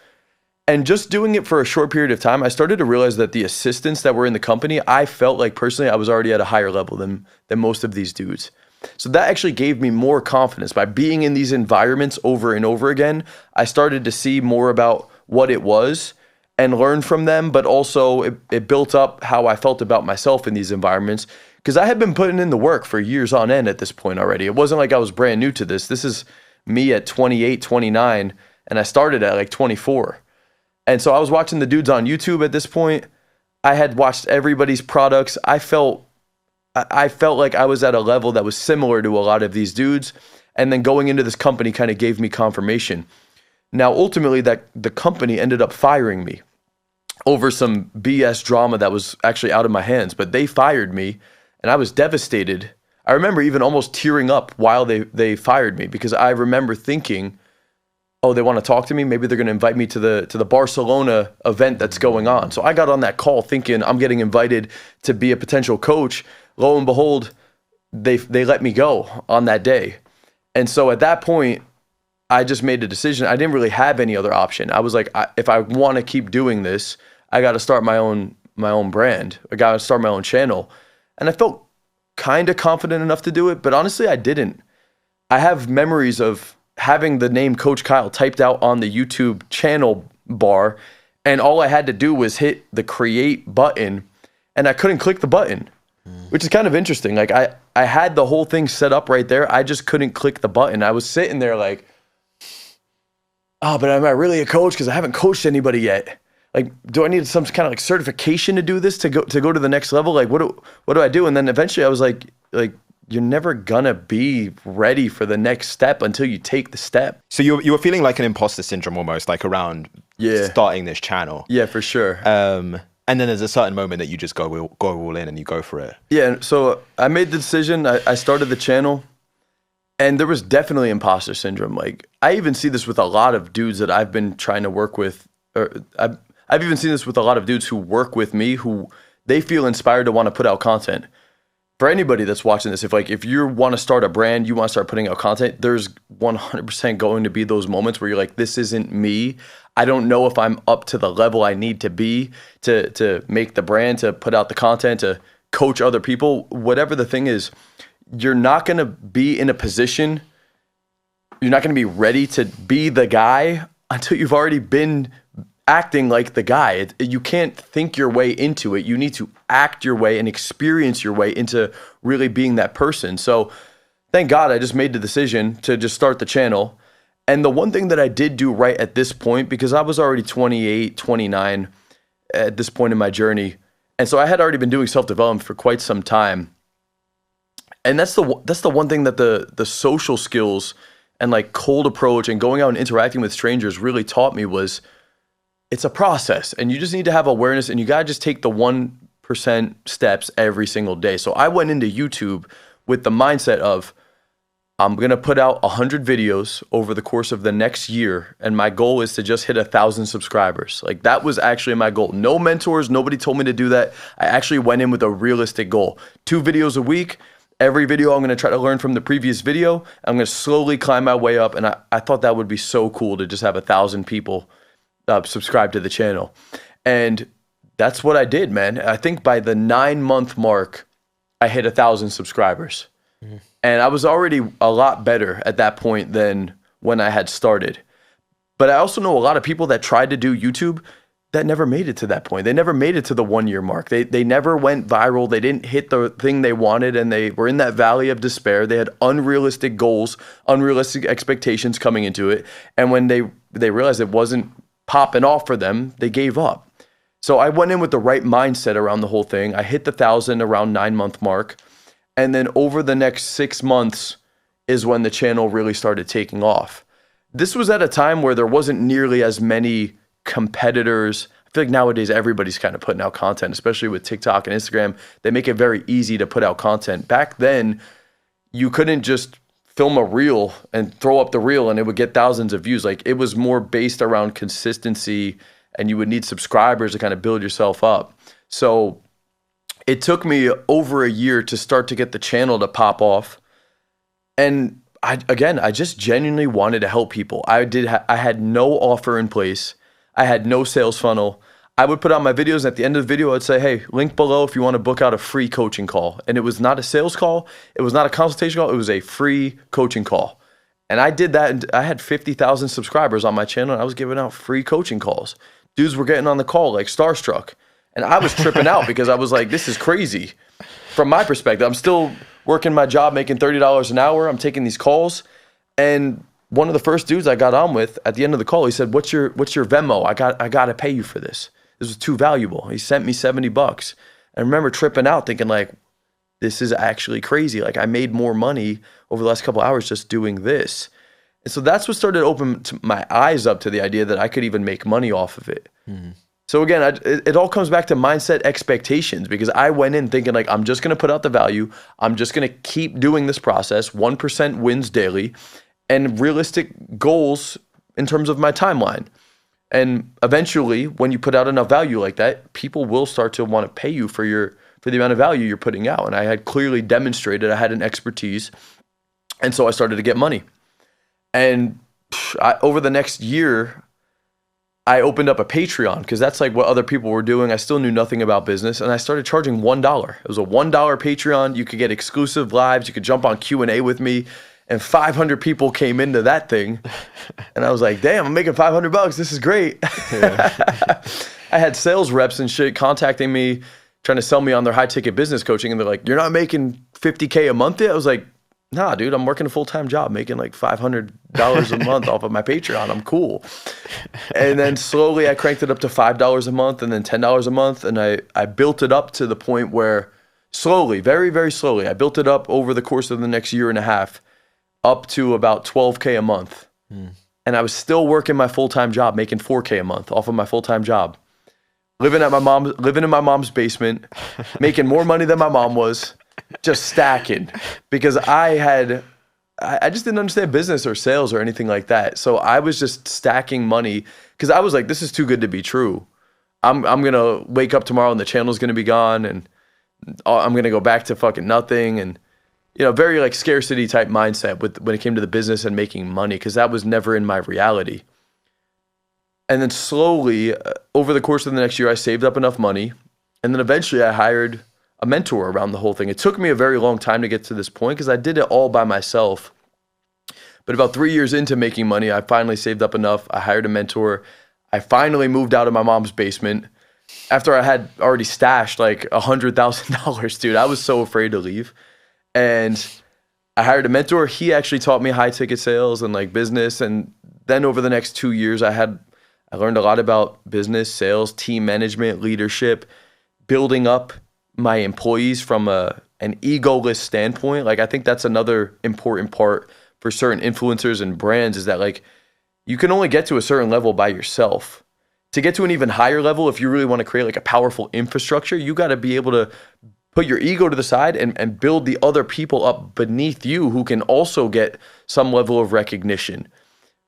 And just doing it for a short period of time, I started to realize that the assistants that were in the company, I felt like personally I was already at a higher level than most of these dudes. So that actually gave me more confidence. By being in these environments over and over again, I started to see more about what it was and learn from them, but also it built up how I felt about myself in these environments because I had been putting in the work for years on end at this point already. It wasn't like I was brand new to this. This is me at 28, 29, and I started at like 24. And so I was watching the dudes on YouTube at this point. I had watched everybody's products. I felt like I was at a level that was similar to a lot of these dudes. And then going into this company kind of gave me confirmation. Now, ultimately, that the company ended up firing me over some BS drama that was actually out of my hands. But they fired me, and I was devastated. I remember even almost tearing up while they fired me because I remember thinking, oh, they want to talk to me? Maybe they're going to invite me to the Barcelona event that's going on. So I got on that call thinking I'm getting invited to be a potential coach. Lo and behold, they let me go on that day. And so at that point, I just made a decision. I didn't really have any other option. I was like, if I want to keep doing this, I got to start my own brand. I got to start my own channel. And I felt kind of confident enough to do it, but honestly, I didn't. I have memories of having the name Coach Kyle typed out on the YouTube channel bar, and all I had to do was hit the create button, and I couldn't click the button, which is kind of interesting. Like I had the whole thing set up right there. I just couldn't click the button. I was sitting there like, oh, but am I really a coach? Because I haven't coached anybody yet. Like, do I need some kind of like certification to do this to go to the next level? Like, what do I do? And then eventually I was like you're never gonna be ready for the next step until you take the step. So you were feeling like an imposter syndrome almost, like around starting this channel. Yeah, for sure. And then there's a certain moment that you just go all in and you go for it. Yeah, so I made the decision. I started the channel, and there was definitely imposter syndrome. Like, I even see this with a lot of dudes that I've been trying to work with. Or I've even seen this with a lot of dudes who work with me who they feel inspired to want to put out content. For anybody that's watching this, if you want to start a brand, you want to start putting out content, there's 100% going to be those moments where you're like, this isn't me. I don't know if I'm up to the level I need to be to make the brand, to put out the content, to coach other people. Whatever the thing is, you're not going to be in a position, you're not going to be ready to be the guy until you've already been acting like the guy. You can't think your way into it. You need to act your way and experience your way into really being that person. So thank God I just made the decision to just start the channel. And the one thing that I did do right at this point, because I was already 28, 29 at this point in my journey, and so I had already been doing self-development for quite some time. And that's the one thing that the social skills and like cold approach and going out and interacting with strangers really taught me was, it's a process, and you just need to have awareness, and you got to just take the 1% steps every single day. So I went into YouTube with the mindset of, I'm going to put out 100 videos over the course of the next year, and my goal is to just hit 1,000 subscribers. Like, that was actually my goal. No mentors, nobody told me to do that. I actually went in with a realistic goal. 2 videos a week. Every video I'm going to try to learn from the previous video. I'm going to slowly climb my way up, and I thought that would be so cool to just have 1,000 people subscribe to the channel. And that's what I did, man. I think by the 9-month mark, I hit 1,000 subscribers. Mm-hmm. And I was already a lot better at that point than when I had started. But I also know a lot of people that tried to do YouTube that never made it to that point. They never made it to the 1-year mark. They never went viral. They didn't hit the thing they wanted, and they were in that valley of despair. They had unrealistic goals, unrealistic expectations coming into it. And when they realized it wasn't popping off for them, they gave up. So I went in with the right mindset around the whole thing. I hit the 1,000 around 9-month mark. And then over the next 6 months is when the channel really started taking off. This was at a time where there wasn't nearly as many competitors. I feel like nowadays everybody's kind of putting out content, especially with TikTok and Instagram. They make it very easy to put out content. Back then, you couldn't just film a reel and throw up the reel and it would get thousands of views. Like, it was more based around consistency, and you would need subscribers to kind of build yourself up. So it took me over a year to start to get the channel to pop off. And I just genuinely wanted to help people. I had no offer in place. I had no sales funnel. I would put out my videos, and at the end of the video, I'd say, hey, link below if you want to book out a free coaching call. And it was not a sales call. It was not a consultation call. It was a free coaching call. And I did that, and I had 50,000 subscribers on my channel, and I was giving out free coaching calls. Dudes were getting on the call like starstruck. And I was tripping out because I was like, this is crazy. From my perspective, I'm still working my job, making $30 an hour. I'm taking these calls. And one of the first dudes I got on with at the end of the call, he said, what's your Venmo? I got to pay you for this. This was too valuable. He sent me $70. I remember tripping out thinking like, this is actually crazy. Like, I made more money over the last couple of hours just doing this. And so that's what started to open my eyes up to the idea that I could even make money off of it. Mm-hmm. So again, it all comes back to mindset expectations, because I went in thinking like, I'm just going to put out the value. I'm just going to keep doing this process. 1% wins daily, and realistic goals in terms of my timeline. And eventually, when you put out enough value like that, people will start to want to pay you for the amount of value you're putting out. And I had clearly demonstrated I had an expertise. And so I started to get money. And over the next year, I opened up a Patreon because that's like what other people were doing. I still knew nothing about business, and I started charging $1. It was a $1 Patreon. You could get exclusive lives. You could jump on Q&A with me, and 500 people came into that thing. And I was like, damn, I'm making $500. This is great. Yeah. I had sales reps and shit contacting me, trying to sell me on their high ticket business coaching. And they're like, you're not making $50K a month yet? I was like, nah, dude, I'm working a full-time job, making like $500 a month off of my Patreon. I'm cool. And then slowly I cranked it up to $5 a month and then $10 a month. And I built it up to the point where slowly, very, very slowly, I built it up over the course of the next year and a half up to about $12K a month. And I was still working my full-time job, making $4K a month off of my full-time job. Living in my mom's basement, making more money than my mom was, just stacking, because I just didn't understand business or sales or anything like that. So I was just stacking money because I was like, this is too good to be true. I'm gonna wake up tomorrow and the channel's gonna be gone, and I'm gonna go back to fucking nothing, and very like scarcity type mindset when it came to the business and making money, because that was never in my reality. And then slowly, over the course of the next year, I saved up enough money. And then eventually I hired a mentor around the whole thing. It took me a very long time to get to this point because I did it all by myself. But about 3 years into making money, I finally saved up enough. I hired a mentor. I finally moved out of my mom's basement after I had already stashed like $100,000, dude. I was so afraid to leave. And I hired a mentor. He actually taught me high ticket sales and like business. And then over the next 2 years, I learned a lot about business, sales, team management, leadership, building up my employees from an egoless standpoint. Like, I think that's another important part for certain influencers and brands, is that like you can only get to a certain level by yourself. To get to an even higher level, if you really want to create like a powerful infrastructure, you got to be able to put your ego to the side and build the other people up beneath you who can also get some level of recognition.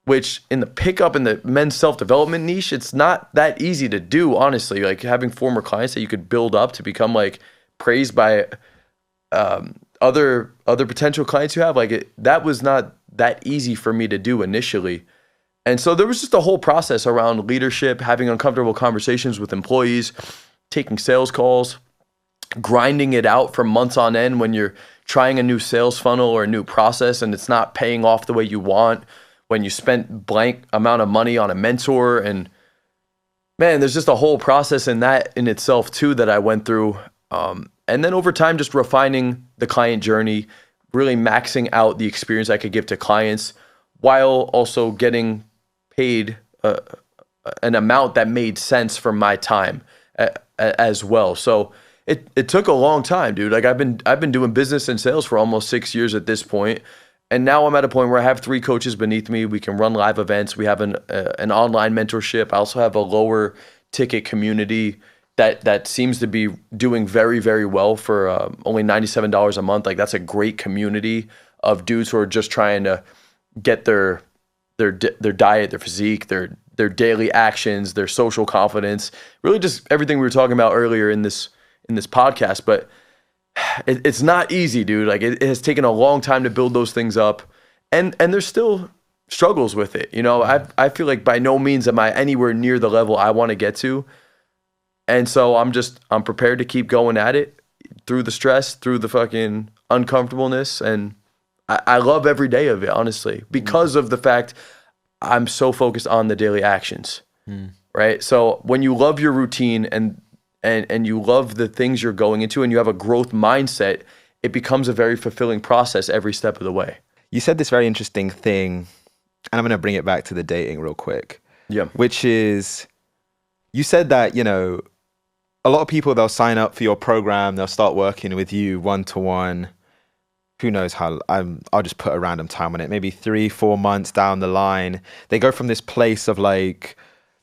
Which in the pickup and the men's self-development niche, it's not that easy to do, honestly. Like having former clients that you could build up to become like praised by other potential clients you have, that was not that easy for me to do initially. And so there was just a whole process around leadership, having uncomfortable conversations with employees, taking sales calls, grinding it out for months on end when you're trying a new sales funnel or a new process and it's not paying off the way you want, when you spent blank amount of money on a mentor. And man, there's just a whole process in that in itself too that I went through. And then over time, just refining the client journey, really maxing out the experience I could give to clients while also getting paid an amount that made sense for my time as well. So it took a long time, dude. Like I've been doing business and sales for almost 6 years at this point. And now I'm at a point where I have 3 coaches beneath me. We can run live events. We have an online mentorship. I also have a lower ticket community that seems to be doing very, very well for only $97 a month. Like that's a great community of dudes who are just trying to get their diet, their physique, their daily actions, their social confidence, really just everything we were talking about earlier in this podcast. But it's not easy, dude. Like it has taken a long time to build those things up, and there's still struggles with it. I feel like by no means am I anywhere near the level I want to get to, and so I'm prepared to keep going at it through the stress, through the fucking uncomfortableness, and I love every day of it, honestly, because of the fact I'm so focused on the daily actions, right? So when you love your routine and you love the things you're going into and you have a growth mindset, it becomes a very fulfilling process every step of the way. You said this very interesting thing, and I'm going to bring it back to the dating real quick. Yeah. Which is, you said that, a lot of people, they'll sign up for your program, they'll start working with you one-to-one. Who knows how, I'll just put a random time on it, maybe 3-4 months down the line, they go from this place of like,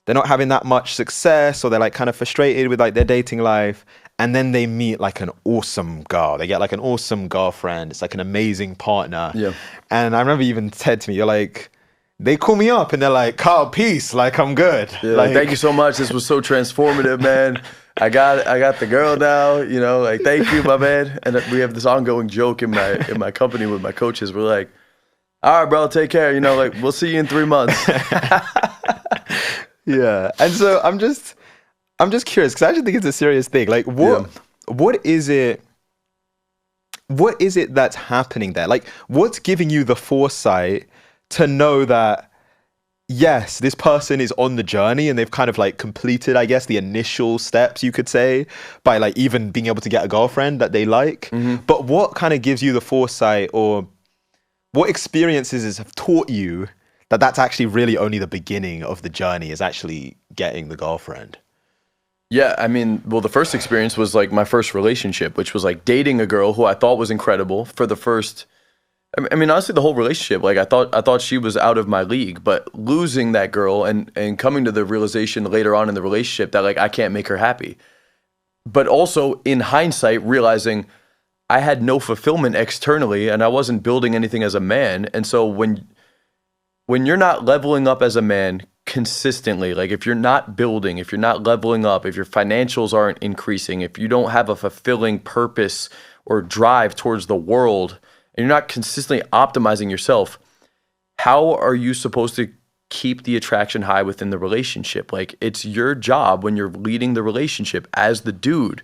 they're not having that much success, or they're like kind of frustrated with like their dating life. And then they meet like an awesome girl. They get like an awesome girlfriend. It's like an amazing partner. Yeah. And I remember you even said to me, you're like, they call me up and they're like, Carl, peace, like I'm good. Yeah, like, thank you so much. This was so transformative, man. I got the girl now, you know, like, thank you, my man. And we have this ongoing joke in my company with my coaches. We're like, all right, bro, take care. You know, like, we'll see you in 3 months. Yeah. And so I'm just curious, because I actually think it's a serious thing. Like, what is it that's happening there? Like, what's giving you the foresight to know that, yes, this person is on the journey and they've kind of like completed, I guess, the initial steps, you could say, by like even being able to get a girlfriend that they like. Mm-hmm. But what kind of gives you the foresight, or what experiences have taught you that that's actually really only the beginning of the journey, is actually getting the girlfriend? Yeah, I mean, well, the first experience was like my first relationship, which was like dating a girl who I thought was incredible for the first, I mean, honestly, the whole relationship, like I thought she was out of my league, but losing that girl and coming to the realization later on in the relationship that like I can't make her happy. But also in hindsight, realizing I had no fulfillment externally and I wasn't building anything as a man. And so when you're not leveling up as a man consistently, like if you're not building, if you're not leveling up, if your financials aren't increasing, if you don't have a fulfilling purpose or drive towards the world, and you're not consistently optimizing yourself, how are you supposed to keep the attraction high within the relationship? Like, it's your job when you're leading the relationship as the dude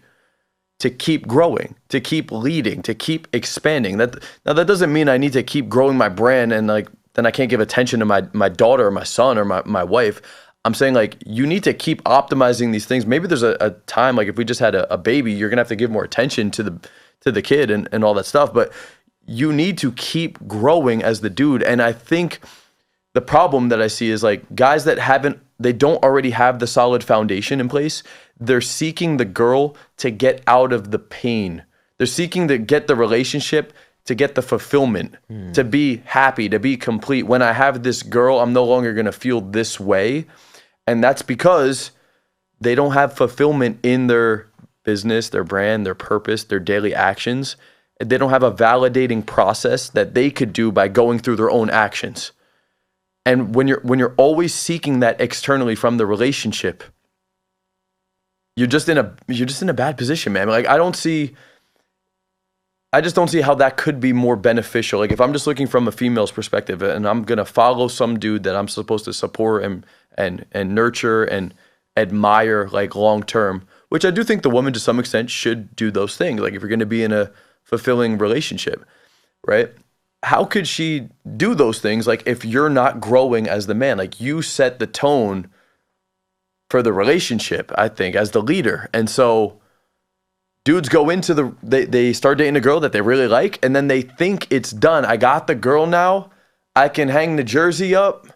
to keep growing, to keep leading, to keep expanding. Now that doesn't mean I need to keep growing my brand and like then I can't give attention to my daughter or my son or my wife. I'm saying like you need to keep optimizing these things. Maybe there's a time, like if we just had a baby, you're gonna have to give more attention to the kid and all that stuff. But you need to keep growing as the dude. And I think the problem that I see is like guys that they don't already have the solid foundation in place. They're seeking the girl to get out of the pain. They're seeking to get the relationship to get the fulfillment, to be happy, to be complete. When I have this girl, I'm no longer going to feel this way. And that's because they don't have fulfillment in their business, their brand, their purpose, their daily actions. They don't have a validating process that they could do by going through their own actions. And when you're always seeking that externally from the relationship, you're just in a bad position, man. Like I just don't see how that could be more beneficial. Like if I'm just looking from a female's perspective and I'm gonna follow some dude that I'm supposed to support and nurture and admire like long term, which I do think the woman to some extent should do those things. Like if you're gonna be in a fulfilling relationship, right? How could she do those things like if you're not growing as the man? Like you set the tone for the relationship, I think, as the leader. And so dudes go into they start dating a girl that they really like, and then they think it's done. I got the girl now. I can hang the jersey up,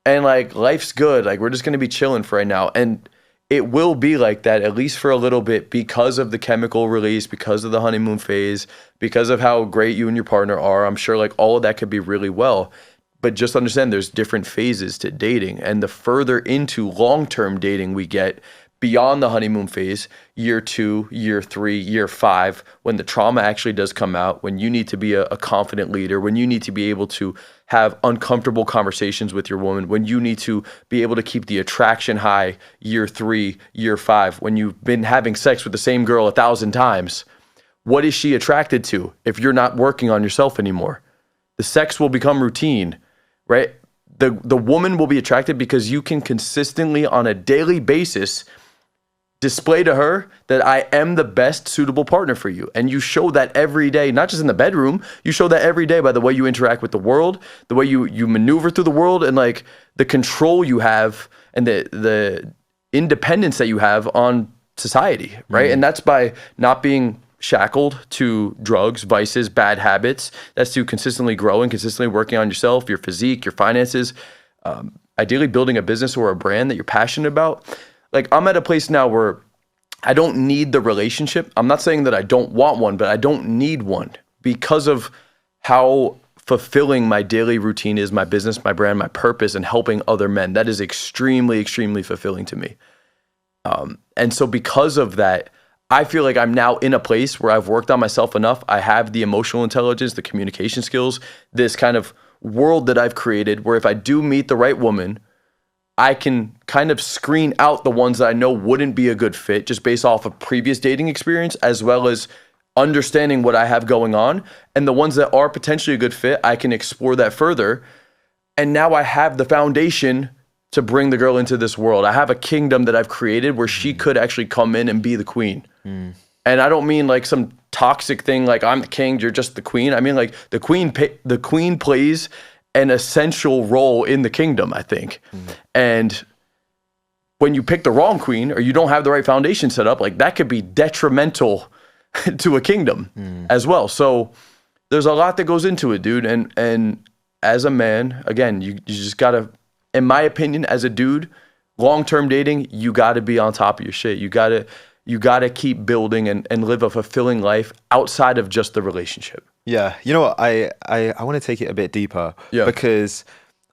and like life's good. Like we're just gonna be chilling for right now, and it will be like that at least for a little bit because of the chemical release, because of the honeymoon phase, because of how great you and your partner are. I'm sure like all of that could be really well, but just understand there's different phases to dating, and the further into long-term dating we get, beyond the honeymoon phase, year 2, year 3, year 5, when the trauma actually does come out, when you need to be a confident leader, when you need to be able to have uncomfortable conversations with your woman, when you need to be able to keep the attraction high, year 3, year 5, when you've been having sex with the same girl 1,000 times, what is she attracted to if you're not working on yourself anymore? The sex will become routine, right? The woman will be attracted because you can consistently on a daily basis display to her that I am the best suitable partner for you. And you show that every day, not just in the bedroom, you show that every day by the way you interact with the world, the way you maneuver through the world, and like the control you have and the independence that you have on society, right? And that's by not being shackled to drugs, vices, bad habits. That's to consistently growing, consistently working on yourself, your physique, your finances, ideally building a business or a brand that you're passionate about. Like I'm at a place now where I don't need the relationship. I'm not saying that I don't want one, but I don't need one because of how fulfilling my daily routine is, my business, my brand, my purpose, and helping other men. That is extremely, extremely fulfilling to me. And so because of that, I feel like I'm now in a place where I've worked on myself enough. I have the emotional intelligence, the communication skills, this kind of world that I've created where if I do meet the right woman, I can kind of screen out the ones that I know wouldn't be a good fit just based off of previous dating experience, as well as understanding what I have going on. And the ones that are potentially a good fit, I can explore that further. And now I have the foundation to bring the girl into this world. I have a kingdom that I've created where she could actually come in and be the queen. And I don't mean like some toxic thing like I'm the king, you're just the queen. I mean like the queen plays an essential role in the kingdom, I think. And when you pick the wrong queen or you don't have the right foundation set up, like that could be detrimental to a kingdom as well. So there's a lot that goes into it, dude. And as a man, again, you just gotta, in my opinion, as a dude, long-term dating, you gotta be on top of your shit. You gotta keep building and live a fulfilling life outside of just the relationship. Yeah, you know what? I want to take it a bit deeper because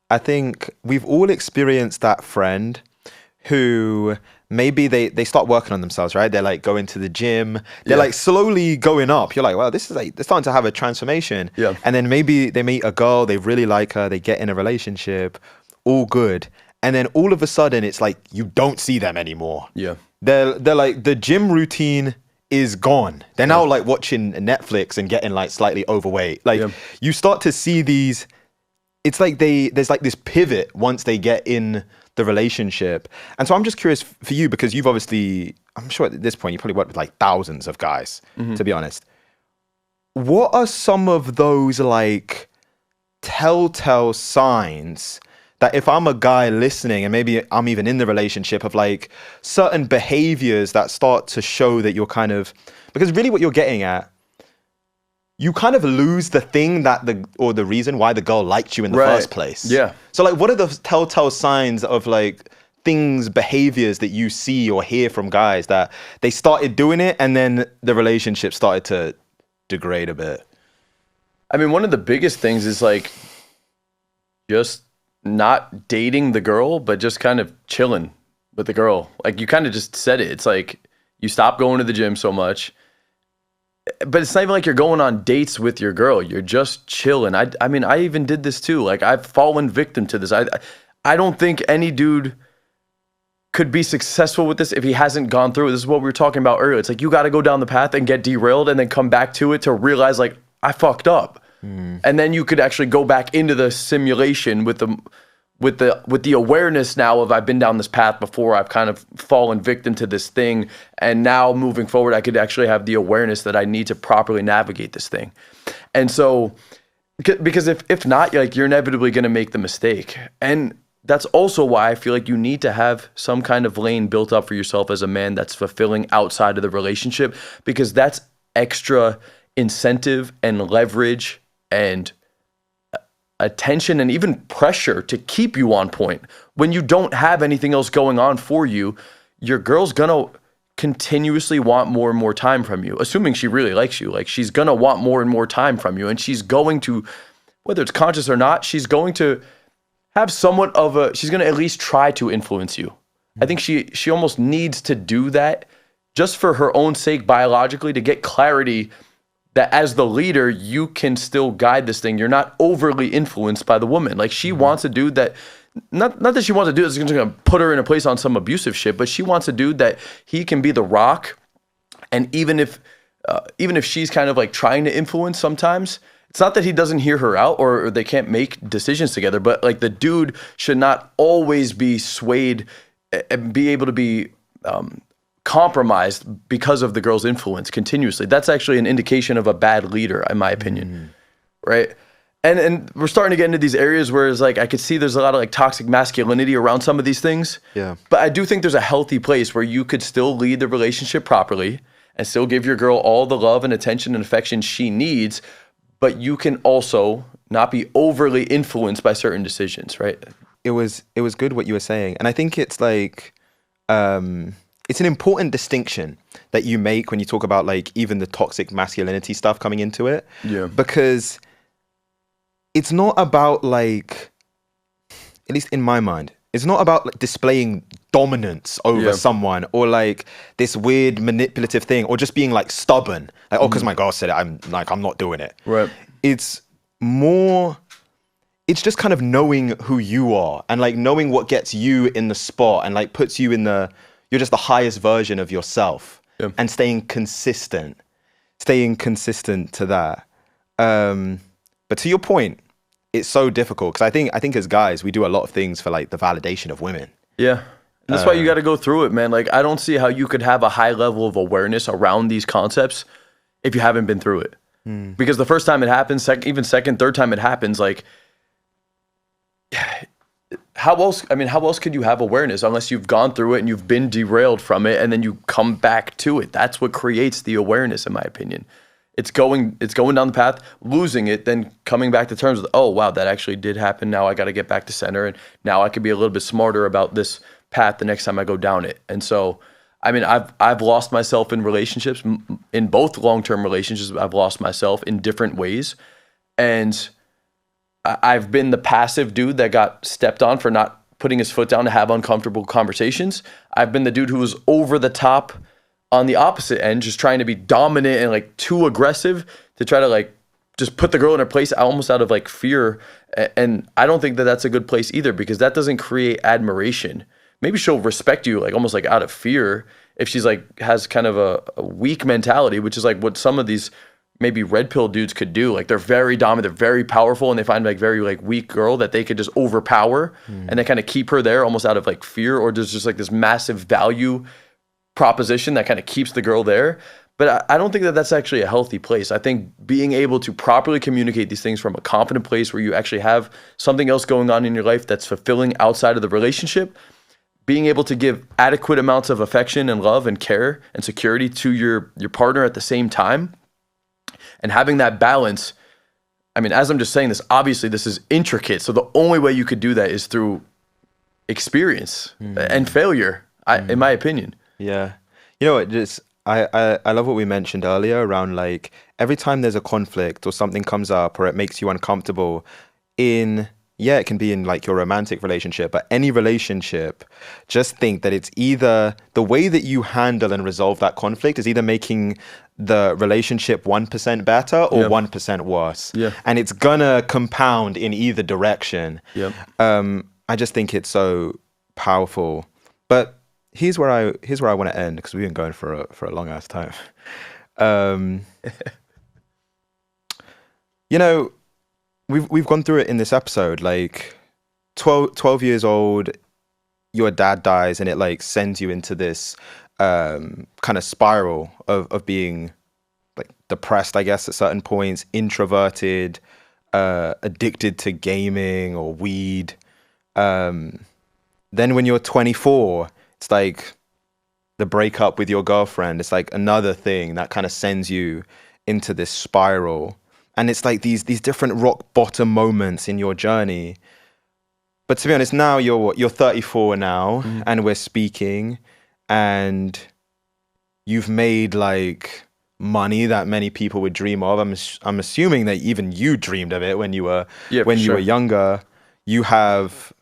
I think we've all experienced that friend who maybe they start working on themselves, right? They're like going to the gym. They're like slowly going up. You're like, wow, this is like, they're starting to have a transformation. Yeah. And then maybe they meet a girl, they really like her, they get in a relationship, all good. And then all of a sudden it's like, you don't see them anymore. Yeah. They're like, the gym routine is gone. They're now like watching Netflix and getting like slightly overweight. Like you start to see these, it's like there's like this pivot once they get in the relationship. And so I'm just curious for you, because you've obviously, I'm sure at this point you probably worked with like thousands of guys, to be honest. What are some of those like telltale signs that if I'm a guy listening and maybe I'm even in the relationship of like certain behaviors that start to show that you're kind of, because really what you're getting at, you kind of lose the thing that the reason why the girl liked you in the first place. Yeah. So like, what are the telltale signs of like things, behaviors that you see or hear from guys that they started doing it and then the relationship started to degrade a bit? I mean, one of the biggest things is like just not dating the girl, but just kind of chilling with the girl. Like you kind of just said it. It's like you stop going to the gym so much, but it's not even like you're going on dates with your girl. You're just chilling. I mean, I even did this too. Like I've fallen victim to this. I don't think any dude could be successful with this if he hasn't gone through it. This is what we were talking about earlier. It's like you got to go down the path and get derailed and then come back to it to realize like I fucked up. And then you could actually go back into the simulation with the awareness now of I've been down this path before, I've kind of fallen victim to this thing, and now moving forward I could actually have the awareness that I need to properly navigate this thing. And so because if not, you're inevitably going to make the mistake. And that's also why I feel like you need to have some kind of lane built up for yourself as a man that's fulfilling outside of the relationship, because that's extra incentive and leverage and attention and even pressure to keep you on point. When you don't have anything else going on for you, your girl's gonna continuously want more and more time from you, assuming she really likes you. Like she's gonna want more and more time from you, and she's going to, whether it's conscious or not, she's going to have somewhat of a, she's gonna at least try to influence you. I think she almost needs to do that just for her own sake, biologically, to get clarity that as the leader, you can still guide this thing. You're not overly influenced by the woman. Like she wants a dude that, not that she wants a dude that's gonna put her in a place on some abusive shit, but she wants a dude that he can be the rock. And even if she's kind of like trying to influence sometimes, it's not that he doesn't hear her out or they can't make decisions together, but like the dude should not always be swayed and be able to be compromised because of the girl's influence continuously. That's actually an indication of a bad leader, in my opinion, right? And we're starting to get into these areas where it's like I could see there's a lot of like toxic masculinity around some of these things. Yeah. But I do think there's a healthy place where you could still lead the relationship properly and still give your girl all the love and attention and affection she needs, but you can also not be overly influenced by certain decisions, right? It was good what you were saying, and I think it's like it's an important distinction that you make when you talk about like even the toxic masculinity stuff coming into it. Yeah. Because it's not about like, at least in my mind, it's not about like displaying dominance over someone or like this weird manipulative thing or just being like stubborn. Like, oh, because my girl said it, I'm not doing it. Right. It's it's just kind of knowing who you are and like knowing what gets you in the spot and like puts you in you're just the highest version of yourself, and staying consistent to that. But to your point, it's so difficult because I think as guys, we do a lot of things for like the validation of women. Yeah. And that's why you got to go through it, man. Like, I don't see how you could have a high level of awareness around these concepts if you haven't been through it. Because the first time it happens, even second, third time it happens, like, how else could you have awareness unless you've gone through it and you've been derailed from it and then you come back to it? That's what creates the awareness, in my opinion. It's going down the path, losing it, then coming back to terms with, oh, wow, that actually did happen. Now I got to get back to center, and now I could be a little bit smarter about this path the next time I go down it. And so, I mean, I've lost myself in relationships, in both long-term relationships. I've lost myself in different ways, and I've been the passive dude that got stepped on for not putting his foot down to have uncomfortable conversations. I've been the dude who was over the top on the opposite end, just trying to be dominant and like too aggressive to try to like just put the girl in her place almost out of like fear. And I don't think that that's a good place either, because that doesn't create admiration. Maybe she'll respect you like almost like out of fear if she's like has kind of a weak mentality, which is like what some of these maybe red pill dudes could do. Like, they're very dominant, they're very powerful, and they find like very like weak girl that they could just overpower and they kind of keep her there almost out of like fear, or there's just like this massive value proposition that kind of keeps the girl there. But I don't think that that's actually a healthy place. I think being able to properly communicate these things from a confident place where you actually have something else going on in your life that's fulfilling outside of the relationship, being able to give adequate amounts of affection and love and care and security to your partner at the same time, and having that balance. I mean, as I'm just saying this, obviously this is intricate. So the only way you could do that is through experience and failure, in my opinion. Yeah. You know what, just I love what we mentioned earlier around like every time there's a conflict or something comes up or it makes you uncomfortable it can be in like your romantic relationship, but any relationship, just think that it's either the way that you handle and resolve that conflict is either making the relationship 1% better or 1% worse. Yeah. And it's gonna compound in either direction. Yeah. I just think it's so powerful. But here's where I want to end, because we've been going for a long ass time. You know, we've gone through it in this episode. Like 12 years old, your dad dies, and it like sends you into this kind of spiral of being like depressed, I guess, at certain points, introverted, addicted to gaming or weed. Then when you're 24, it's like the breakup with your girlfriend. It's like another thing that kind of sends you into this spiral. And it's like these different rock bottom moments in your journey. But to be honest, now you're 34 now, and we're speaking, and you've made like money that many people would dream of. I'm assuming that even you dreamed of it when you were you were younger. You have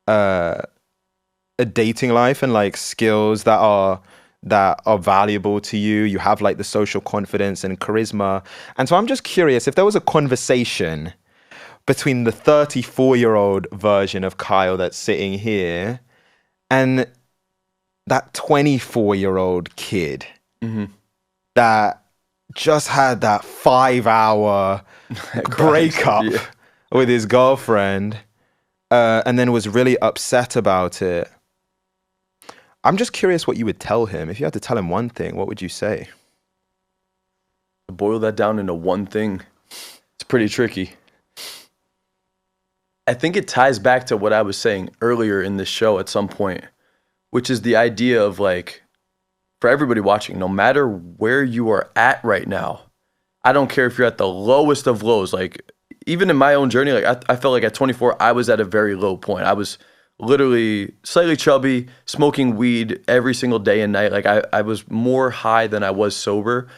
a dating life and like skills that are valuable to you. You have like the social confidence and charisma. And so I'm just curious if there was a conversation between the 34-year-old version of Kyle that's sitting here and that 24-year-old kid that just had that 5-hour breakup with his girlfriend and then was really upset about it. I'm just curious what you would tell him. If you had to tell him one thing, what would you say? To boil that down into one thing, it's pretty tricky. I think it ties back to what I was saying earlier in this show at some point, which is the idea of like, for everybody watching, no matter where you are at right now, I don't care if you're at the lowest of lows. Like, even in my own journey, like I felt like at 24, I was at a very low point. I was literally slightly chubby, smoking weed every single day and night. Like I was more high than I was sober.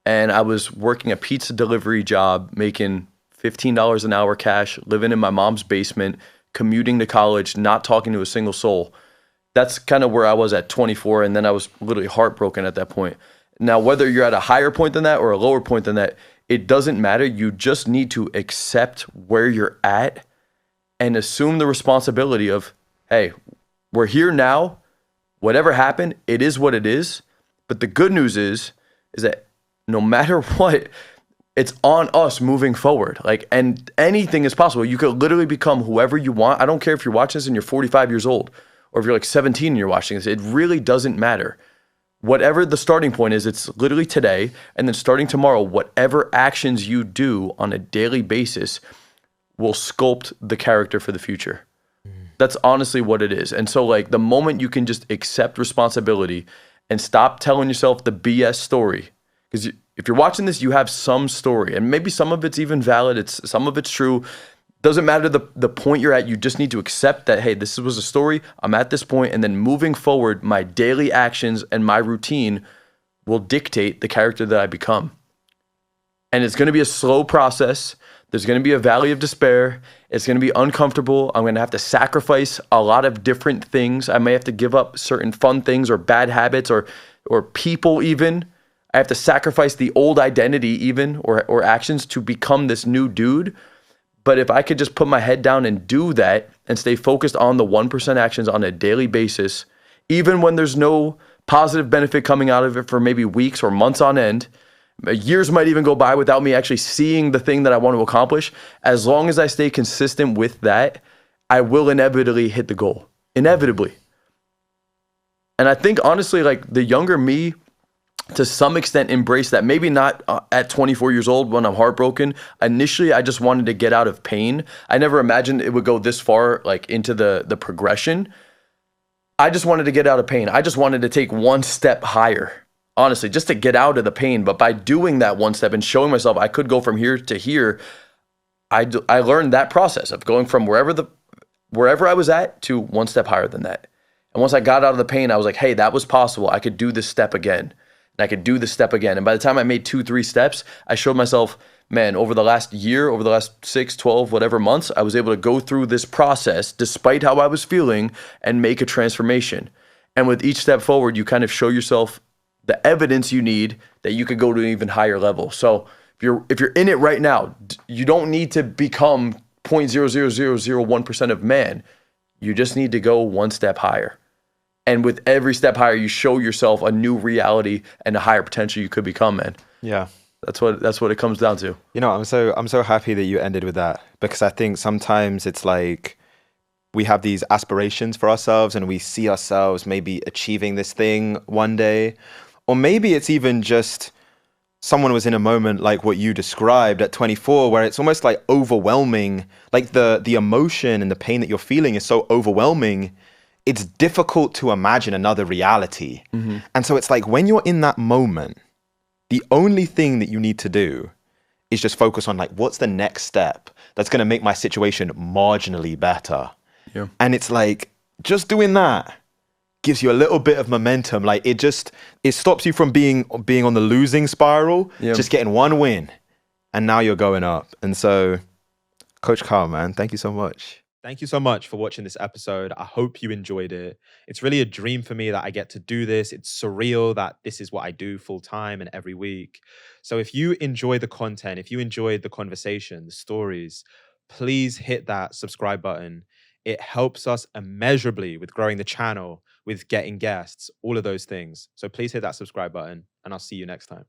And I was working a pizza delivery job, making $15 an hour cash, living in my mom's basement, commuting to college, not talking to a single soul. That's kind of where I was at 24. And then I was literally heartbroken at that point. Now, whether you're at a higher point than that or a lower point than that, it doesn't matter. You just need to accept where you're at and assume the responsibility of, hey, we're here now. Whatever happened, it is what it is. But the good news is that no matter what, it's on us moving forward. Like, and anything is possible. You could literally become whoever you want. I don't care if you're watching this and you're 45 years old, or if you're like 17 and you're watching this. It really doesn't matter. Whatever the starting point is, it's literally today. And then starting tomorrow, whatever actions you do on a daily basis will sculpt the character for the future. That's honestly what it is. And so like the moment you can just accept responsibility and stop telling yourself the BS story, because if you're watching this, you have some story, and maybe some of it's even valid. Some of it's true. Doesn't matter the point you're at. You just need to accept that, hey, this was a story. I'm at this point, and then moving forward, my daily actions and my routine will dictate the character that I become. And it's going to be a slow process. There's going to be a valley of despair. It's going to be uncomfortable. I'm going to have to sacrifice a lot of different things. I may have to give up certain fun things or bad habits or people even. I have to sacrifice the old identity even or actions to become this new dude. But if I could just put my head down and do that and stay focused on the 1% actions on a daily basis, even when there's no positive benefit coming out of it for maybe weeks or months on end, years might even go by without me actually seeing the thing that I want to accomplish. As long as I stay consistent with that, I will inevitably hit the goal. Inevitably. And I think honestly, like the younger me, to some extent embrace that. Maybe not at 24 years old when I'm heartbroken. Initially, I just wanted to get out of pain. I never imagined it would go this far, like into the progression. I just wanted to get out of pain. I just wanted to take one step higher, honestly, just to get out of the pain. But by doing that one step and showing myself I could go from here to here, I learned that process of going from wherever I was at to one step higher than that. And once I got out of the pain, I was like, hey, that was possible. I could do this step again. And I could do this step again. And by the time I made 2-3 steps, I showed myself, man, over the last year, over the last 6, 12, whatever months, I was able to go through this process despite how I was feeling and make a transformation. And with each step forward, you kind of show yourself the evidence you need that you could go to an even higher level. So if you're in it right now, you don't need to become 0.00001% of man. You just need to go one step higher. And with every step higher, you show yourself a new reality and a higher potential you could become, man. Yeah. That's what it comes down to. You know, I'm so happy that you ended with that, because I think sometimes it's like we have these aspirations for ourselves and we see ourselves maybe achieving this thing one day. Or maybe it's even just someone was in a moment like what you described at 24, where it's almost like overwhelming, like the emotion and the pain that you're feeling is so overwhelming. It's difficult to imagine another reality. Mm-hmm. And so it's like when you're in that moment, the only thing that you need to do is just focus on like, what's the next step that's going to make my situation marginally better? Yeah. And it's like, just doing that gives you a little bit of momentum. Like it stops you from being on the losing spiral, just getting one win. And now you're going up. And so Coach Carl, man, thank you so much. Thank you so much for watching this episode. I hope you enjoyed it. It's really a dream for me that I get to do this. It's surreal that this is what I do full time and every week. So if you enjoy the content, if you enjoyed the conversation, the stories, please hit that subscribe button. It helps us immeasurably with growing the channel, with getting guests, all of those things. So please hit that subscribe button and I'll see you next time.